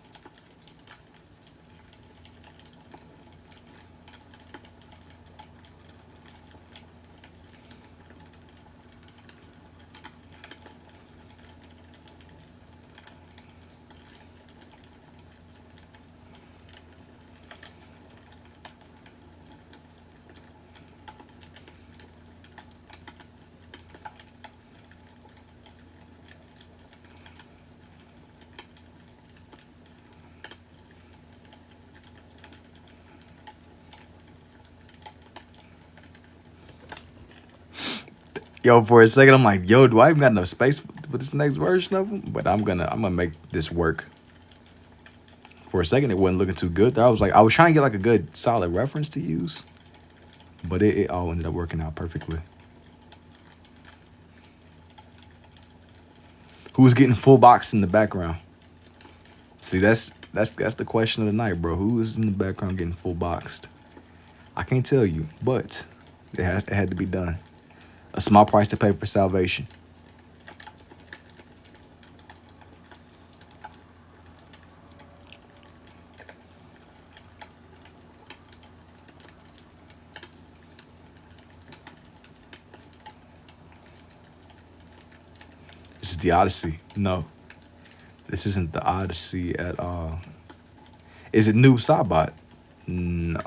Yo, for a second, I'm like, yo, do I even got enough space for this next version of them? But I'm gonna make this work. For a second, it wasn't looking too good. I was trying to get like a good solid reference to use, but it all ended up working out perfectly. Who's getting full boxed in the background? See, that's the question of the night, bro. Who is in the background getting full boxed? I can't tell you, but it had to be done. A small price to pay for salvation. This is the Odyssey. No, this isn't the Odyssey at all. Is it Noob Saibot? No.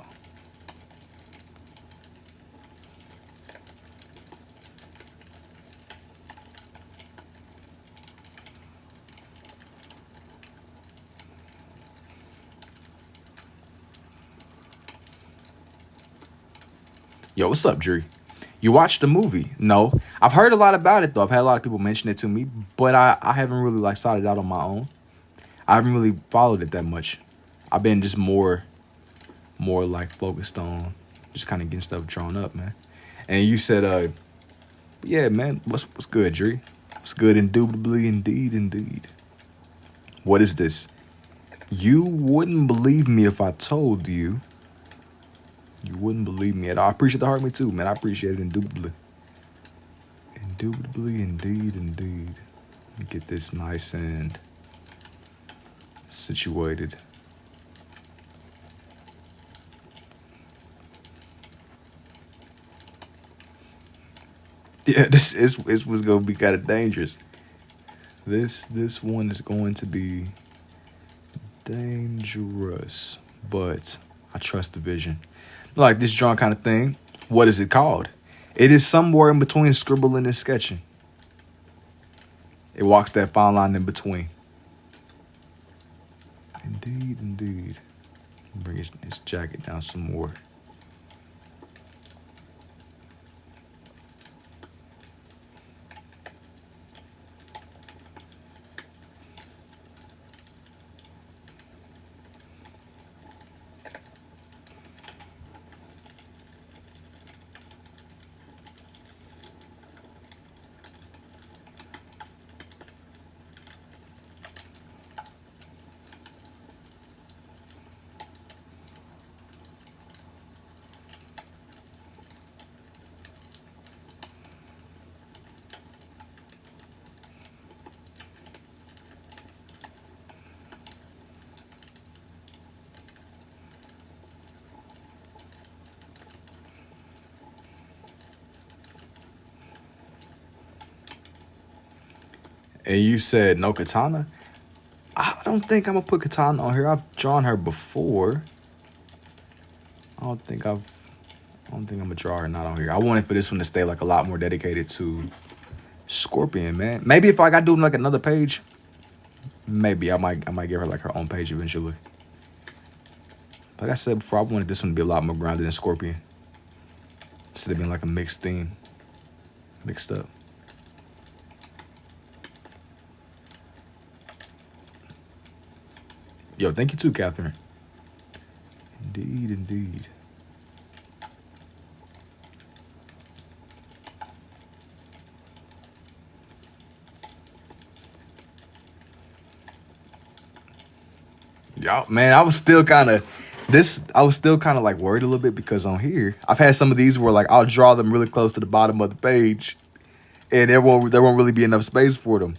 Yo, what's up, Drew? You watched the movie? No. I've heard a lot about it, though. I've had a lot of people mention it to me, but I haven't really, like, sought it out on my own. I haven't really followed it that much. I've been just more like, focused on just kind of getting stuff drawn up, man. And you said, yeah, man, what's good, Drew? What's good, indubitably, indeed. What is this? You wouldn't believe me if I told you. You wouldn't believe me at all. I appreciate the heart, me too, man. I appreciate it indubitably. Indubitably, indeed. Let me get this nice and situated. Yeah, this was gonna be kind of dangerous. This one is going to be dangerous, but I trust the vision. Like this drawing kind of thing. What is it called? It is somewhere in between scribbling and sketching. It walks that fine line in between. Indeed. Bring his jacket down some more. And you said no katana? I don't think I'm gonna put katana on here. I've drawn her before. I don't think I'm gonna draw her not on here. I wanted for this one to stay like a lot more dedicated to Scorpion, man. Maybe if I got to do like another page, maybe I might give her like her own page eventually. Like I said before, I wanted this one to be a lot more grounded than Scorpion. Instead of being like a mixed theme. Mixed up. Yo, thank you too, Catherine. Indeed, indeed. Yo, man, I was still kind of like worried a little bit because on here, I've had some of these where like I'll draw them really close to the bottom of the page and there won't really be enough space for them.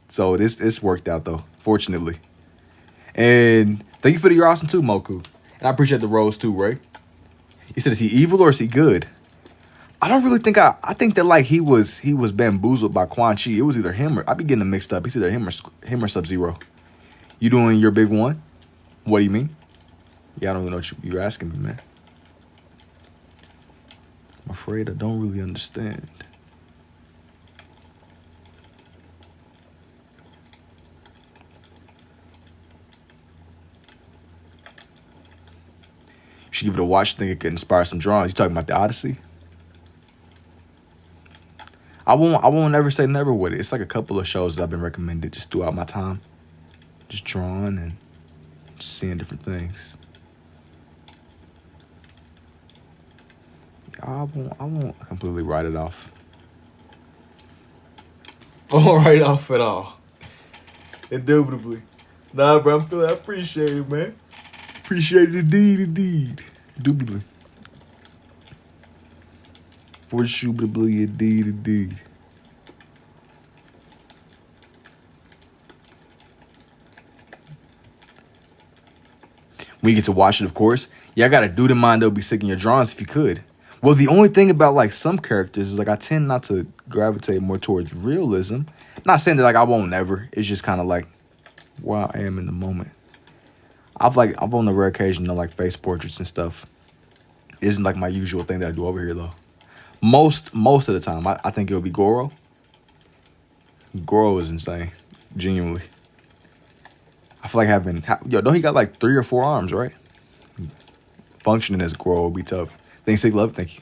So this worked out though, fortunately. And thank you for the you're awesome too, Moku. And I appreciate the rose too, Ray. You said, is he evil or is he good? I don't really think I think that like he was bamboozled by Quan Chi. It was either him or I be getting them mixed up. It's either him or Sub-Zero. You doing your big one? What do you mean? Yeah, I don't really know what you're asking me, man. I'm afraid I don't really understand. You should give it a watch. I think it could inspire some drawings. You talking about the Odyssey? I won't never say never with it. It's like a couple of shows that I've been recommended just throughout my time. Just drawing and just seeing different things. I won't completely write it off. I won't write it off at all. Indubitably. Nah, bro, I appreciate it, man. Appreciate it indeed. Indubitably. Fortunatably, indeed. When you get to watch it, of course. Yeah, I got a dude in mind that would be sick in your drawings if you could. Well, the only thing about like some characters is like I tend not to gravitate more towards realism. Not saying that like I won't never. It's just kind of like where I am in the moment. I've on the rare occasion done like face portraits and stuff. It isn't like my usual thing that I do over here though. Most of the time, I think it would be Goro. Goro is insane, genuinely. I feel like don't he got like 3 or 4 arms, right? Functioning as Goro would be tough. Thanks, Sig Love. Thank you.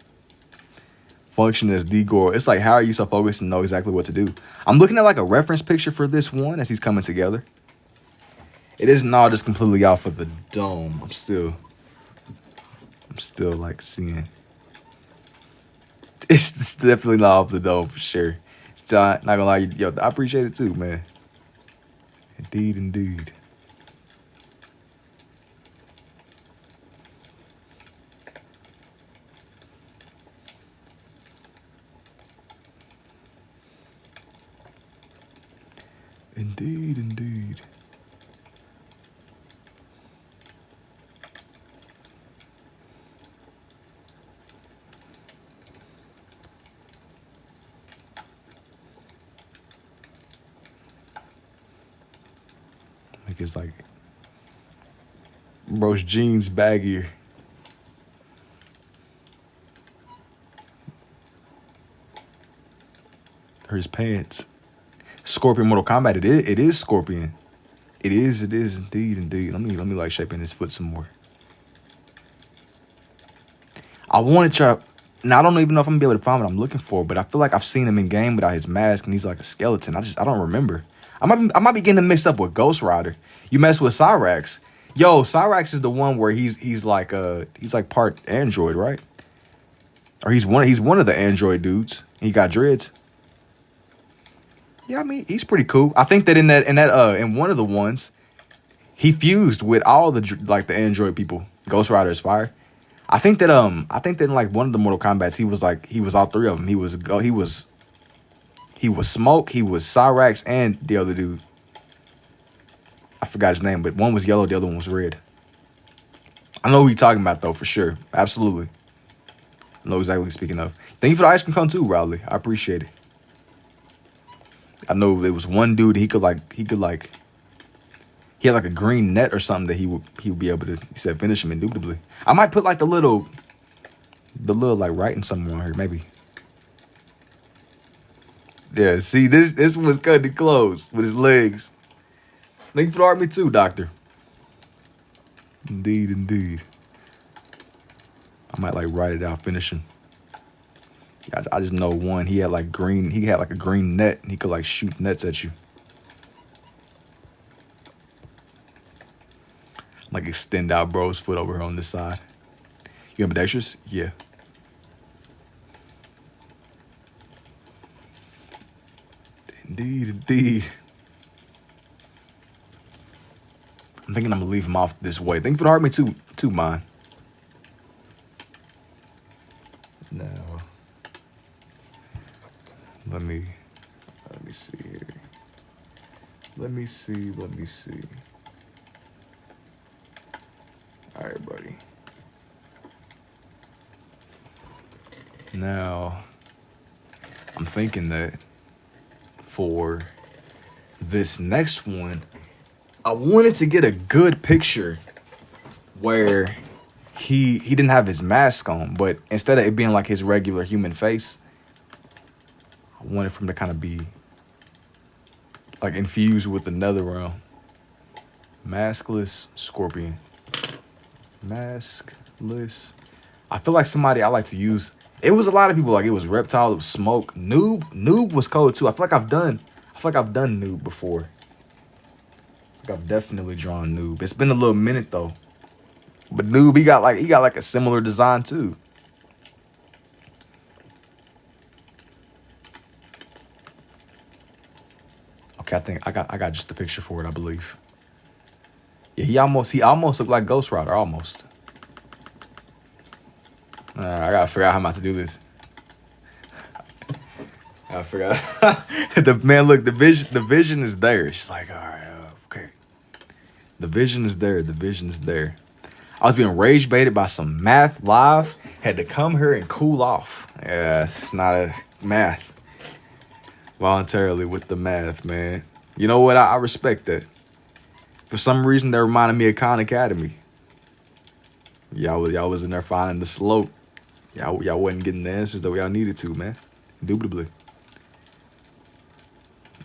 Functioning as the Goro. It's like, how are you so focused and know exactly what to do? I'm looking at like a reference picture for this one as he's coming together. It isn't all just completely off of the dome. I'm still like seeing. It's definitely not off the dome for sure. Still, not gonna lie, yo, I appreciate it too, man. Indeed. Indeed. Like it's like bro's jeans baggier. Or his pants. Scorpion Mortal Kombat. It is Scorpion. It is indeed. Let me like shape in his foot some more. I want to try. Now I don't even know if I'm gonna be able to find what I'm looking for, but I feel like I've seen him in game without his mask, and he's like a skeleton. I don't remember. I might be getting him mixed up with Ghost Rider. You mess with Cyrax. Yo, Cyrax is the one where he's like part android, right? Or he's one of the android dudes. He got dreads. Yeah, I mean, he's pretty cool. I think that in one of the ones, he fused with all the android people. Ghost Rider is fire. I think that in like one of the Mortal Kombats, he was all 3 of them. He was Smoke, he was Cyrax, and the other dude. I forgot his name, but one was yellow, the other one was red. I know who you're talking about though, for sure. Absolutely. I know exactly what you're speaking of. Thank you for the ice cream cone too, Rowley. I appreciate it. I know there was one dude he had like a green net or something that he would be able to, he said, finish him indubitably. I might put like the little like writing somewhere on here, maybe. Yeah, see, this one was cutting it close with his legs. Thank you for the art, me too, doctor. Indeed, indeed. I might like write it out, finish him. I just know one. He had like a green net. And he could like shoot nets at you. Like extend out bro's foot over here on this side. You ambidextrous? Yeah. Indeed, indeed. I'm thinking I'm gonna leave him off this way. Thank you for the heart, me too, mine. Now, let me see here. Let me see. All right, buddy. Now, I'm thinking that for this next one, I wanted to get a good picture where he didn't have his mask on, but instead of it being like his regular human face, I wanted for him to kind of be like infused with another realm. Maskless scorpion. Maskless. I feel like somebody I like to use. It was a lot of people, like it was Reptile, it was Smoke, Noob was cold too. I feel like I've done Noob before. Like I've definitely drawn Noob. It's been a little minute though. But Noob, he got like a similar design too. Okay, I think I got just the picture for it, I believe. Yeah, he almost looked like Ghost Rider, almost. I gotta figure out how I'm about to do this. I forgot. Look, the vision is there. She's like, all right, okay. The vision is there. I was being rage baited by some math live. Had to come here and cool off. Yeah, it's not a math. Voluntarily with the math, man. You know what? I respect that. For some reason, that reminded me of Khan Academy. Y'all was in there finding the slope. Y'all wasn't getting the answers that y'all needed to, man. Indubitably.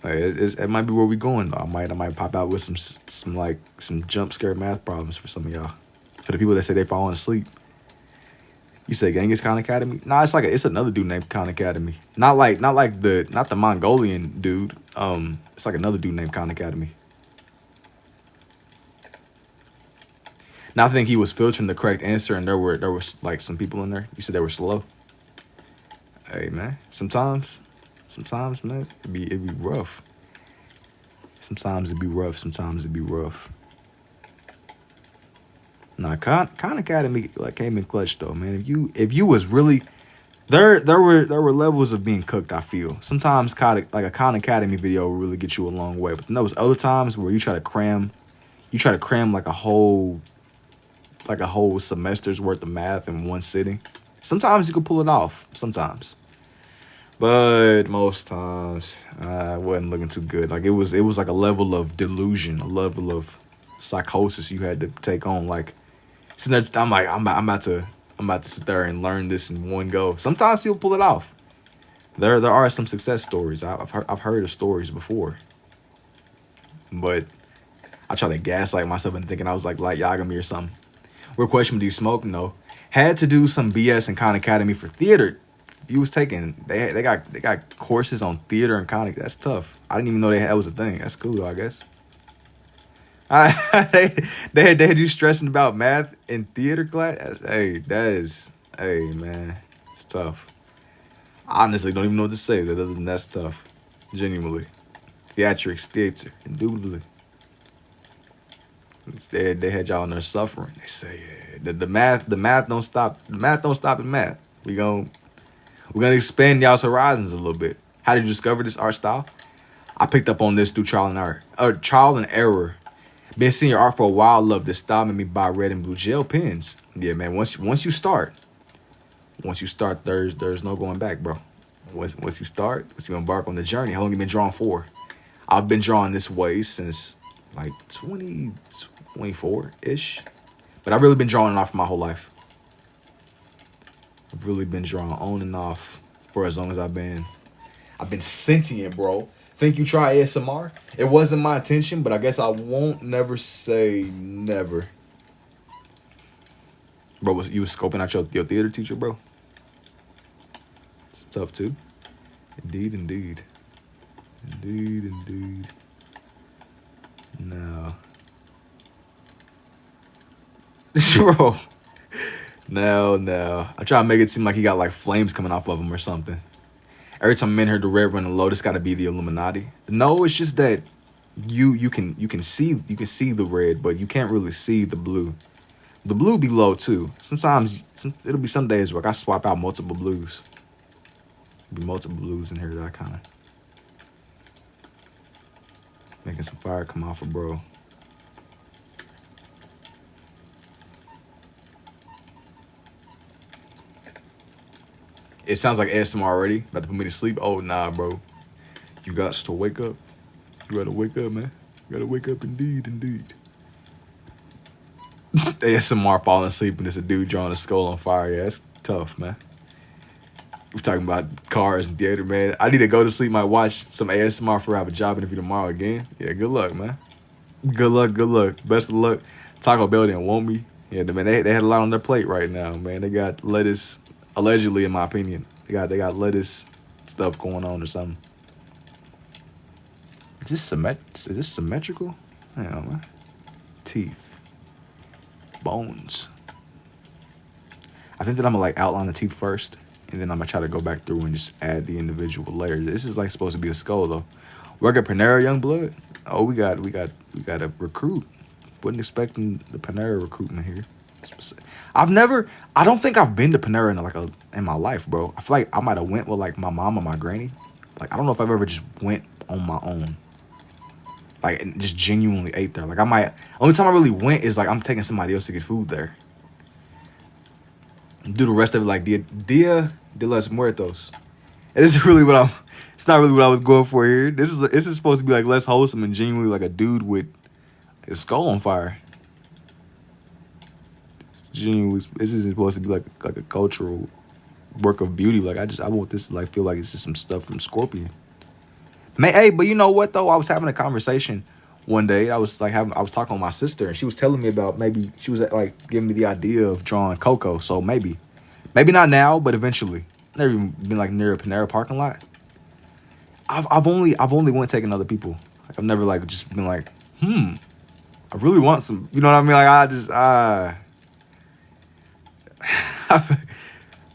Like, it might be where we going though. I might pop out with some jump scare math problems for some of y'all. For the people that say they falling asleep. You say Genghis Khan Academy? Nah, it's another dude named Khan Academy. Not the Mongolian dude. It's like another dude named Khan Academy. Now I think he was filtering the correct answer, and there were like some people in there. You said they were slow. Hey man, sometimes man, it'd be rough. Sometimes it'd be rough. Nah, Khan Academy like came in clutch though, man. If you was really there were levels of being cooked. I feel sometimes like a Khan Academy video will really get you a long way, but then there was other times where you try to cram like a whole semester's worth of math in one sitting. Sometimes you could pull it off. Sometimes. But most times, it wasn't looking too good. Like it was like a level of delusion, a level of psychosis you had to take on. Like, sitting there, I'm about to sit there and learn this in one go. Sometimes you'll pull it off. There are some success stories. I've heard of stories before. But I try to gaslight myself into thinking I was like Yagami or something. Real question, do you smoke? No. Had to do some BS in Khan Academy for theater. You was taking they got courses on theater and Khan. That's tough. I didn't even know that was a thing. That's cool though, I guess. They had you stressing about math in theater class. Hey man, it's tough. I honestly don't even know what to say other than that's tough. Genuinely. Theatrics, theater, indubitably. Instead, they had y'all in there suffering. They say the math don't stop. The math don't stop at math. We're gonna expand y'all's horizons a little bit. How did you discover this art style? I picked up on this through trial and error. Been seeing your art for a while. Love this style. Made me buy red and blue gel pens. Yeah, man. Once you start, there's no going back, bro. Once you embark on the journey. How long you been drawing for? I've been drawing this way since like 2024-ish. But I've really been drawing off my whole life. I've really been drawing on and off for as long as I've been. I've been sentient, bro. Think you try ASMR? It wasn't my intention, but I guess I won't never say never. Bro, you was scoping out your theater teacher, bro? It's tough, too. Indeed, indeed. Indeed, indeed. No. Bro. No. I try to make it seem like he got like flames coming off of him or something. Every time I'm in here, the red running low, this gotta be the Illuminati. No, it's just that you can see the red, but you can't really see the blue. The blue be low too. Sometimes it'll be some days where I swap out multiple blues. There'll be multiple blues in here that I kind of making some fire come off of bro. It sounds like ASMR already. About to put me to sleep. Oh nah, bro. You got to wake up. You gotta wake up, man. You gotta wake up indeed. ASMR falling asleep and there's a dude drawing a skull on fire. Yeah, that's tough, man. We're talking about cars and theater, man. I need to go to sleep. Might watch some ASMR for I have a job interview tomorrow again. Yeah, good luck, man. Good luck. Best of luck. Taco Bell didn't want me. Yeah, man, they had a lot on their plate right now, man. They got lettuce, allegedly, in my opinion. They got lettuce stuff going on or something. Is this symmetrical? Hang on, man. Teeth. Bones. I think that I'm gonna like outline the teeth first, and then I'm gonna try to go back through and just add the individual layers. This is like supposed to be a skull though. Work at Panera Youngblood. Oh, we got a recruit. Wasn't expecting the Panera recruitment here. I don't think I've been to Panera in my life, bro. I feel like I might have went with like my mom or my granny. Like I don't know if I've ever just went on my own. Like and just genuinely ate there. Like only time I really went is like I'm taking somebody else to get food there. Do the rest of it like Dia de los Muertos. And this is really it's not really what I was going for here. This is supposed to be like less wholesome and genuinely like a dude with his skull on fire. Genuinely, this isn't supposed to be like a cultural work of beauty. Like I want this to like feel like it's just some stuff from Scorpion. Hey, but you know what though? I was having a conversation one day. I was talking with my sister, and she was telling me about maybe she was like giving me the idea of drawing Coco. So maybe not now, but eventually. Never even been like near a Panera parking lot. I've only went taking other people. Like I've never like just been like, I really want some. You know what I mean? Like I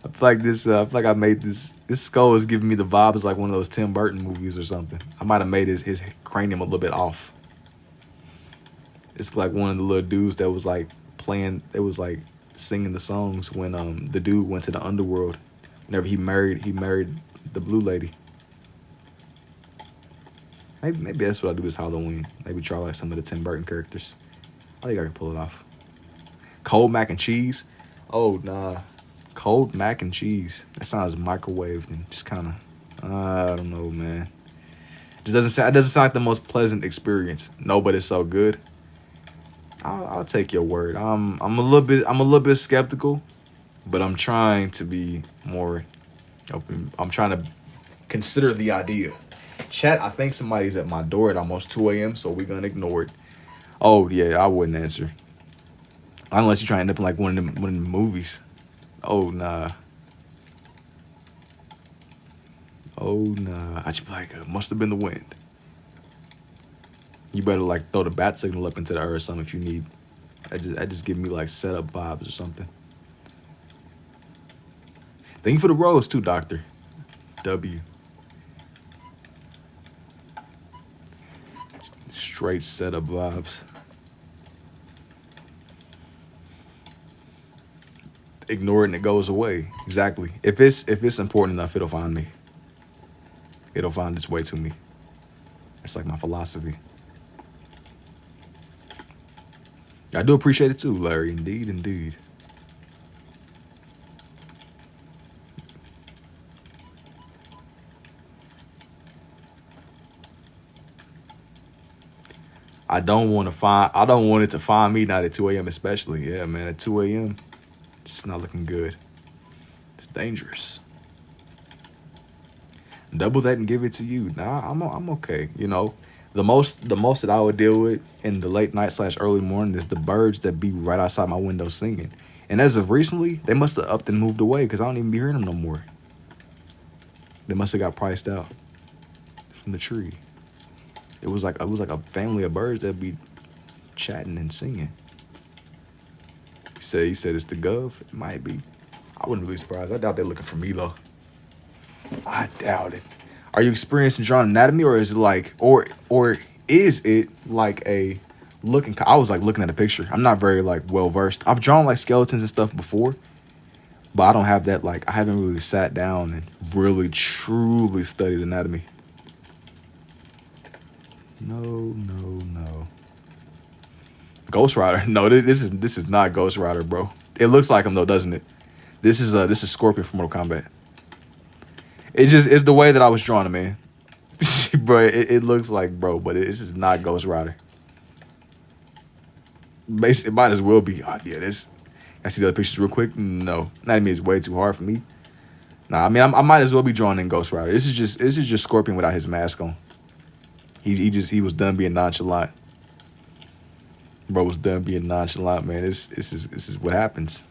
feel like this. I feel like I made this. This skull is giving me the vibes like one of those Tim Burton movies or something. I might have made his cranium a little bit off. It's like one of the little dudes that was like playing. It was like singing the songs when the dude went to the underworld. Whenever he married the blue lady. Maybe that's what I'll do this Halloween. Maybe try like some of the Tim Burton characters. I think I can pull it off. Cold mac and cheese. Oh nah. Cold mac and cheese. That sounds microwaved and just kind of, I don't know, man. It doesn't sound like the most pleasant experience. No, but it's so good. I'll take your word. I'm a little bit skeptical, but I'm trying to be more open. I'm trying to consider the idea. Chat, I think somebody's at my door at almost 2 a.m., so we're gonna ignore it. Oh yeah, I wouldn't answer. Unless you try to end up in like one of the movies. Oh nah. I just be like, must have been the wind. You better like throw the bat signal up into the earth or something if you need. That just give me like setup vibes or something. Thank you for the rose too, Doctor W. Straight setup vibes. Ignore it and it goes away. Exactly. If it's important enough, it'll find me. It'll find its way to me. It's like my philosophy. I do appreciate it too, Larry. Indeed. I don't want it to find me not at 2 a.m. especially. Yeah, man, at 2 a.m. It's not looking good. It's dangerous. Double that and give it to you. Nah, I'm okay. You know, the most that I would deal with in the late night slash early morning is the birds that be right outside my window singing. And as of recently, they must have upped and moved away because I don't even be hearing them no more. They must have got priced out from the tree. It was like a family of birds that be chatting and singing. You said it's the Gov. It might be. I wouldn't be surprised. I doubt they're looking for me though. I doubt it. Are you experienced in drawing anatomy, or is it like, or is it like a looking? I was like looking at a picture. I'm not very like well versed. I've drawn like skeletons and stuff before, but I don't have that. Like I haven't really sat down and really truly studied anatomy. No. Ghost Rider. No, this is not Ghost Rider, bro. It looks like him though, doesn't it? This is Scorpion from Mortal Kombat. It's the way that I was drawing him, man. Bro, it looks like bro, but this is not Ghost Rider. Basically, it might as well be. Oh, yeah, this. I see the other pictures real quick. No, anatomy is way too hard for me. Nah, I mean, I might as well be drawing in Ghost Rider. This is just Scorpion without his mask on. He was done being nonchalant. Bro was done being nonchalant, man. This is what happens.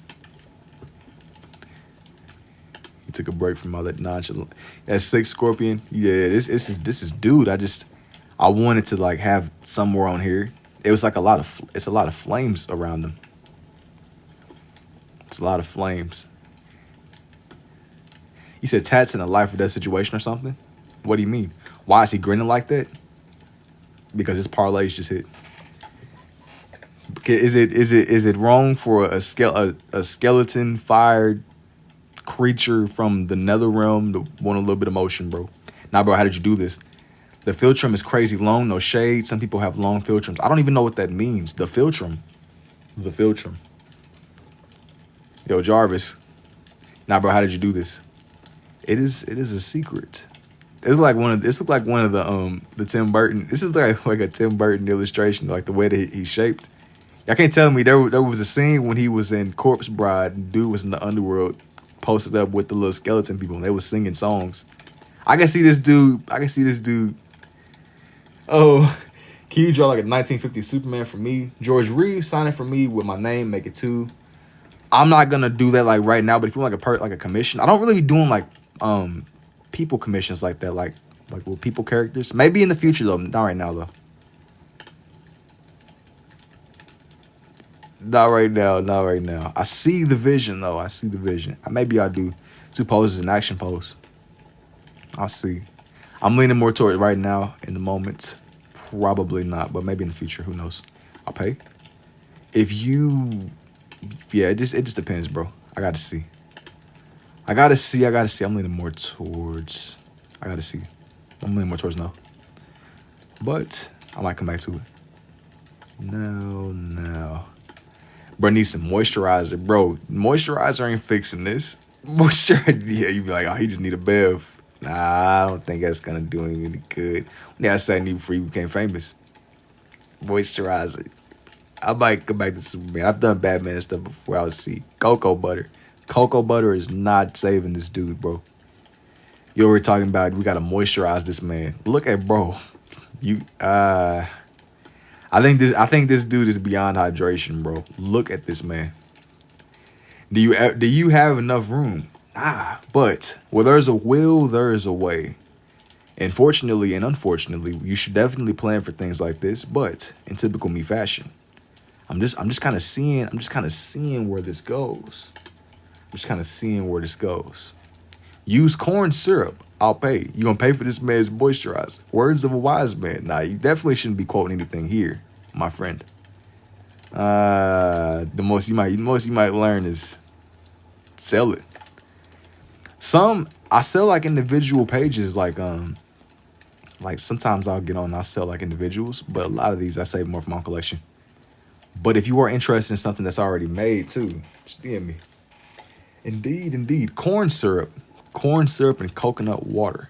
He took a break from all that nonchalant. That sick Scorpion. Yeah, this is dude. I wanted to like have somewhere on here. It was like a lot of flames around him. It's a lot of flames. You said tats in a life or death situation or something? What do you mean? Why is he grinning like that? Because his parlays just hit. Is it wrong for a skeleton fired creature from the nether realm to want a little bit of motion, bro? Nah, bro, how did you do this? The philtrum is crazy long, no shade. Some people have long philtrums. I don't even know what that means. The philtrum. Yo, Jarvis. Nah, bro, how did you do this? It is a secret. It looked like one of the Tim Burton. This is like a Tim Burton illustration, like the way that he shaped. Y'all can't tell me there was a scene when he was in Corpse Bride and dude was in the underworld posted up with the little skeleton people and they was singing songs. I can see this dude. Oh, can you draw like a 1950 Superman for me? George Reeves, sign it for me with my name, make it 2. I'm not gonna do that like right now, but if you want like a commission, I don't really be doing like people commissions like that, like with people characters. Maybe in the future though, not right now though. Not right now. I see the vision though. Maybe I'll do 2 poses and action pose. I'll see. I'm leaning more toward right now in the moment. Probably not, but maybe in the future. Who knows? I'll pay. It just depends, bro. I gotta see. I'm leaning more towards. I'm leaning more towards no. But I might come back to it. No. Bro, need some moisturizer. Bro, moisturizer ain't fixing this. Moisturizer, yeah, you be like, oh, he just need a bev. Nah, I don't think that's gonna do him any good. Yeah, I said I need before he became famous. Moisturizer. I might come back to Superman. I've done Batman and stuff before. I'll see. Cocoa butter. Cocoa butter is not saving this dude, bro. You already talking about we gotta moisturize this man. Look at bro. I think this dude is beyond hydration, bro. Look at this man. Do you have enough room? But where there's a will, there is a way. And fortunately and unfortunately, you should definitely plan for things like this. But in typical me fashion, I'm just kind of seeing where this goes. Use corn syrup. I'll pay. You gonna pay for this man's moisturizer? Words of a wise man. Nah, you definitely shouldn't be quoting anything here, my friend. The most you might learn is sell it. I sell like individual pages, like sometimes I'll get on and I'll sell like individuals, but a lot of these I save more for my own collection. But if you are interested in something that's already made too, just DM me. Indeed. Corn syrup and coconut water.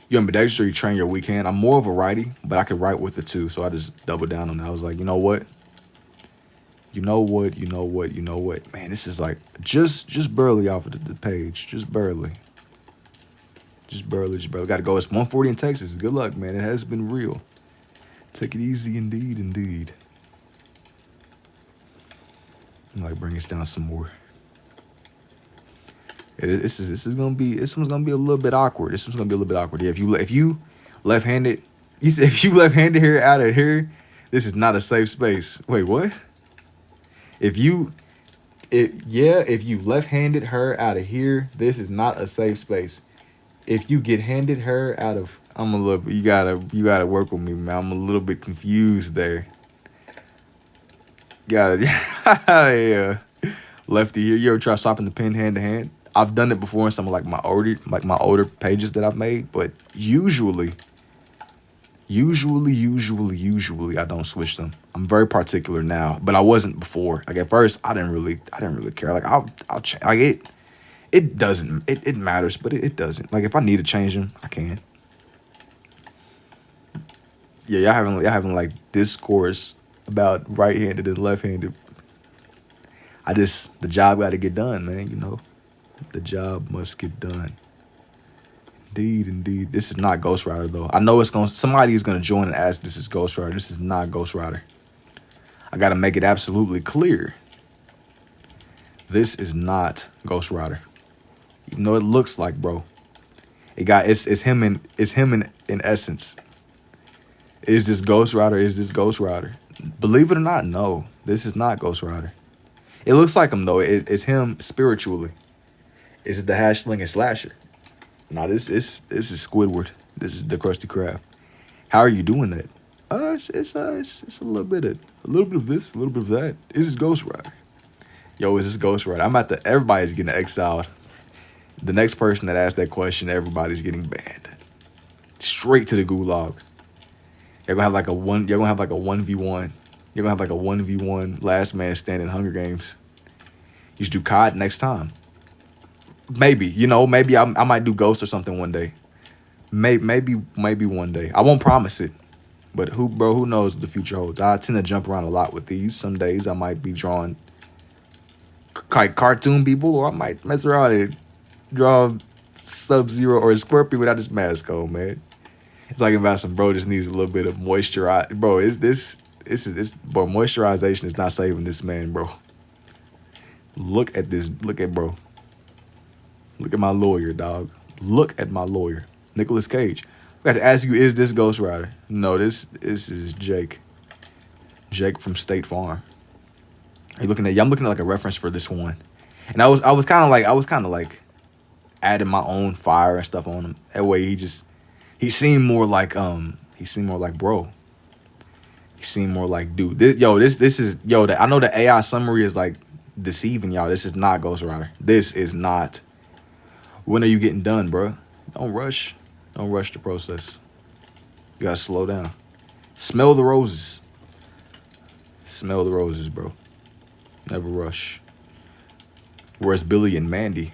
You ambidextrous or you train your weak hand? I'm more of a righty, but I can write with it too. So I just doubled down on that. I was like, you know what? Man, this is like just barely off of the page. Just barely. Just barely, just barely. Got to go. It's 140 in Texas. Good luck, man. It has been real. Take it easy, indeed, indeed. I'm like, bring us down some more. This one's gonna be a little bit awkward. This one's gonna be a little bit awkward. Yeah, if you left-handed, if you left-handed here out of here, this is not a safe space. Wait, what? If you left-handed her out of here, this is not a safe space. If you get handed her out of, you gotta work with me, man. I'm a little bit confused there. Got it. Yeah. Lefty here. You ever try swapping the pen hand to hand? I've done it before in some of like my older pages that I've made, but usually I don't switch them. I'm very particular now, but I wasn't before. Like at first, I didn't really care. Like I'll change. Like it matters, but it doesn't. Like if I need to change them, I can. Yeah, y'all having like discourse about right-handed and left-handed. The job got to get done, man. You know, the job must get done. Indeed. This is not Ghost Rider though. I know somebody is gonna join and ask. This is Ghost Rider. This is not Ghost Rider. I gotta make it absolutely clear. This is not Ghost Rider. Even though it looks like, bro. It's him in essence. Is this Ghost Rider? Is this Ghost Rider? Believe it or not, no. This is not Ghost Rider. It looks like him though. It's him spiritually. Is it the Hashling and Slasher? No, this is Squidward. This is the Krusty Krab. How are you doing that? It's a little bit of this, a little bit of that. Is this Ghost Rider? Yo, is this Ghost Rider? Everybody's getting exiled. The next person that asked that question, everybody's getting banned. Straight to the gulag. You're gonna have like a 1v1. You're gonna have like a 1v1 last man standing Hunger Games. You should do COD next time. Maybe, maybe I might do Ghost or something one day. Maybe one day. I won't promise it. But who knows what the future holds. I tend to jump around a lot with these. Some days I might be drawing cartoon people, or I might mess around and draw Sub-Zero or Scorpion without his mask on, man. It's like about some bro just needs a little bit of moisture. Bro, moisturization is not saving this man, bro. Look at this. Look at bro. Look at my lawyer, dog. Look at my lawyer. Nicolas Cage. I got to ask you, is this Ghost Rider? No, this is Jake. Jake from State Farm. I'm looking at like a reference for this one. And I was kind of like adding my own fire and stuff on him. That way he seemed more like bro. He seemed more like dude. I know the AI summary is like deceiving y'all. This is not Ghost Rider. This is not. When are you getting done, bro? Don't rush. Don't rush the process. You gotta slow down. Smell the roses. Smell the roses, bro. Never rush. Where's Billy and Mandy?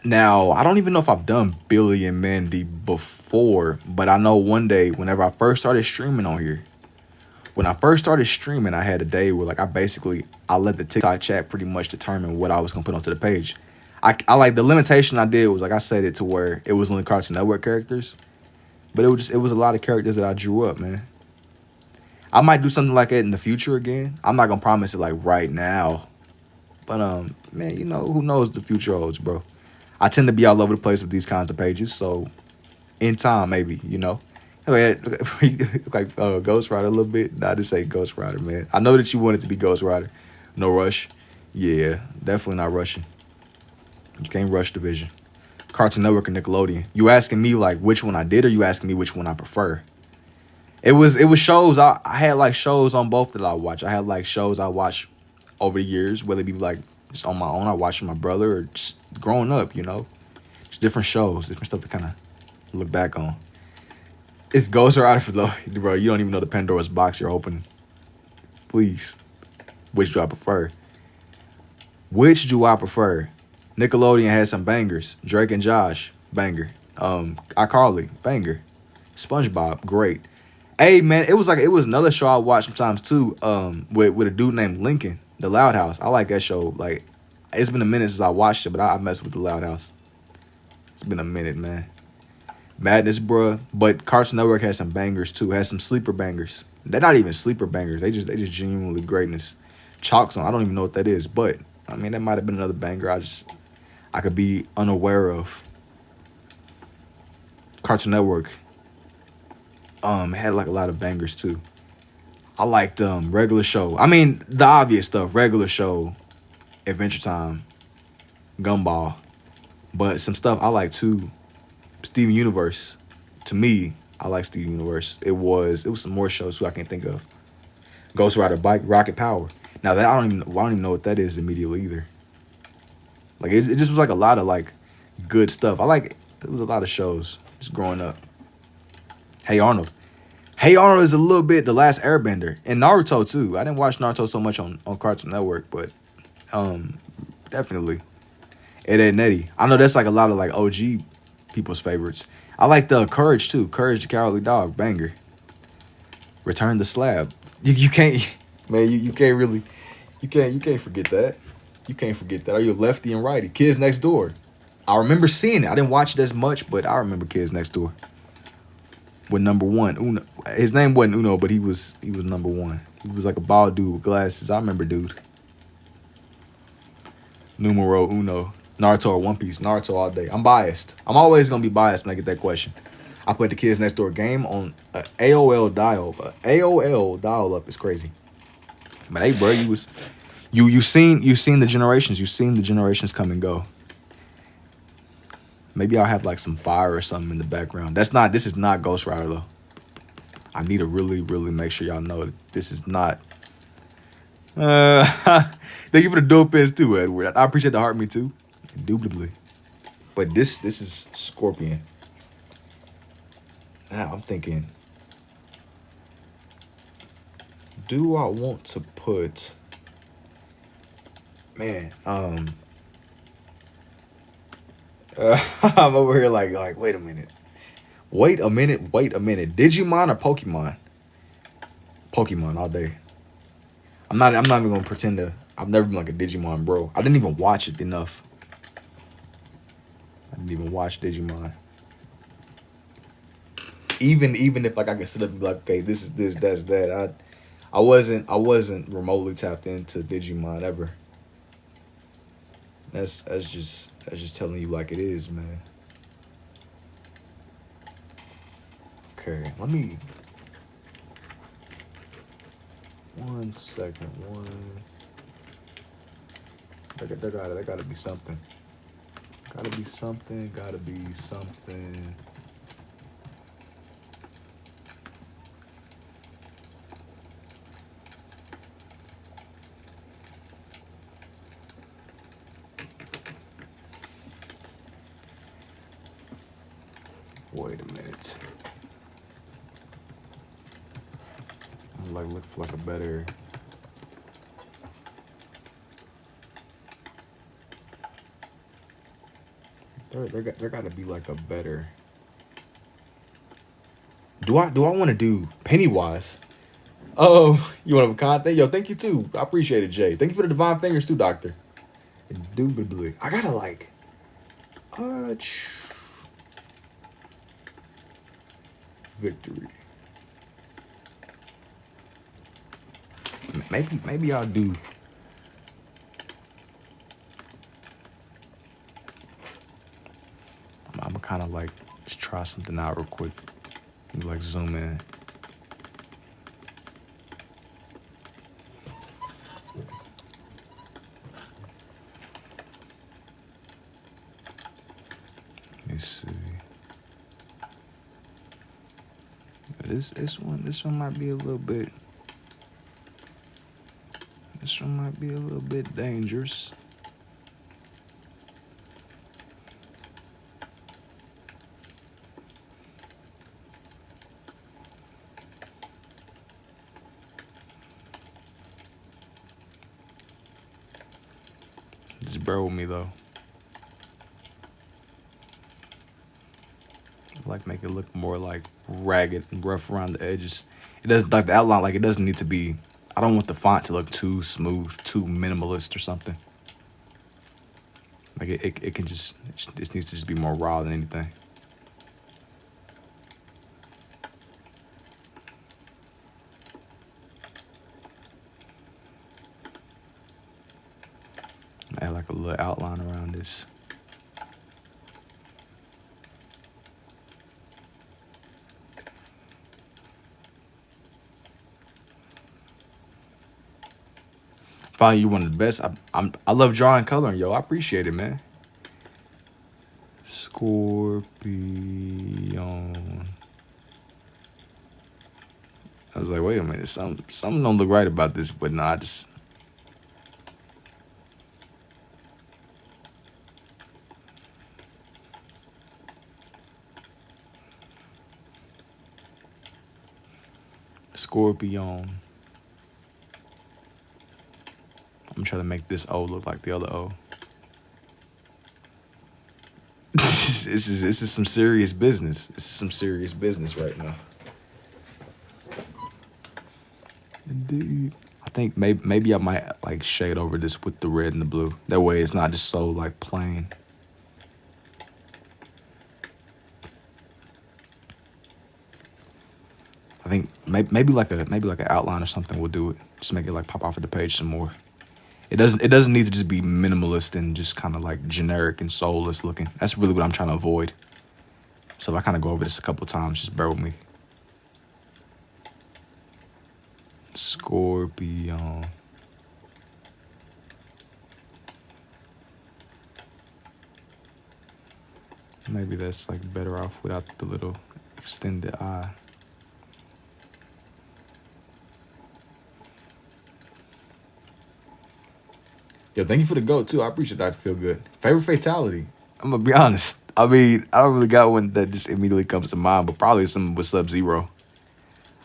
Now, I don't even know if I've done Billy and Mandy before, but I know one day whenever I first started streaming on here, I had a day where like I let the TikTok chat pretty much determine what I was gonna put onto the page. I like the limitation I did was like I set it to where it was only Cartoon Network characters, but it was a lot of characters that I drew up, man. I might do something like that in the future again. I'm not gonna promise it like right now, but man, who knows what the future holds, bro. I tend to be all over the place with these kinds of pages, so in time maybe, like Ghost Rider a little bit. Nah, I just say Ghost Rider, man. I know that you want it to be Ghost Rider. No rush. Yeah, definitely not rushing. You can't rush the vision. Cartoon Network or Nickelodeon. You asking me like which one I did, or you asking me which one I prefer? It was shows. I had like shows on both that I watch. I had like shows I watched over the years, whether it be like just on my own, I watched with my brother, or just growing up, just different shows, different stuff to kind of look back on. It's Ghost Rider for bro. You don't even know the Pandora's box you're opening. Please, which do I prefer? Nickelodeon had some bangers. Drake and Josh, banger. iCarly, banger. SpongeBob, great. Hey man, it was another show I watched sometimes too. With a dude named Lincoln, The Loud House. I like that show. Like, it's been a minute since I watched it, but I messed with The Loud House. It's been a minute, man. Madness, bruh. But Cartoon Network has some bangers too. Has some sleeper bangers. They're not even sleeper bangers. They just genuinely greatness. Chalk Zone. I don't even know what that is, but I mean that might have been another banger. I could be unaware of. Cartoon Network had like a lot of bangers too. I liked Regular Show. I mean the obvious stuff. Regular Show, Adventure Time, Gumball. But some stuff I like too. Steven Universe. To me, I like Steven Universe. It was some more shows who I can think of. Ghost Rider Bike, Rocket Power. Now that I don't even know what that is immediately either. Like it just was like a lot of like good stuff. There was a lot of shows just growing up. Hey Arnold. Hey Arnold is a little bit The Last Airbender. And Naruto too. I didn't watch Naruto so much on Cartoon Network, but definitely. Ed, Edd n Eddy. I know that's like a lot of like OG people's favorites. I like the Courage too. Courage the Cowardly Dog, banger. Return the Slab. You can't, man. You can't really, you can't forget that. You can't forget that. Are you a lefty and righty? Kids Next Door. I remember seeing it. I didn't watch it as much, but I remember Kids Next Door. With number one, Uno. His name wasn't Uno, but he was number one. He was like a bald dude with glasses. I remember dude. Numero uno. Naruto or One Piece. Naruto all day. I'm biased. I'm always gonna be biased when I get that question. I put the Kids Next Door game on a AOL dial. AOL dial up is crazy. But hey, bro, you seen the generations. You seen the generations come and go. Maybe I'll have like some fire or something in the background. This is not Ghost Rider though. I need to really, really make sure y'all know that this is not. Thank you for the dual pins too, Edward. I appreciate the heart me too. Indubitably. But this is Scorpion. Now I'm thinking, do I want to put, man, I'm over here like wait a minute. Wait a minute. Digimon or Pokemon? Pokemon all day. I'm not even gonna pretend to. I've never been like a Digimon bro. I didn't even watch it enough. I didn't even watch Digimon. Even if like I can sit up and be like, okay, this is this, that's that. I wasn't remotely tapped into Digimon ever. That's just telling you like it is, man. Okay, let me. 1 second. There gotta be something. Gotta be something. Wait a minute. I'm like look for like a better. There gotta be like a better. Do I want to do Pennywise? Oh, you want a content? Yo, thank you too. I appreciate it, Jay. Thank you for the divine fingers too, Doctor. Indubitably, I gotta like. Victory. Maybe I'll do. I'm gonna kind of like just try something out real quick. Like zoom in. Let me see. This one might be a little bit. This one might be a little bit dangerous. Just bear with me though. Like make it look more like ragged and rough around the edges. It doesn't like the outline, like it doesn't need to be. I don't want the font to look too smooth, too minimalist or something. Like it can just, it needs to just be more raw than anything. Add like a little outline around this. Find you one of the best. I love drawing coloring, yo. I appreciate it, man. Scorpion. I was like, wait a minute, something don't look right about this, but no, I just. Scorpion. I'm trying to make this O look like the other O. This is some serious business. This is some serious business right now. Indeed. I think maybe I might like shade over this with the red and the blue. That way it's not just so like plain. I think maybe like an outline or something will do it. Just make it like pop off of the page some more. It doesn't need to just be minimalist and just kind of like generic and soulless looking. That's really what I'm trying to avoid. So if I kind of go over this a couple times, just bear with me. Scorpion. Maybe that's like better off without the little extended eye. Yo, thank you for the goat too. I appreciate that. I feel good. Favorite fatality? I'm gonna be honest. I mean, I don't really got one that just immediately comes to mind, but probably something with Sub-Zero.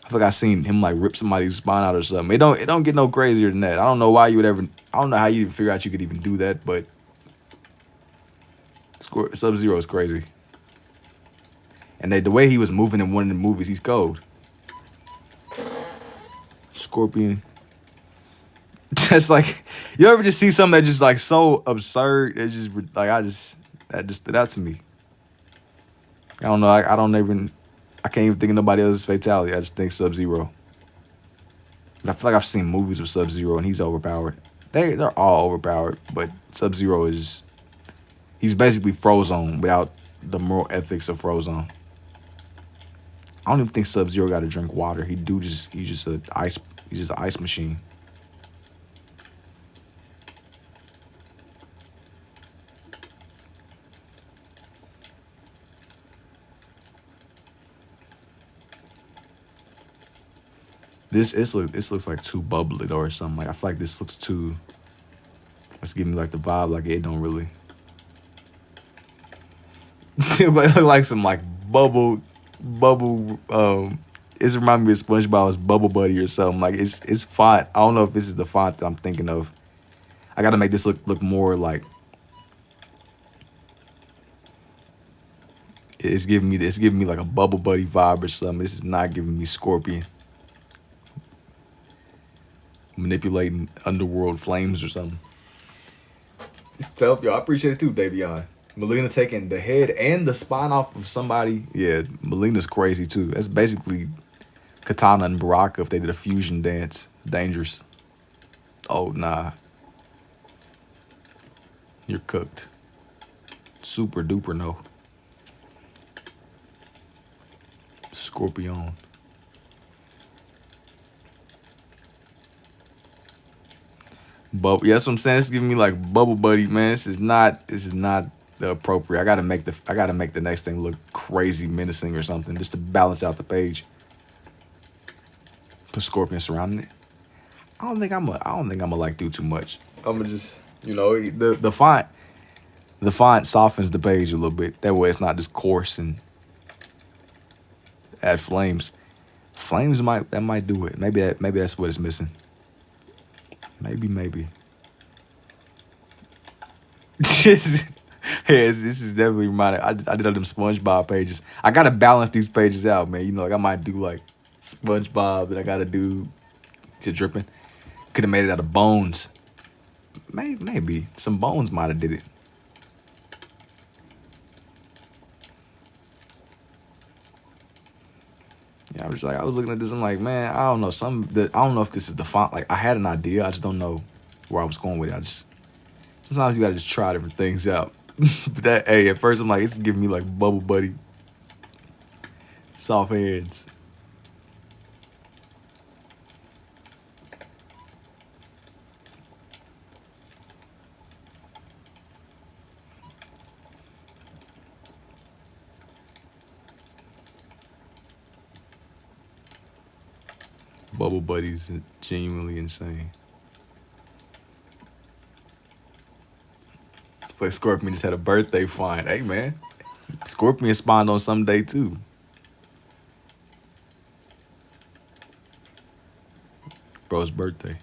I feel like I seen him like rip somebody's spine out or something. It don't get no crazier than that. I don't know why you would ever. I don't know how you even figure out you could even do that, but Sub-Zero is crazy. And the way he was moving in one of the movies, he's cold. Scorpion. Just like, you ever just see something that just like so absurd? It's just like that just stood out to me. I don't know. I can't even think of nobody else's fatality. I just think Sub-Zero. But I feel like I've seen movies with Sub-Zero and he's overpowered. They're all overpowered, but Sub-Zero he's basically Frozone without the moral ethics of Frozone. I don't even think Sub-Zero got to drink water. He's just an ice machine. This looks like too bubbly or something. Like I feel like this looks too. Let's give me like the vibe like it don't really. It look like some like bubble. It's reminding me of SpongeBob's Bubble Buddy or something. Like it's font. I don't know if this is the font that I'm thinking of. I gotta make this look more like. It's giving me like a Bubble Buddy vibe or something. This is not giving me Scorpion. Manipulating underworld flames or something. Tell y'all, I appreciate it too, Davion. Melina taking the head and the spine off of somebody. Yeah, Melina's crazy too. That's basically Katana and Baraka if they did a fusion dance. Dangerous. Oh, nah. You're cooked. Super duper no. Scorpion. But yeah, that's what I'm saying. It's giving me like Bubble Buddy, man. This is not the appropriate. I gotta make the next thing look crazy menacing or something just to balance out the page. Put Scorpion surrounding it. I don't think I'm gonna like do too much. I'm gonna just, the font softens the page a little bit. That way it's not just coarse and add flames. Flames might do it. Maybe that's what it's missing. Maybe. This is definitely reminding. I did all them SpongeBob pages. I gotta balance these pages out, man. Like I might do like SpongeBob, and I gotta do to dripping. Could have made it out of bones. Maybe some bones might have did it. Yeah, I was looking at this. I'm like, man, I don't know. I don't know if this is the font. Like, I had an idea. I just don't know where I was going with it. Sometimes you gotta just try different things out. But hey, at first I'm like, it's giving me like Bubble Buddy, soft hands. Bubble Buddy's genuinely insane. Like Scorpion just had a birthday fine. Hey man, Scorpion spawned on some day too. Bro's birthday.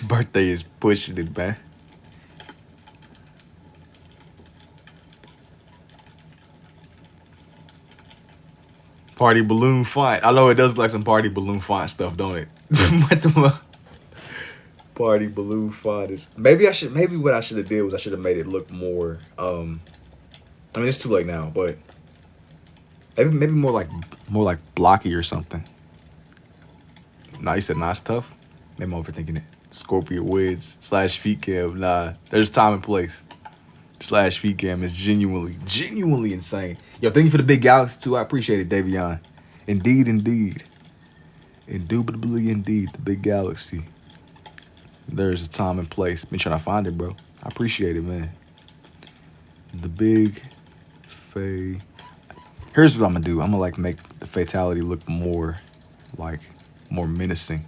Birthday is pushing it, man. Party balloon font. I know it does look like some party balloon font stuff, don't it? Party balloon font is maybe what I should have did was I should have made it look more I mean it's too late now, but maybe more like blocky or something. Nah, you said nah, it's tough. Maybe I'm overthinking it. Scorpion Wids / feet cam. Nah, there's time and place. / feet cam is genuinely insane. Yo, thank you for the big galaxy too. I appreciate it, Davion. Indeed. Indubitably indeed, the big galaxy. There's a time and place. Been trying to find it, bro. I appreciate it, man. The big Faye. Here's what I'm gonna do. I'm gonna like make the fatality look more menacing.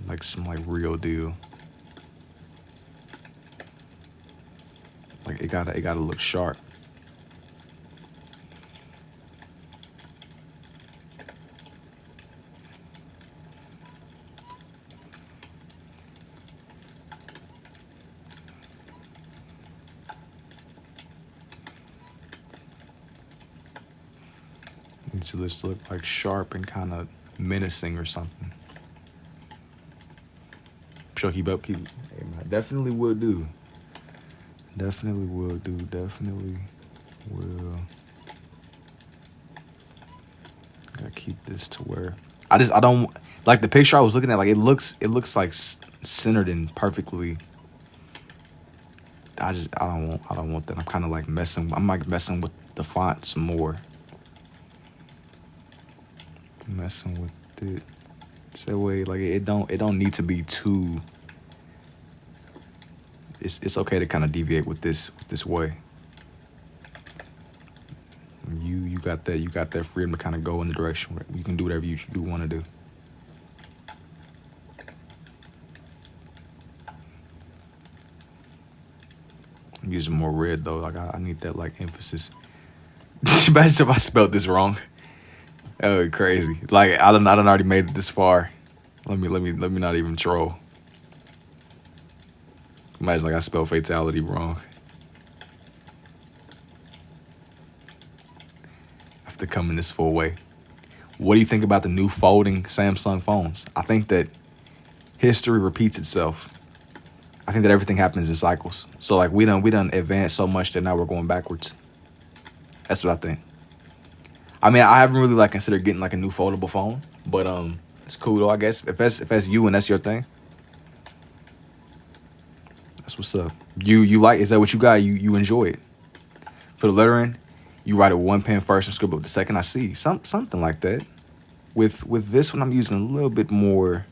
Like some like real deal. Like it gotta look sharp. To this look like sharp and kind of menacing or something. Sure, keep up. Hey, man, definitely will do. Definitely will. Gotta keep this to where I don't like the picture I was looking at. Like it looks like centered and perfectly. I don't want that. I'm kind of like messing with the font some more. Messing with it. That way, like it don't need to be too. It's okay to kind of deviate with this way. You got that freedom to kind of go in the direction where you can do whatever you want to do. I'm using more red though. Like I need that like emphasis. Imagine if I spelled this wrong. That would be crazy. Like I done already made it this far. Let me not even troll. Imagine like I spelled fatality wrong. I have to come in this full way. What do you think about the new folding Samsung phones? I think that history repeats itself. I think that everything happens in cycles. So like we done advanced so much that now we're going backwards. That's what I think. I mean, I haven't really like considered getting like a new foldable phone, but it's cool though, I guess. If that's you and that's your thing, that's what's up. You like? Is that what you got? You enjoy it? For the lettering, you write it with one pen first and scribble with the second. I see something like that. With this one, I'm using a little bit more.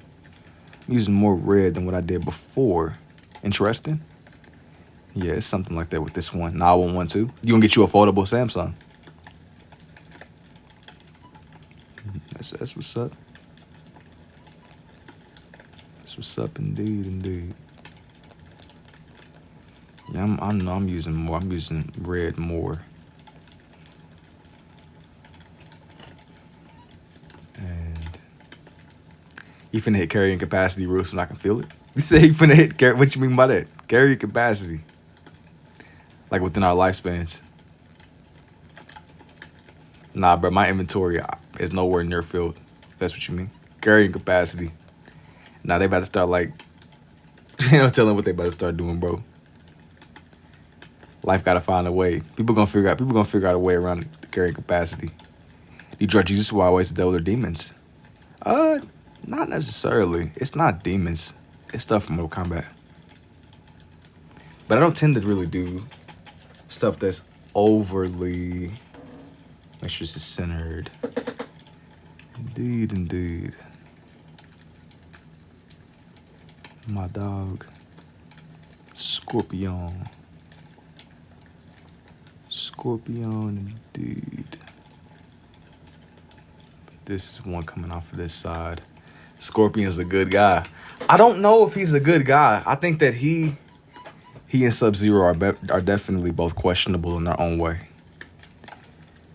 I'm using more red than what I did before. Interesting. Yeah, it's something like that with this one. Now I want one too. You gonna get you a foldable Samsung? That's what's up. That's what's up, indeed. Yeah, I'm using more. I'm using red more. And you finna hit carrying capacity, Bruce, and I can feel it. You say you finna hit what you mean by that? Carrying capacity. Like within our lifespans. Nah, bro, my inventory is nowhere near filled. If that's what you mean. Carrying capacity. Nah, they about to start like, you know, telling what they about to start doing, bro. Life gotta find a way. People gonna figure out a way around the carrying capacity. You draw Jesus while ways to deal with their demons. Not necessarily. It's not demons. It's stuff from Mortal Kombat. But I don't tend to really do stuff that's overly. Make sure this is centered. Indeed. My dog. Scorpion, indeed. This is one coming off of this side. Scorpion's a good guy. I don't know if he's a good guy. I think that he and Sub-Zero are definitely both questionable in their own way.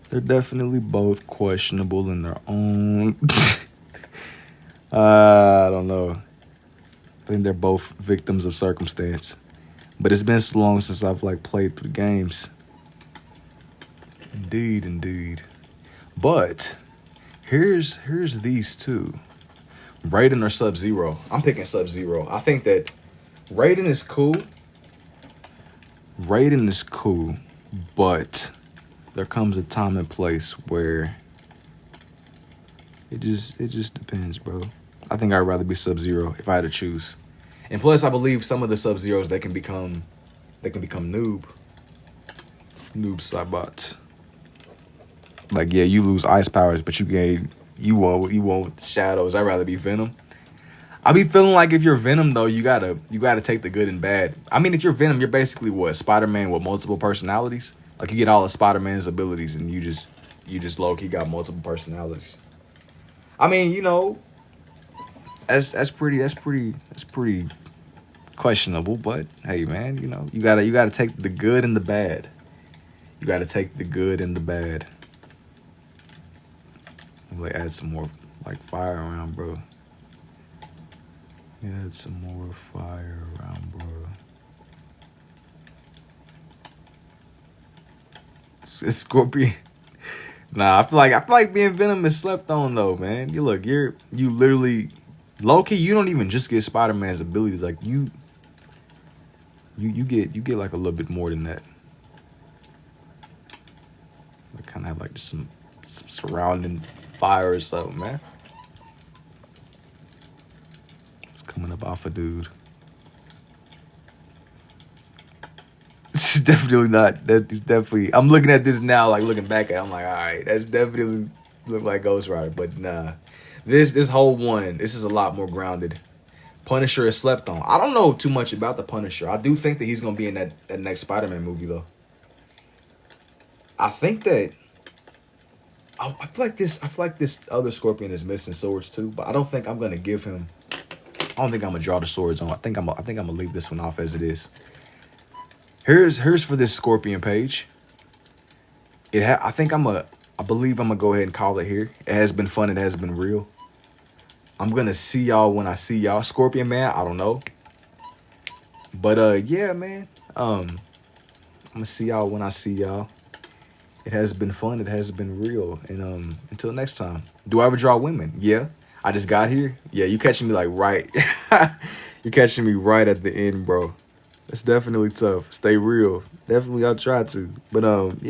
They're definitely both questionable in their own. I don't know. I think they're both victims of circumstance. But it's been so long since I've like played through the games. Indeed. But here's these two. Raiden or Sub-Zero. I'm picking Sub-Zero. I think that Raiden is cool. But there comes a time and place where it just depends, bro. I think I'd rather be Sub-Zero if I had to choose. And plus, I believe some of the Sub-Zeros they can become noob Saibot. Like, yeah, you lose ice powers, but you won't shadows. I'd rather be Venom. I be feeling like if you're Venom though, you gotta take the good and bad. I mean, if you're Venom, you're basically what, Spider-Man with multiple personalities. Like you get all of Spider-Man's abilities, and you just low-key got multiple personalities. I mean, you know, that's pretty questionable. But hey, man, you know, you gotta take the good and the bad. You gotta take the good and the bad. I'm gonna add some more like fire around, bro. Add some more fire around, bro. It's Scorpion. Nah, I feel like being Venom is slept on though, man. You literally low-key, you don't even just get Spider-Man's abilities. Like you get like a little bit more than that. I kinda have like just some surrounding fire or something, man. It's coming up off a dude. This is definitely not. That is definitely. I'm looking at this now, like looking back at it, I'm like, all right, that's definitely look like Ghost Rider. But nah, this whole one, this is a lot more grounded. Punisher is slept on. I don't know too much about the Punisher. I do think that he's gonna be in that next Spider-Man movie though. I think that. I feel like this other Scorpion is missing swords too, but I don't think I'm gonna give him. I don't think I'm gonna draw the swords on. I think I'm gonna leave this one off as it is. Here's for this Scorpion page. I believe I'm gonna go ahead and call it here. It has been fun. It has been real. I'm gonna see y'all when I see y'all. Scorpion Man, I don't know. But yeah, man. I'm gonna see y'all when I see y'all. It has been fun. It has been real. And until next time. Do I ever draw women? Yeah. I just got here. Yeah, you catching me like right. You're catching me right at the end, bro. It's definitely tough. Stay real. Definitely I'll try to. But yeah.